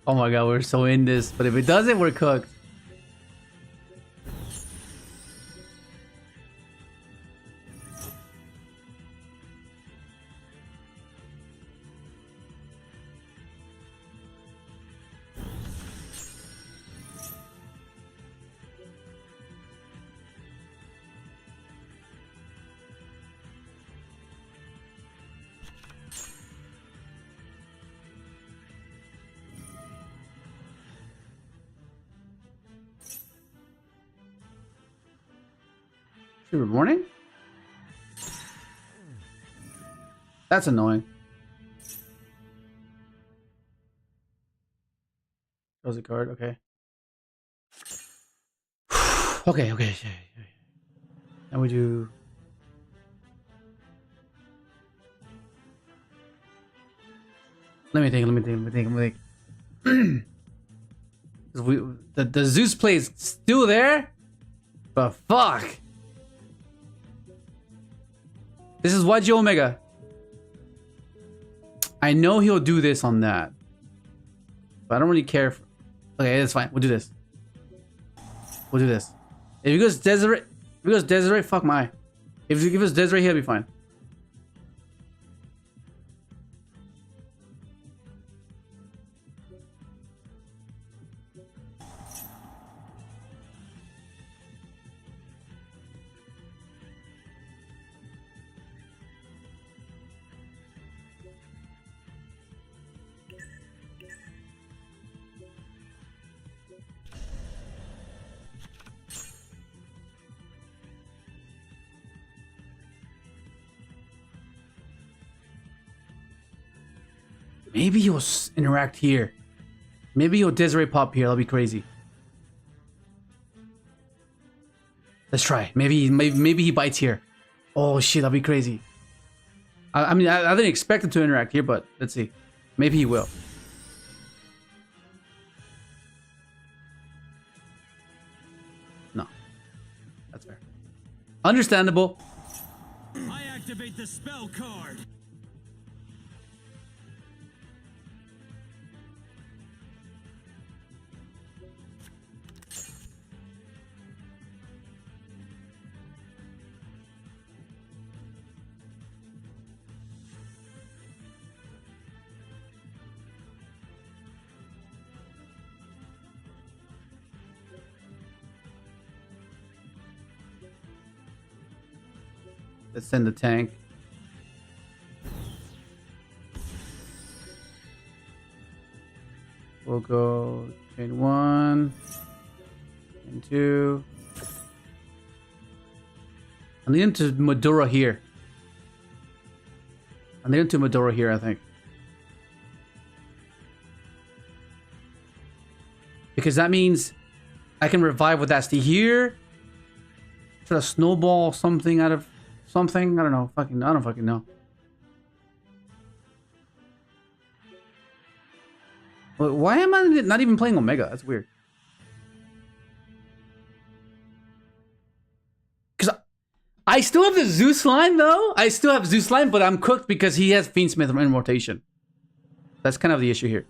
oh my god, we're so in this. But if it doesn't, we're cooked. Good morning? That's annoying. Draws a card, okay. Okay. And we do... Let me think. The Zeus play is still there? But fuck! This is Yugioh Omega. I know he'll do this on that. But I don't really care. Okay, that's fine. We'll do this. If he goes Desiree, fuck my. If he gives us Desiree, he'll be fine. Maybe he'll interact here. Maybe he'll Desiree pop here. That'll be crazy. Let's try. Maybe he bites here. Oh shit, that'd be crazy. I mean, I didn't expect him to interact here, but let's see. Maybe he will. No. That's fair. Understandable. I activate the spell card. Let's send the tank. We'll go chain 1 and 2. I need him to Madura here. I think. Because that means I can revive with that here. Try to snowball something out of something. I don't know. I don't fucking know. Why am I not even playing Omega? That's weird. Because I still have the Zeus line, though. I still have Zeus line, but I'm cooked because he has Fiendsmith in rotation. That's kind of the issue here.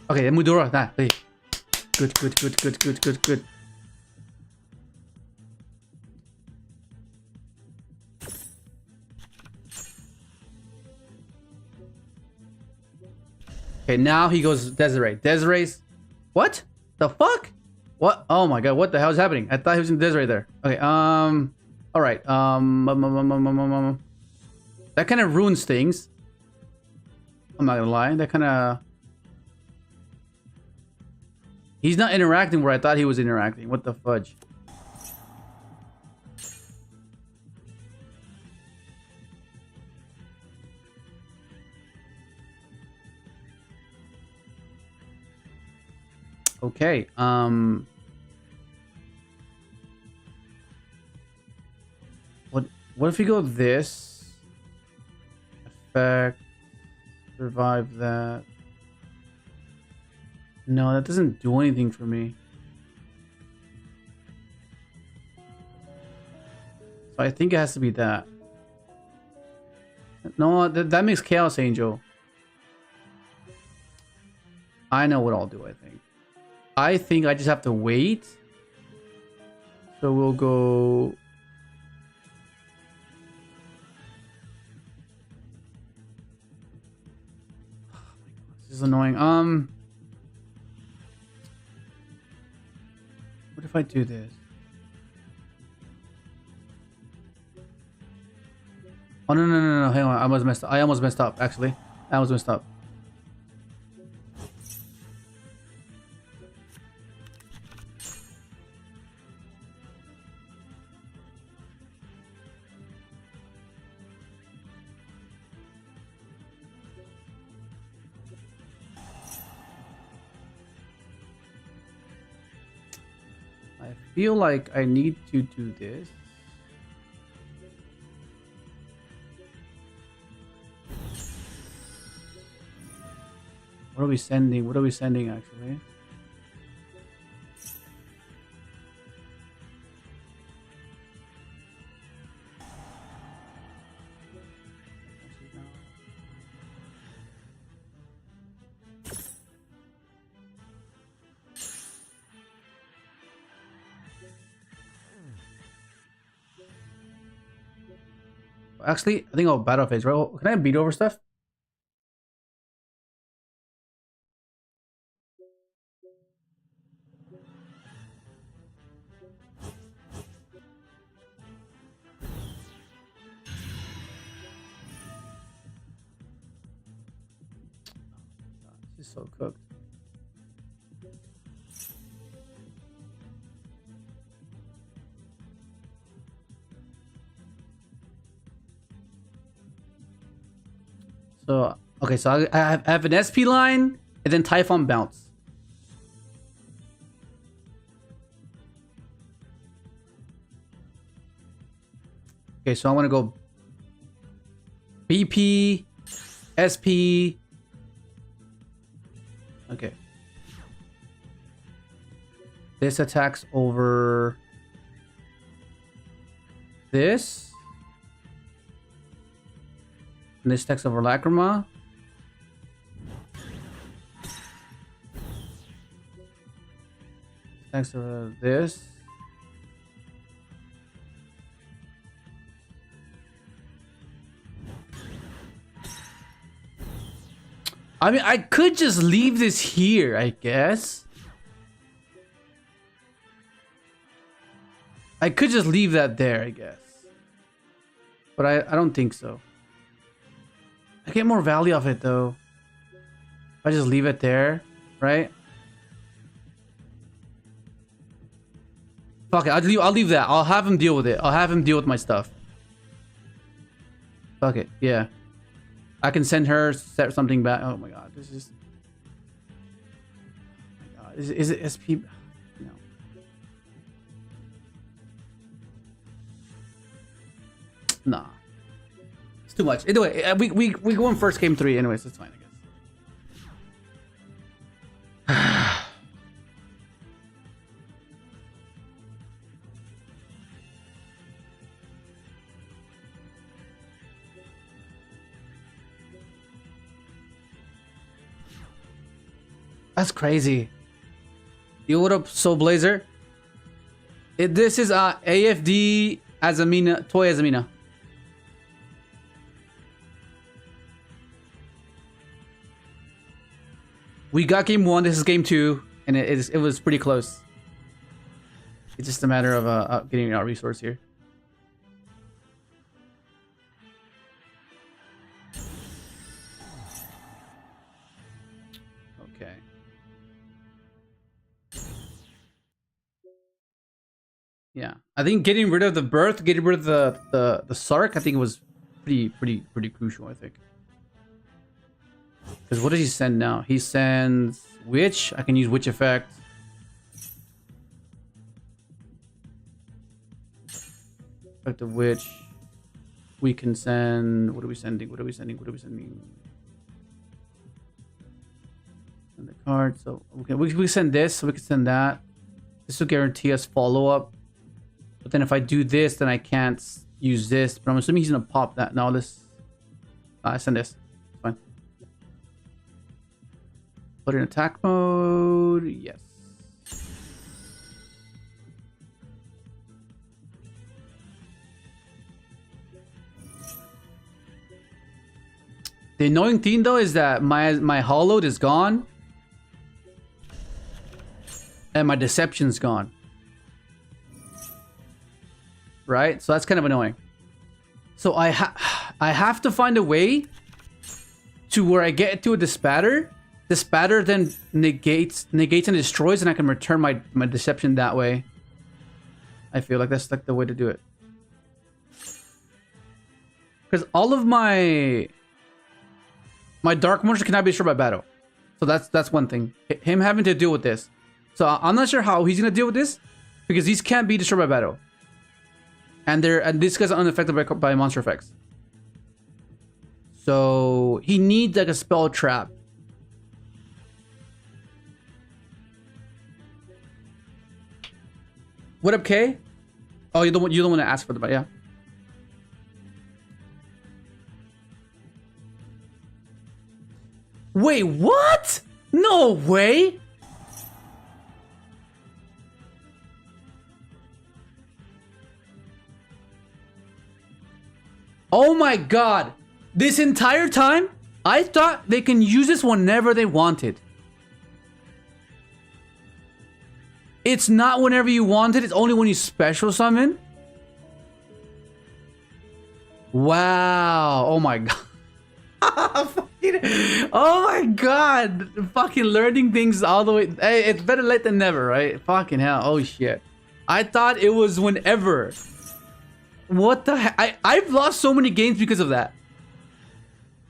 Okay, Mudora. Hey. Good. Okay, now he goes Desiree. Desiree's... What? The fuck? What? Oh my god, what the hell is happening? I thought he was in Desiree there. Okay, alright, that kind of ruins things. I'm not gonna lie, that kind of... He's not interacting where I thought he was interacting. What the fudge? Okay, what if we go this? Effect, revive that. No, that doesn't do anything for me. So I think it has to be that. No, that makes Chaos Angel. I know what I'll do, I think I just have to wait. So we'll go... This is annoying. What if I do this? Oh, no. Hang on. I almost messed up, actually. I almost messed up. I feel like I need to do this. What are we sending? What are we sending actually? Actually, I think I'll battle phase, right? Can I beat over stuff? This is so cooked. So, okay, so I have an SP line and then Typhon bounce. Okay, so I want to go BP, SP. Okay. This attacks over this. And this attacks over Lacrima. Attacks over this. I mean, I could just leave this here, I guess. I could just leave that there, I guess. But I don't think so. I get more value off it, though. If I just leave it there, right? Fuck it, I'll leave that. I'll have him deal with it. I'll have him deal with my stuff. Fuck it, yeah. I can send her, set something back. Oh my god, this is... Oh my god. Is it SP? No. Nah. It's too much. Anyway, we go in first game 3 anyways, it's fine, I guess. That's crazy. Yo, what up, Soul Blazer? This is AFD AZAMINA, Toy AZAMINA. We got game 1, this is game 2, and it was pretty close. It's just a matter of getting our resource here. Okay. Yeah, I think getting rid of the birth, getting rid of the Sark, I think it was pretty crucial, I think. Because what does he send now? He sends Witch. I can use Witch effect. Effect of Witch. We can send... What are we sending? What are we sending? What are we sending? Send the card. So, okay, we send this. So we can send that. This will guarantee us follow-up. But then if I do this, then I can't use this. But I'm assuming he's going to pop that. No, this... I send this. It's fine. Put it in attack mode. Yes. The annoying thing though is that my hollowed is gone. And my deception's gone. Right? So that's kind of annoying. So I have to find a way to where I get to a Dispatter. Dispatter then negates and destroys, and I can return my deception that way. I feel like that's like the way to do it. Because all of my dark monsters cannot be destroyed by battle. So that's one thing. Him having to deal with this. So I'm not sure how he's gonna deal with this, because these can't be destroyed by battle. And these guys are unaffected by monster effects. So he needs like a spell trap. What up, Kay? Oh, you don't want to ask for the, yeah. Wait, what? No way. Oh my god. This entire time, I thought they can use this whenever they wanted. It's not whenever you want it. It's only when you special summon. Wow. Oh my god. Oh my god. Fucking learning things all the way. Hey, it's better late than never, right? Fucking hell. Oh shit. I thought it was whenever. What the heck? I've lost so many games because of that.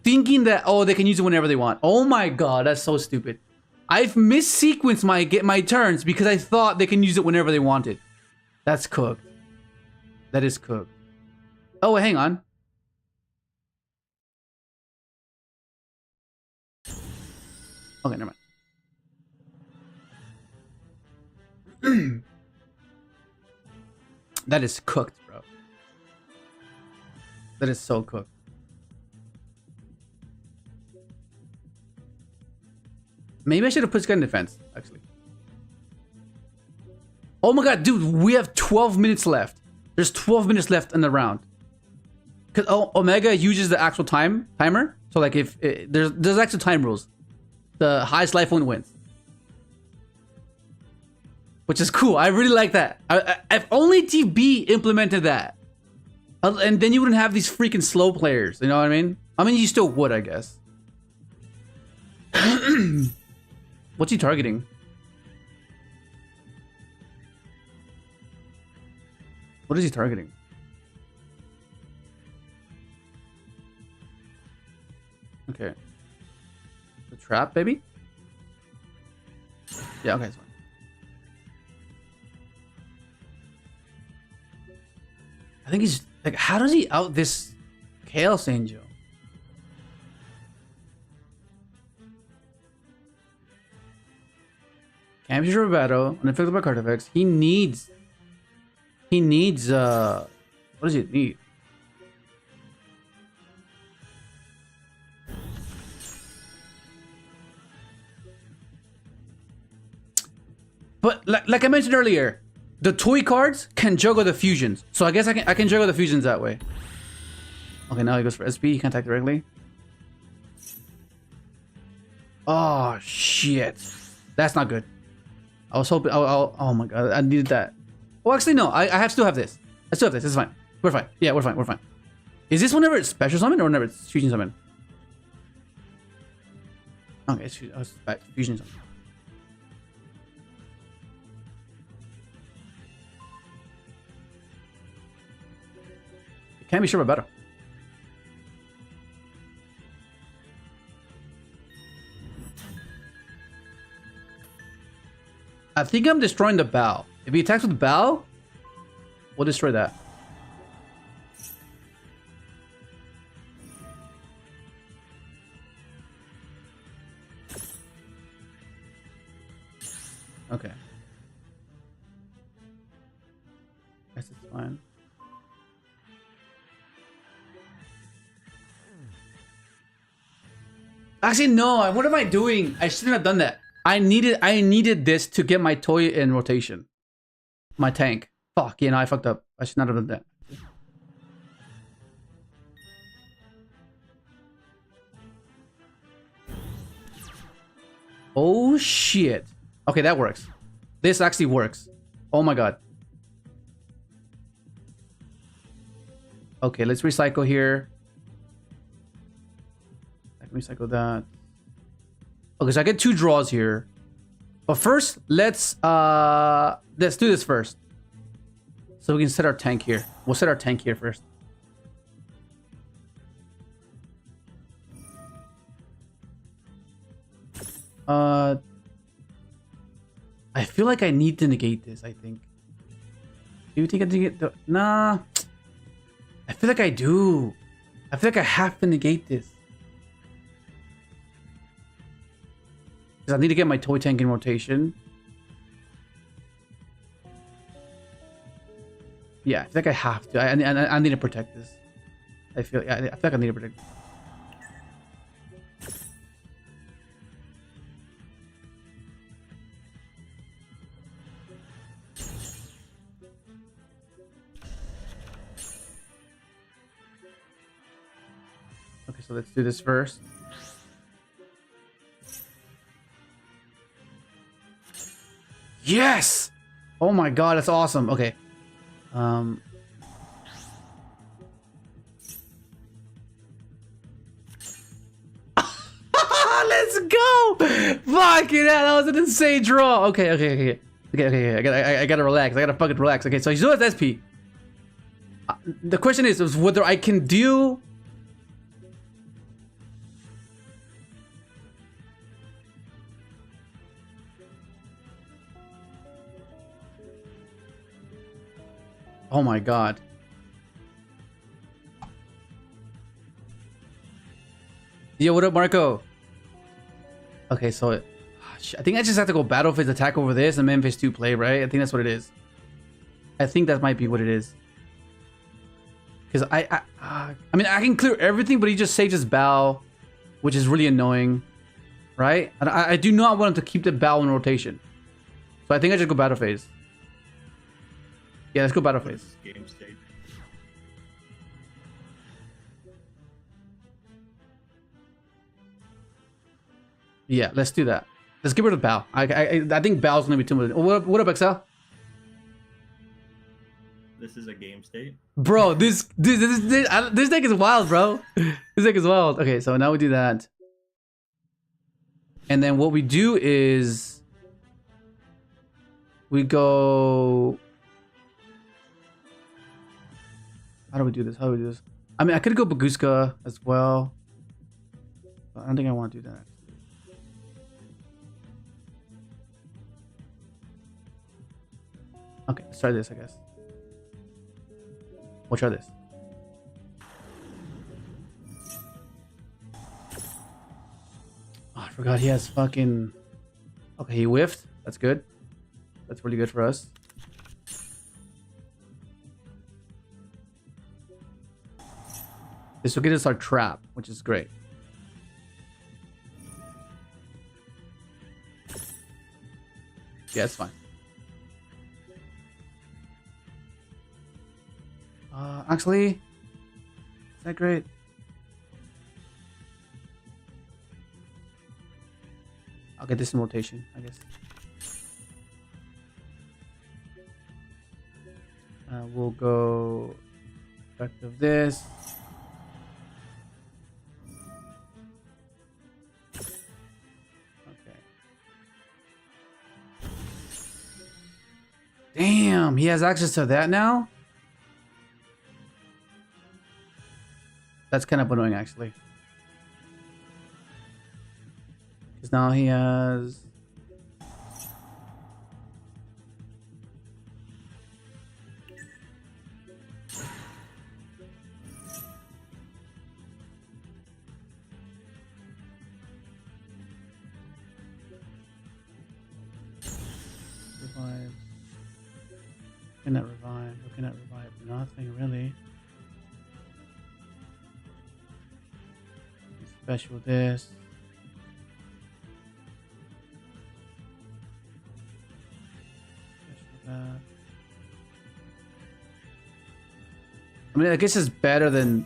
Thinking that, oh, they can use it whenever they want. Oh my god, that's so stupid. I've missequenced my turns because I thought they can use it whenever they wanted. That's cooked. That is cooked. Oh, hang on. Okay, never mind. That is cooked, bro. That is so cooked. Maybe I should have put Sky in defense, actually. Oh my god, dude, we have 12 minutes left. There's 12 minutes left in the round. Because Omega uses the actual timer. So like if there's actual time rules. The highest life point wins. Which is cool. I really like that. If only TB implemented that. And then you wouldn't have these freaking slow players. You know what I mean? I mean, you still would, I guess. What's he targeting? What is he targeting? Okay. The trap, baby? Yeah, okay, it's fine. I think he's like, how does he out this Chaos Angel? Can't be sure of battle, unaffected by card effects. He needs what does he need? But like I mentioned earlier, the toy cards can juggle the fusions. So I guess I can juggle the fusions that way. Okay, now he goes for SP, he can attack directly. Oh shit. That's not good. I was hoping oh my god, I needed that. Well, actually, no. I still have this. I still have this. It's fine. We're fine. Yeah, we're fine. We're fine. Is this whenever it's special summon or whenever it's fusion summon? Okay, it's fusion summon. Can't be sure about better. I think I'm destroying the bow. If he attacks with the bow, we'll destroy that. Okay. Guess it's fine. Actually, no. What am I doing? I shouldn't have done that. I needed this to get my toy in rotation. My tank. Fuck, yeah, no, I fucked up. I should not have done that. Oh shit. Okay, that works. This actually works. Oh my god. Okay, let's recycle here. I can recycle that. Okay, so I get 2 draws here. But first, let's do this first. So we can set our tank here. We'll set our tank here first. I feel like I need to negate this, I think. Do you think I negate the... Nah. I feel like I do. I feel like I have to negate this. Because I need to get my toy tank in rotation. Yeah, I feel like I have to. I need to protect this. I feel like I need to protect this. Okay, so let's do this first. Yes! Oh my god, that's awesome. Okay. Let's go! Fuck it, that was an insane draw. Okay. I gotta relax. I gotta fucking relax. Okay, so he still has SP. The question is whether I can do. Oh my god. Yo, what up, Marco? Okay, so I think I just have to go battle phase attack over this and then phase 2 play, right? I think that's what it is. I think that might be what it is. Because I mean, I can clear everything, but he just saves his bow, which is really annoying, right? And I do not want him to keep the bow in rotation. So I think I just go battle phase. Yeah, let's go battle phase. Game state. Yeah, let's do that. Let's get rid of bow. I think bow's gonna be too much. What up, Excel? This is a game state. Bro, this deck is wild, bro. This deck is wild. Okay, so now we do that. And then what we do is we go. How do we do this? How do we do this? I mean, I could go Baguska as well. But I don't think I want to do that. Okay, let's try this, I guess. We'll try this. Oh, I forgot he has fucking... Okay, he whiffed. That's good. That's really good for us. This will get us our trap, which is great. Yeah, it's fine. Actually, is that great? I'll get this in rotation, I guess. We'll go effect of this. Okay. Damn, he has access to that now? That's kind of annoying, actually. Because now he has... Revive. Looking at revive. Looking at revive. Nothing really. Special this. Special that. I mean, I guess it's better than...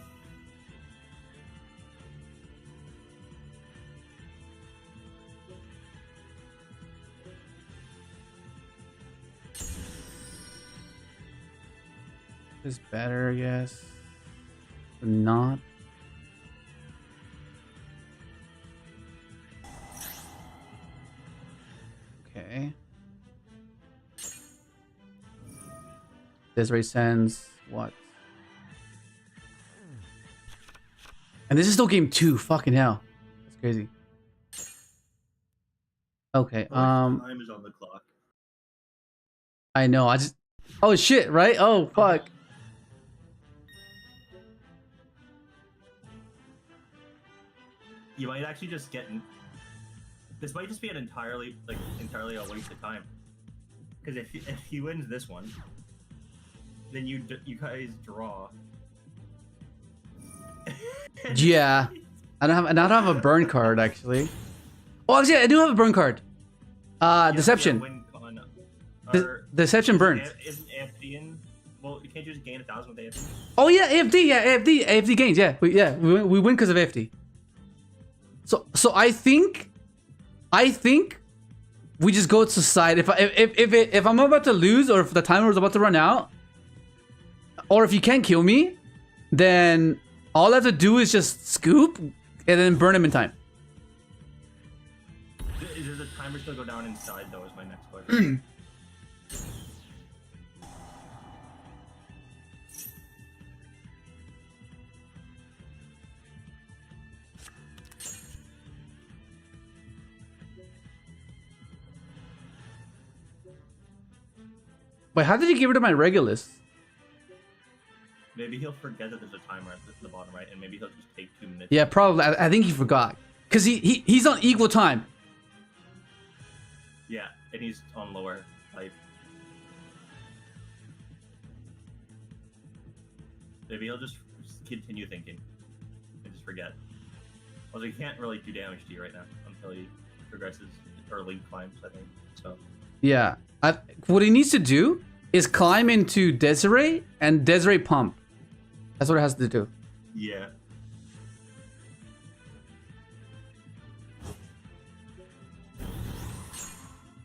It's better, yes. But not. Okay. This rate sends what? And this is still game 2. Fucking hell. That's crazy. Okay. Time is on the clock. I know. I just. Oh shit! Right? Oh fuck. You might actually just get. This might just be an entirely a waste of time. Because if he wins this one, then you guys draw. Yeah. I don't have a burn card actually. Oh, actually, I do have a burn card. Deception. Deception burns. Isn't AFD in? Well, you can't just gain 1,000 with AFD. Oh yeah, AFD. Yeah, AFD gains. Yeah, we win because of AFD. So I think we just go to side. If I'm about to lose, or if the timer is about to run out, or if you can't kill me, then all I have to do is just scoop and then burn him in time. Does the timer still go down inside though? Is my next question. Wait, how did you get rid of my Regulus? Maybe maybe he'll forget that there's a timer at the bottom right, and maybe he'll just take 2 minutes. Yeah, probably. I think he forgot. Because he's on equal time. Yeah, and he's on lower life. Maybe he'll just continue thinking and just forget. Well, he can't really do damage to you right now until he progresses or lead climbs, I think. So. Yeah. What he needs to do is climb into Desiree and Desiree pump. That's what it has to do. Yeah.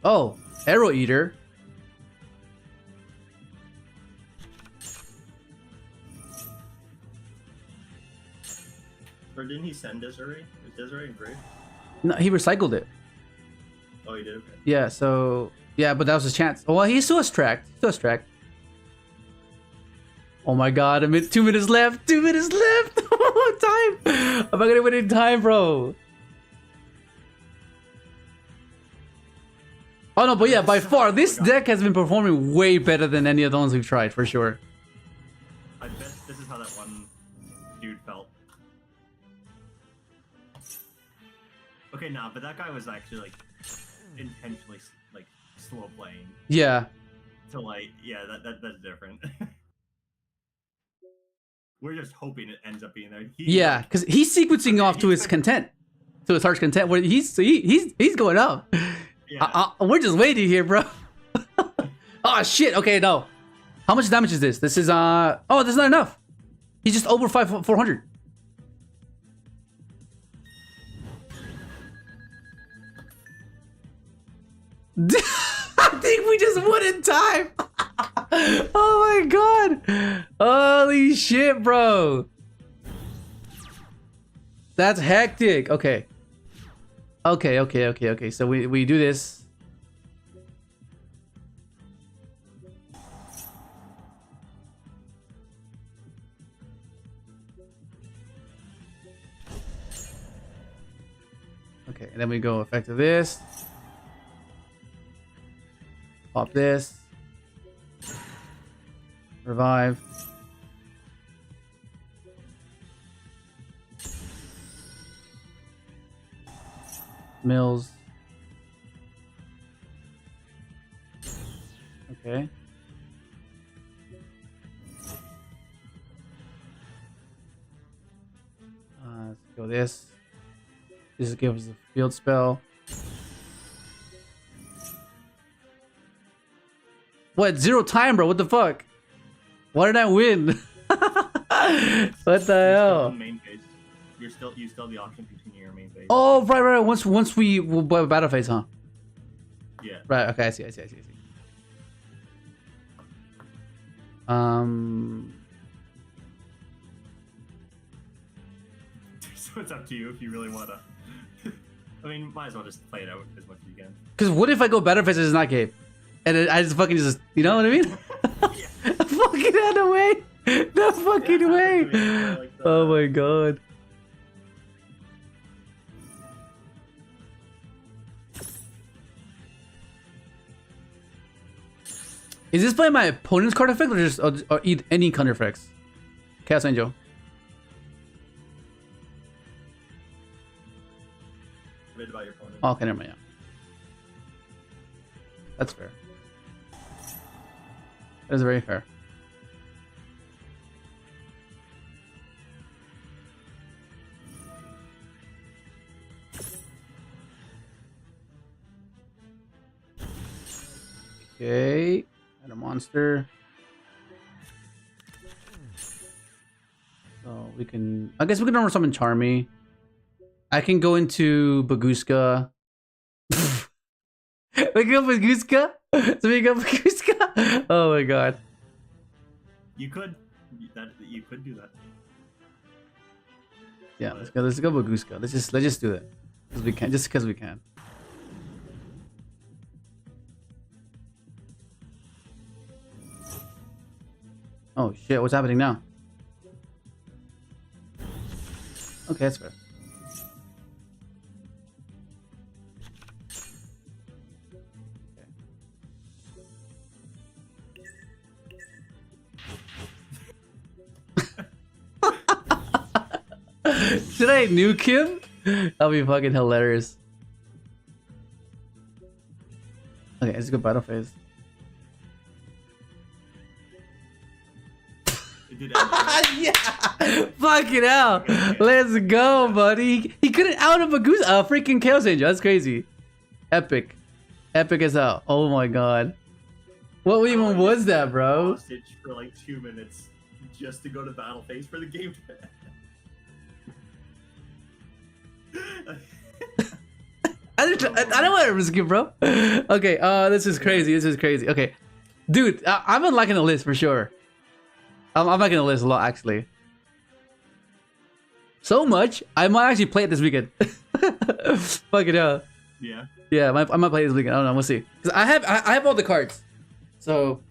Oh, Arrow Eater. Or didn't he send Desiree? Is Desiree engraved? No, he recycled it. Oh, he did? Okay. Yeah, so... Yeah, but that was his chance. Well, he still has tracked. Still has tracked. Oh my god, 2 minutes left. 2 minutes left. Time. I'm not gonna win in time, bro. Oh no, but yeah, by far, this deck has been performing way better than any of the ones we've tried, for sure. I bet this is how that one dude felt. Okay, nah, but that guy was actually, like, intentionally, like, slow playing. Yeah. So, like, yeah, that's different. We're just hoping it ends up being there. Yeah, because he's sequencing off to his content. To his heart's content, where he's going up. Yeah. We're just waiting here, bro. Oh shit. Okay, no. How much damage is this? This is oh, that's not enough. He's just over 400. I think we just won in time. Oh my god. Holy shit, bro. That's hectic. Okay. Okay. So we do this. Okay, and then we go effective this. Pop this. Revive. Mills. Okay. Let's go this. This gives us a field spell. What? 0 time, bro? What the fuck? Why did I win? What the hell? Main phase. You still have the option to continue your main phase. Oh, right. Once we battle phase, huh? Yeah. Right. Okay. I see. So it's up to you if you really wanna. I mean, might as well just play it out as much as you can. Because what if I go battle phase and it's not game, and I just fucking you know what I mean? Fucking out of the way. No fucking way. Like oh my god. Is this playing my opponent's card effect or just or any card effects? Chaos Angel. Read about your opponent. Oh, okay, never mind. Yeah. That's fair. That is very fair. Okay, and a monster. So we can, I guess we can number summon CHARMY. I can go into Baguska. We go Baguska? So we go Baguska? Oh my god. You could do that. Yeah, let's go Baguska. Let's just do it. Because we can, just because we can. Oh shit, what's happening now? Okay, that's fair. Should I nuke him? That'll be fucking hilarious. Okay, let's go battle phase. Yeah! Fucking hell! Let's go, buddy! He couldn't out of a goose. Freaking Chaos Angel. That's crazy. Epic. Epic as hell. Oh my god. What even was that, bro? Hostage for like 2 minutes just to go to battle phase for the game. I don't want to risk it, bro. Okay, this is crazy. This is crazy. Okay, dude, I've been liking the list for sure. I'm liking the list a lot, actually. So much, I might actually play it this weekend. Fucking hell. Yeah. Yeah, I might play it this weekend. I don't know. We'll see. Cause I have all the cards. So,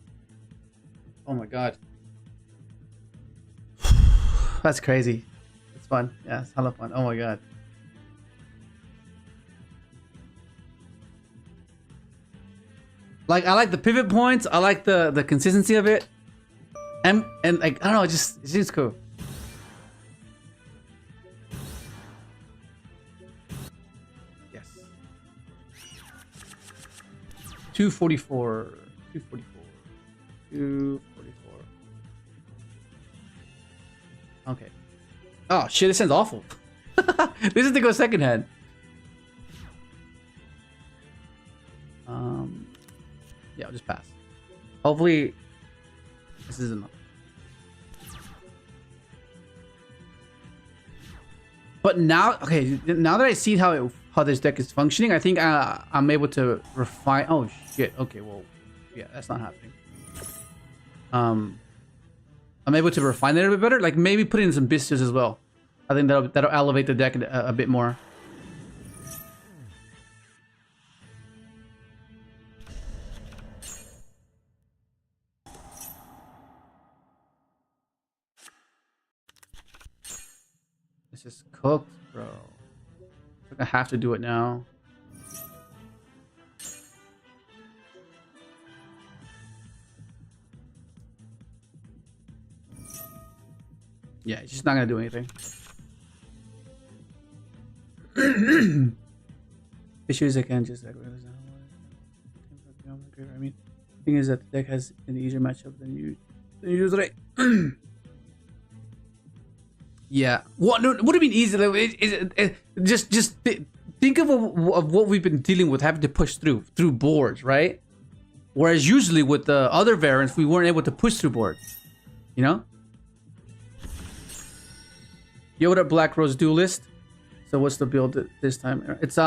oh my god, that's crazy. It's fun. Yeah, it's hella fun. Oh my god. Like, I like the pivot points. I like the consistency of it, and like, I don't know, it seems cool. Yes. 244. 244. Okay. Oh shit! This sounds awful. This is to go second hand. Yeah, I'll just pass. Hopefully, this is enough. But now, okay, now that I see how this deck is functioning, I think I'm able to refine. Oh shit! Okay, well, yeah, that's not happening. I'm able to refine it a bit better. Like maybe put in some Bestias as well. I think that'll elevate the deck a bit more. This is cooked, bro. I have to do it now. Yeah, it's just not gonna do anything. Issues I can just like. I mean, the thing is that the deck has an easier matchup than usually. Yeah. What? No, what do you mean easy? Just think of what we've been dealing with, having to push through boards, right? Whereas usually with the other variants, we weren't able to push through boards. You know? Yo, what up, Black Rose Duelist? So what's the build this time? It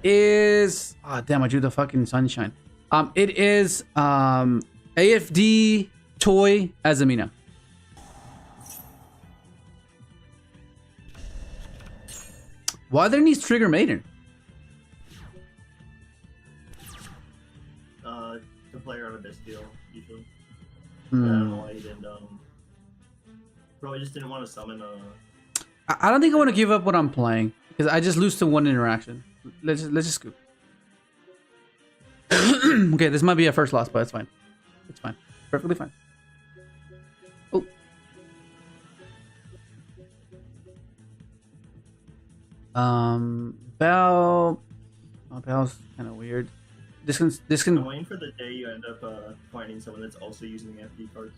is. Ah, damn! I drew the fucking sunshine. It is AFD Toy AZAMINA. Why there needs Trigger Maiden? The player on a best deal usually. I don't know why he didn't. Probably just didn't want to summon. I don't think I want to give up what I'm playing because I just lose to one interaction. Let's just scoop. Okay, this might be a first loss, but it's fine. It's fine. Perfectly fine. Oh. Bell's kind of weird. This can. I'm waiting for the day you end up finding someone that's also using FD cards.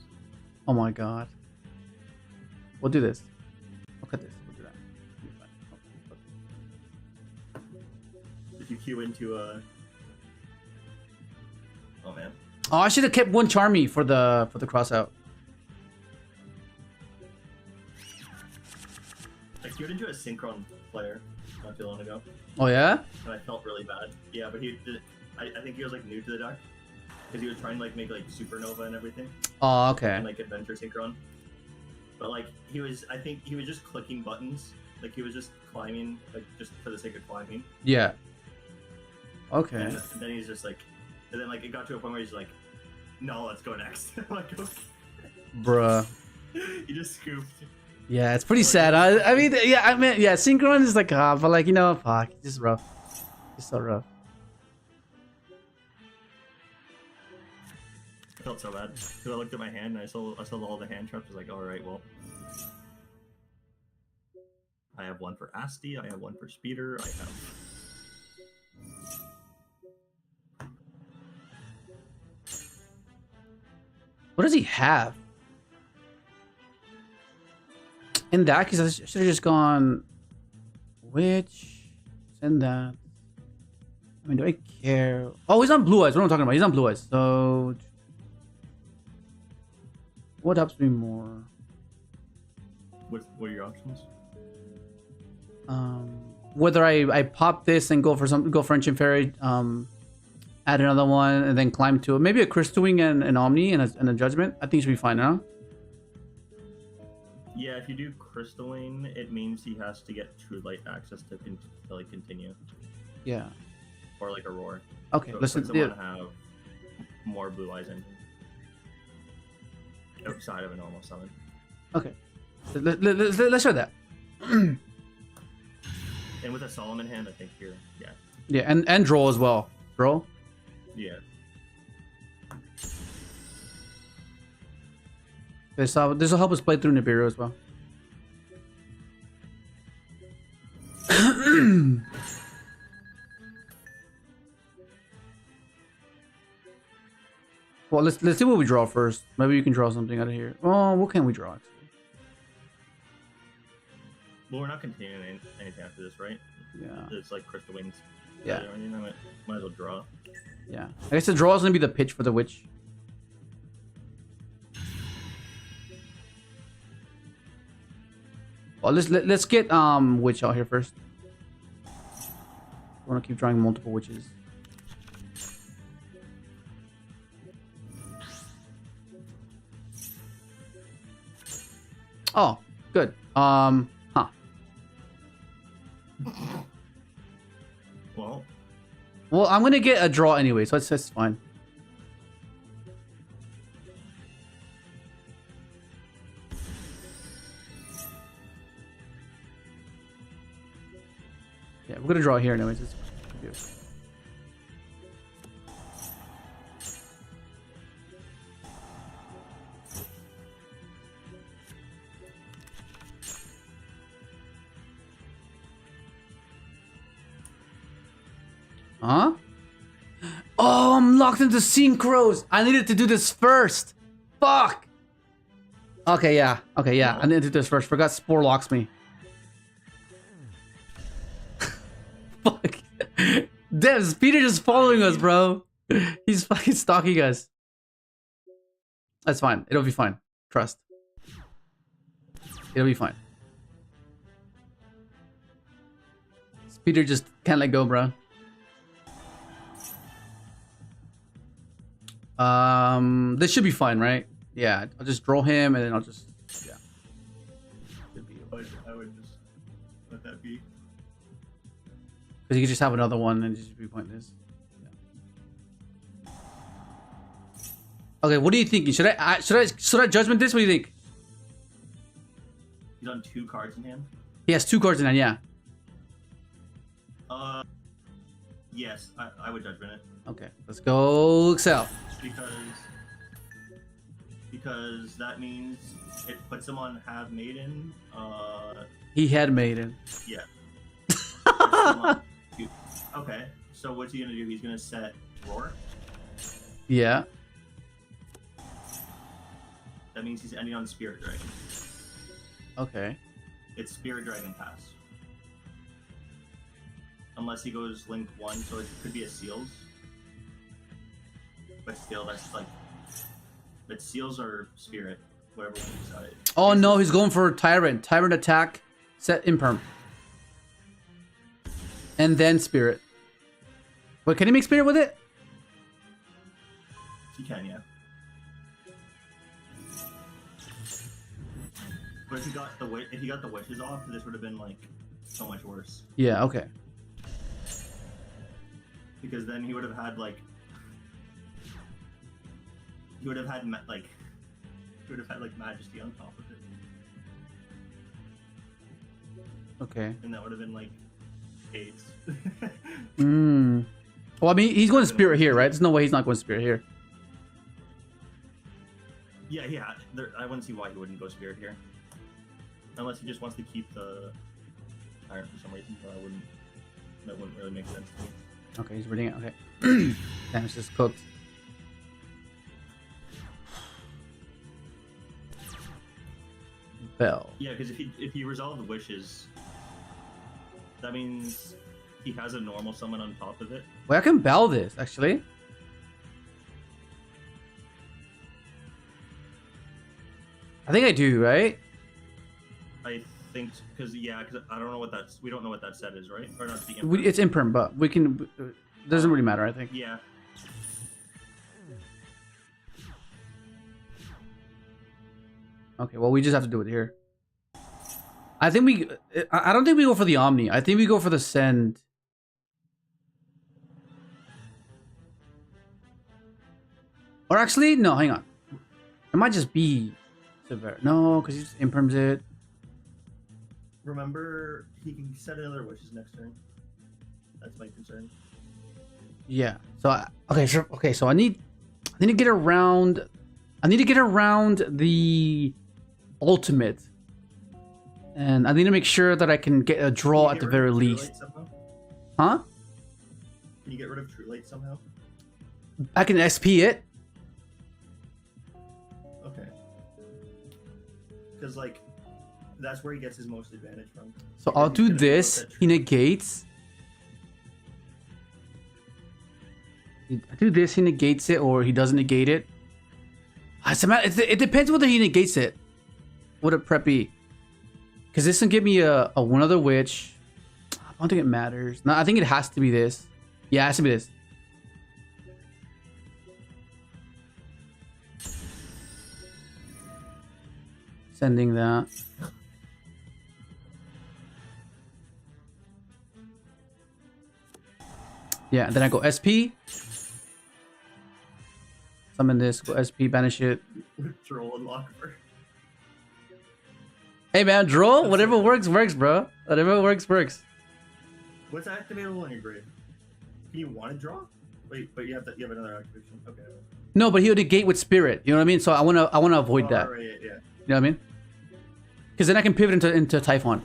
Oh my god. We'll do this. We'll cut this. We'll do that. If you queue into oh man. Oh, I should have kept one CHARMY for the cross out. I queued into a Synchron player not too long ago. Oh yeah? And I felt really bad. Yeah, but he did. I think he was like new to the deck because he was trying to like make like Supernova and everything. Oh, okay. And like Adventure Synchron. But like I think he was just clicking buttons. Like he was just climbing, like just for the sake of climbing. Yeah. Okay. And then he's just like, and then like it got to a point where he's like, no, let's go next. I'm like, okay. Bruh. He just scooped. Yeah, it's pretty sad. I mean, yeah, Synchron is like, but like, you know, fuck, it's just rough. It's so rough. I felt so bad because I looked at my hand and I saw all the hand traps. I was like, all right, well. one for Asti. I have one for Speeder. I have. What does he have? In that case, I should have just gone. Which? Send that. I mean, do I care? Oh, he's on Blue Eyes. What am I talking about? He's on Blue Eyes. So, what helps me more? What are your options? Whether I pop this and go for Ancient Fairy, add another one, and then climb to it. Maybe a Crystal Wing and an Omni and a Judgment. I think it should be fine now. Yeah, if you do Crystalline, it means he has to get True Light access to like continue. Yeah. Or like a Roar. Okay, so let's want to have more Blue Eyes in. Outside of a normal summon. Okay. Let's try that. And with a Solomon hand, I think you're Yeah, and draw as well. Draw. Yeah. Okay, so this will help us play through Nibiru as well. Well, let's see what we draw first. Maybe you can draw something out of here. Oh, what can we draw? Actually? Well, we're not continuing anything after this, right? Yeah. It's like Crystal Wings. Yeah. You know, might as well draw. Yeah. I guess the draw is gonna be the pitch for the Witch. Well, let's get Witch out here first. I want to keep drawing multiple Witches. Oh, good. Huh. Well, I'm gonna get a draw anyway, so that's fine. Yeah, we're gonna draw here anyways. It's good. Huh? Oh, I'm locked into synchros. I needed to do this first. Fuck. Okay, yeah. Okay, yeah. I needed to do this first. Forgot Spore locks me. Fuck. Devs, Peter just following us, bro. He's fucking stalking us. That's fine. It'll be fine. Trust. It'll be fine. Peter just can't let go, bro. This should be fine, right? Yeah, I'll just draw him and then I'll just should be okay. I would just let that be. Because you could just have another one and just be pointless. Yeah. Okay, what are you thinking? Should I judgment this? What do you think? He's on 2 cards in hand. He has 2 cards in hand, yeah. Yes, I would judgment it. Okay, let's go Excel. Because that means it puts him on Have Maiden. He had Maiden. Yeah. Okay, so what's he gonna do? He's gonna set Roar. Yeah. That means he's ending on Spirit Dragon. Okay. It's Spirit Dragon Pass. Unless he goes Link 1, so it could be a Seals. But still, that's like... But Seals or Spirit, whatever we decide. Oh no, he's going for Tyrant. Tyrant attack, set Imperm. And then Spirit. Wait, can he make Spirit with it? He can, yeah. But if he got the Witches off, this would have been like so much worse. Yeah, okay. Because then he would have had like Majesty on top of it. Okay. And that would have been like AIDS. Well, I mean, he's going to Spirit here, right? There's no way he's not going to Spirit here. Yeah. I wouldn't see why he wouldn't go Spirit here. Unless he just wants to keep the iron for some reason, but that wouldn't really make sense to me. Okay, he's reading it. Okay. Damn, it's just cooked. Bell. Yeah, because if he resolved wishes, that means he has a normal summon on top of it. Wait, I can bell this actually. I think I do, right? I think because I don't know what that's. We don't know what that set is, right? Or not the imperm. It's imperm, but we can. Doesn't really matter, I think. Yeah. Okay, well, we just have to do it here. I think we... I don't think we go for the Omni. I think we go for the Send. Or actually, no, hang on. It might just be... Severe. No, because he just imperms it. Remember, he can set another wishes next turn. That's my concern. Yeah. So, okay, sure. Okay, so I need to get around... I need to get around the... ultimate, and I need to make sure that I can get a draw at the very least. Huh? Can you get rid of True Light somehow? I can SP it. Okay. Because like, that's where he gets his most advantage from. So I'll do this. He negates. I do this. He negates it, or he doesn't negate it. It depends whether he negates it. What a preppy, because this can give me a one other witch. I don't think it matters. No, I think it has to be this. Yeah, it has to be this. Sending that. Yeah, then I go SP. Summon this. Go SP. Banish it. Troll and Locker. Hey man, draw. Whatever works, bro. Whatever works. What's activatable on your grave? Can you want to draw? Wait, but you have another activation. Okay. No, but he'll negate with spirit. You know what I mean? So I wanna avoid that. Right, yeah. You know what I mean? Because then I can pivot into Typhon.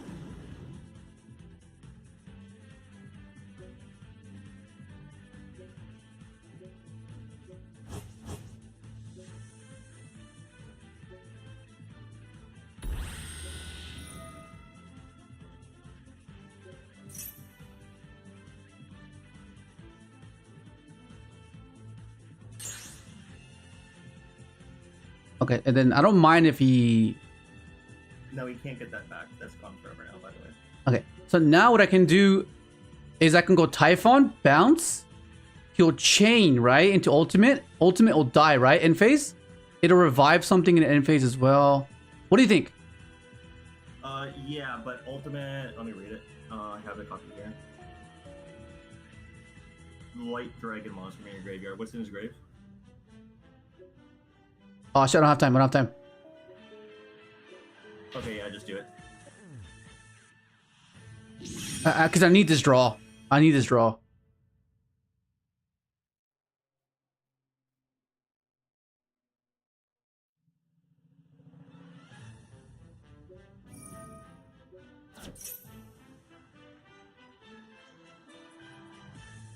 Okay, and then I don't mind if he... No, he can't get that back. That's gone forever now, by the way. Okay, so now what I can do is I can go Typhon, bounce. He'll chain, right, into ultimate. Ultimate will die, right, end phase? It'll revive something in end phase as well. What do you think? Yeah, but ultimate... Let me read it. I have the copy here. Light Dragon monster in your graveyard. What's in his grave? Oh shit, I don't have time. Okay, yeah, just do it. Because I need this draw.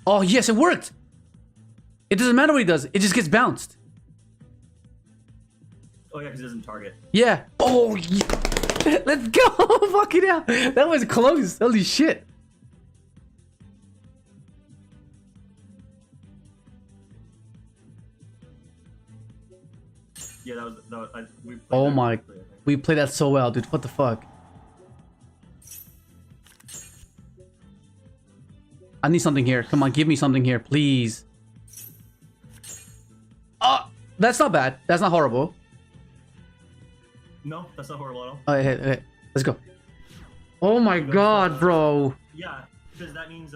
Oh yes, it worked! It doesn't matter what he does, it just gets bounced. Oh yeah, because it doesn't target. Yeah. Oh yeah. Let's go! Fucking hell. That was close. Holy shit. Yeah, we played Oh that my. correctly, I think. We played that so well, dude. What the fuck? I need something here. Come on, give me something here, please. Oh, that's not bad. That's not horrible. No, that's not horrible at all. Oh, hey. Let's go. Oh my god, bro. Yeah, because that means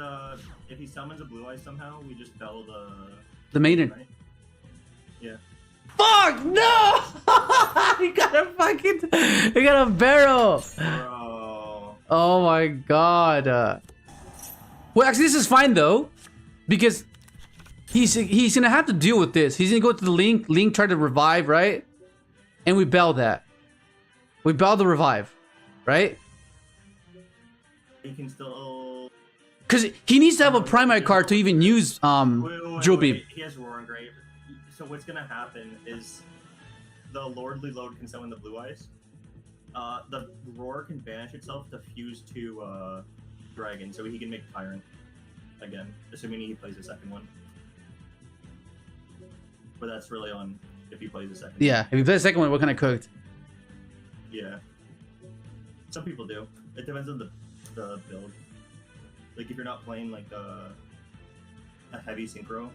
if he summons a blue eye somehow, we just bell The maiden. right? Yeah. Fuck, no! He got a barrel. Bro. Oh my god. Well, actually, this is fine though, because he's gonna have to deal with this. He's gonna go to the link, try to revive, right? And we bell that. We bell the revive, right? he can still. Because he needs to have a primary card to even use Drill Beam. He has Roar and Grave. So what's gonna happen is the Lordly Load can summon the Blue Eyes. The Roar can banish itself to fuse to Dragon, so he can make Tyrant again, assuming he plays the second one. But that's really on if he plays the second. Yeah, if he plays the second one, we're kind of cooked. Yeah. Some people do. It depends on the build. Like if you're not playing like a heavy synchro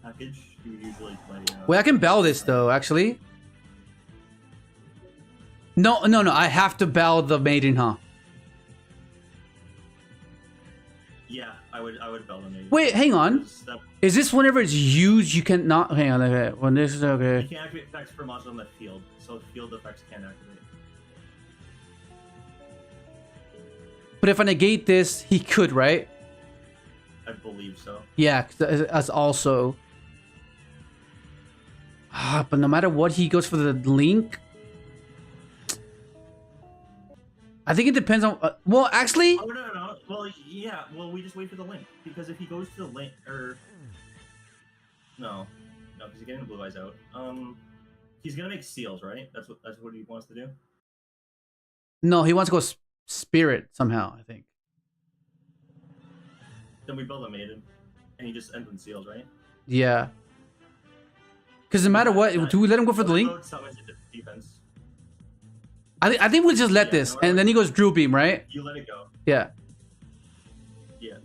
package, you would usually play. Wait, I can bell this though, actually. No, I have to bell the maiden, huh? Yeah, I would bell the maiden. Wait, hang on. Is this whenever it's used, you can not? Hang on, okay. When this is okay. You can't activate effects for monsters on the field, so field effects can't activate. But if I negate this, he could, right? I believe so. Yeah, that's also. But no matter what, he goes for the link. I think it depends on. Well, actually. Oh no. Well, yeah. Well, we just wait for the link because if he goes to the link or no, because he's getting the Blue Eyes out. He's gonna make seals, right? That's what he wants to do. No, he wants to go spirit somehow. I think. Then we build a maiden, and he just ends in seals, right? Yeah. Because no matter what, do we let him go for the link? Defense. I think we'll just let this, and then he goes Drill Beam, right? You let it go. Yeah. Yeah.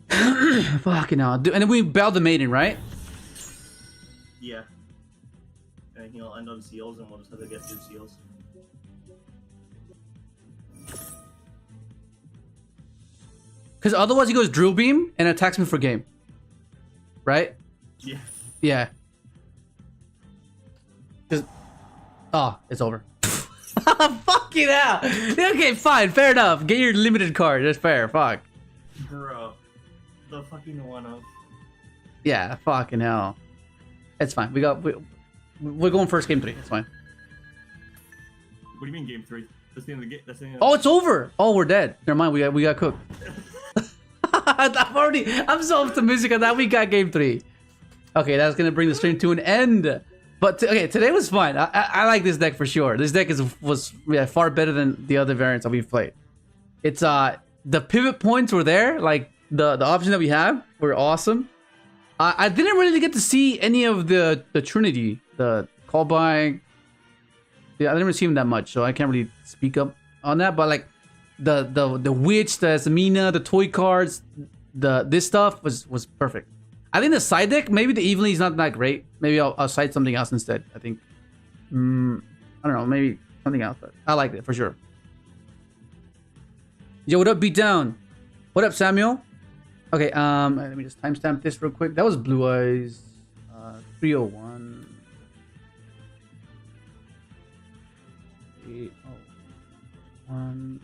Fucking hell. And then we bell the maiden, right? Yeah. And he'll end on seals, and we'll just have to get through seals. Because otherwise he goes Drill Beam and attacks me for game. Right? Yeah. Yeah. Oh, it's over. Fucking hell. Okay, fine. Fair enough. Get your limited card. That's fair. Fuck. Bro. The fucking one-off. Yeah, fucking hell. It's fine. We're going first game 3. It's fine. What do you mean game 3? That's the end of the game. That's the end of Oh, it's over. Oh, we're dead. Never mind. We got cooked. I'm so optimistic on that. We got game 3. Okay, that's gonna bring the stream to an end. But okay, today was fun. I like this deck for sure. This deck was far better than the other variants that we've played. It's the pivot points were there, like the options that we have were awesome. I didn't really get to see any of the Trinity, the call by. Yeah, I didn't really see him that much, so I can't really speak up on that. But like the witch, the AZAMINA, the toy cards, this stuff was perfect. I think the side deck, maybe the evenly is not that great. Maybe I'll side something else instead. I think. I don't know. Maybe something else. But I like it for sure. Yo, what up, Beatdown? What up, Samuel? Okay. Let me just timestamp this real quick. That was Blue Eyes. 301. 801.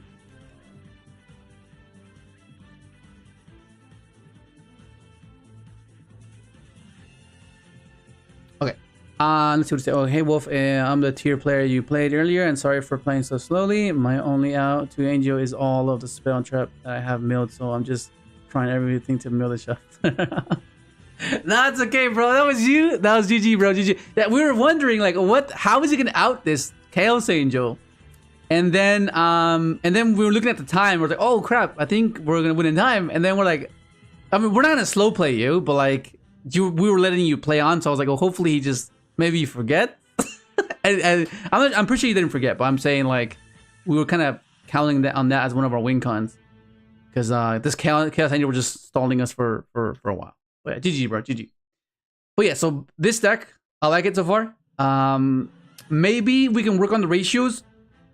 Okay. Let's see what to say. Oh, hey Wolf, I'm the tier player you played earlier, and sorry for playing so slowly. My only out to Angel is all of the spell and trap that I have milled, so I'm just trying everything to mill the shaft. That's okay, bro. That was you. That was GG, bro. GG. Yeah, we were wondering, like, how is he gonna out this Chaos Angel? And then we were looking at the time. We're like, oh crap, I think we're gonna win in time. And then we're like, I mean, we're not gonna slow play you, but like, we were letting you play on. So I was like, oh, hopefully he just maybe you forget. and I'm pretty sure you didn't forget, but I'm saying like, we were kind of counting on that as one of our win cons, because this Chaos Angel were just stalling us for a while. But yeah, GG, bro, GG. But yeah, so this deck, I like it so far. Maybe we can work on the ratios,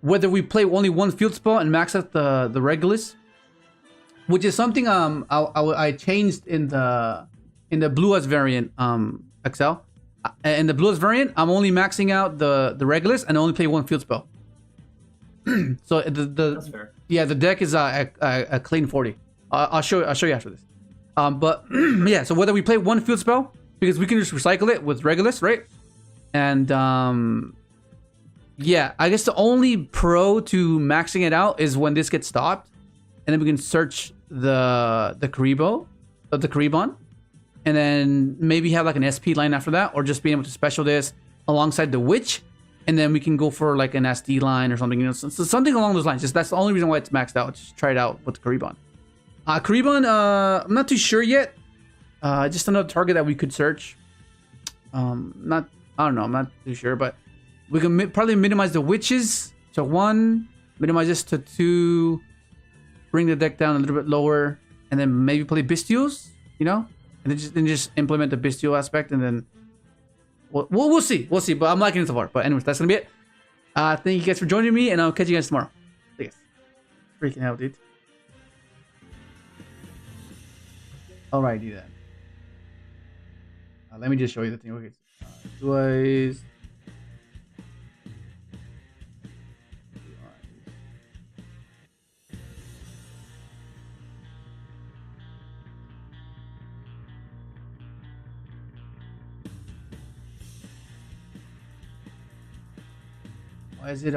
whether we play only one field spell and max out the Regulus, which is something I changed in the Blue Eyes variant XL. In the Blue Eyes variant, I'm only maxing out the Regulus and only play one field spell. So That's fair. yeah, the deck is a clean 40. I'll show you after this. But yeah, so whether we play one field spell, because we can just recycle it with Regulus, right? And yeah, I guess the only pro to maxing it out is when this gets stopped. and then we can search the Karibon, and then maybe have like an SP line after that, or just being able to special this alongside the witch, and then we can go for like an SD line or something, you know, so something along those lines. Just that's the only reason why it's maxed out. Just try it out with the Karibon. I'm not too sure yet. Just another target that we could search. I don't know, I'm not too sure, but we can probably minimize the witches to 1, minimize this to 2, bring the deck down a little bit lower, and then maybe play Bestials, you know, and then just implement the Bestial aspect, and then we'll see, but I'm liking it so far. But anyways, that's gonna be it. Thank you guys for joining me, and I'll catch you guys tomorrow. See you guys. Freaking hell, dude. Alrighty then. Let me just show you the thing. Okay, twice. Why is it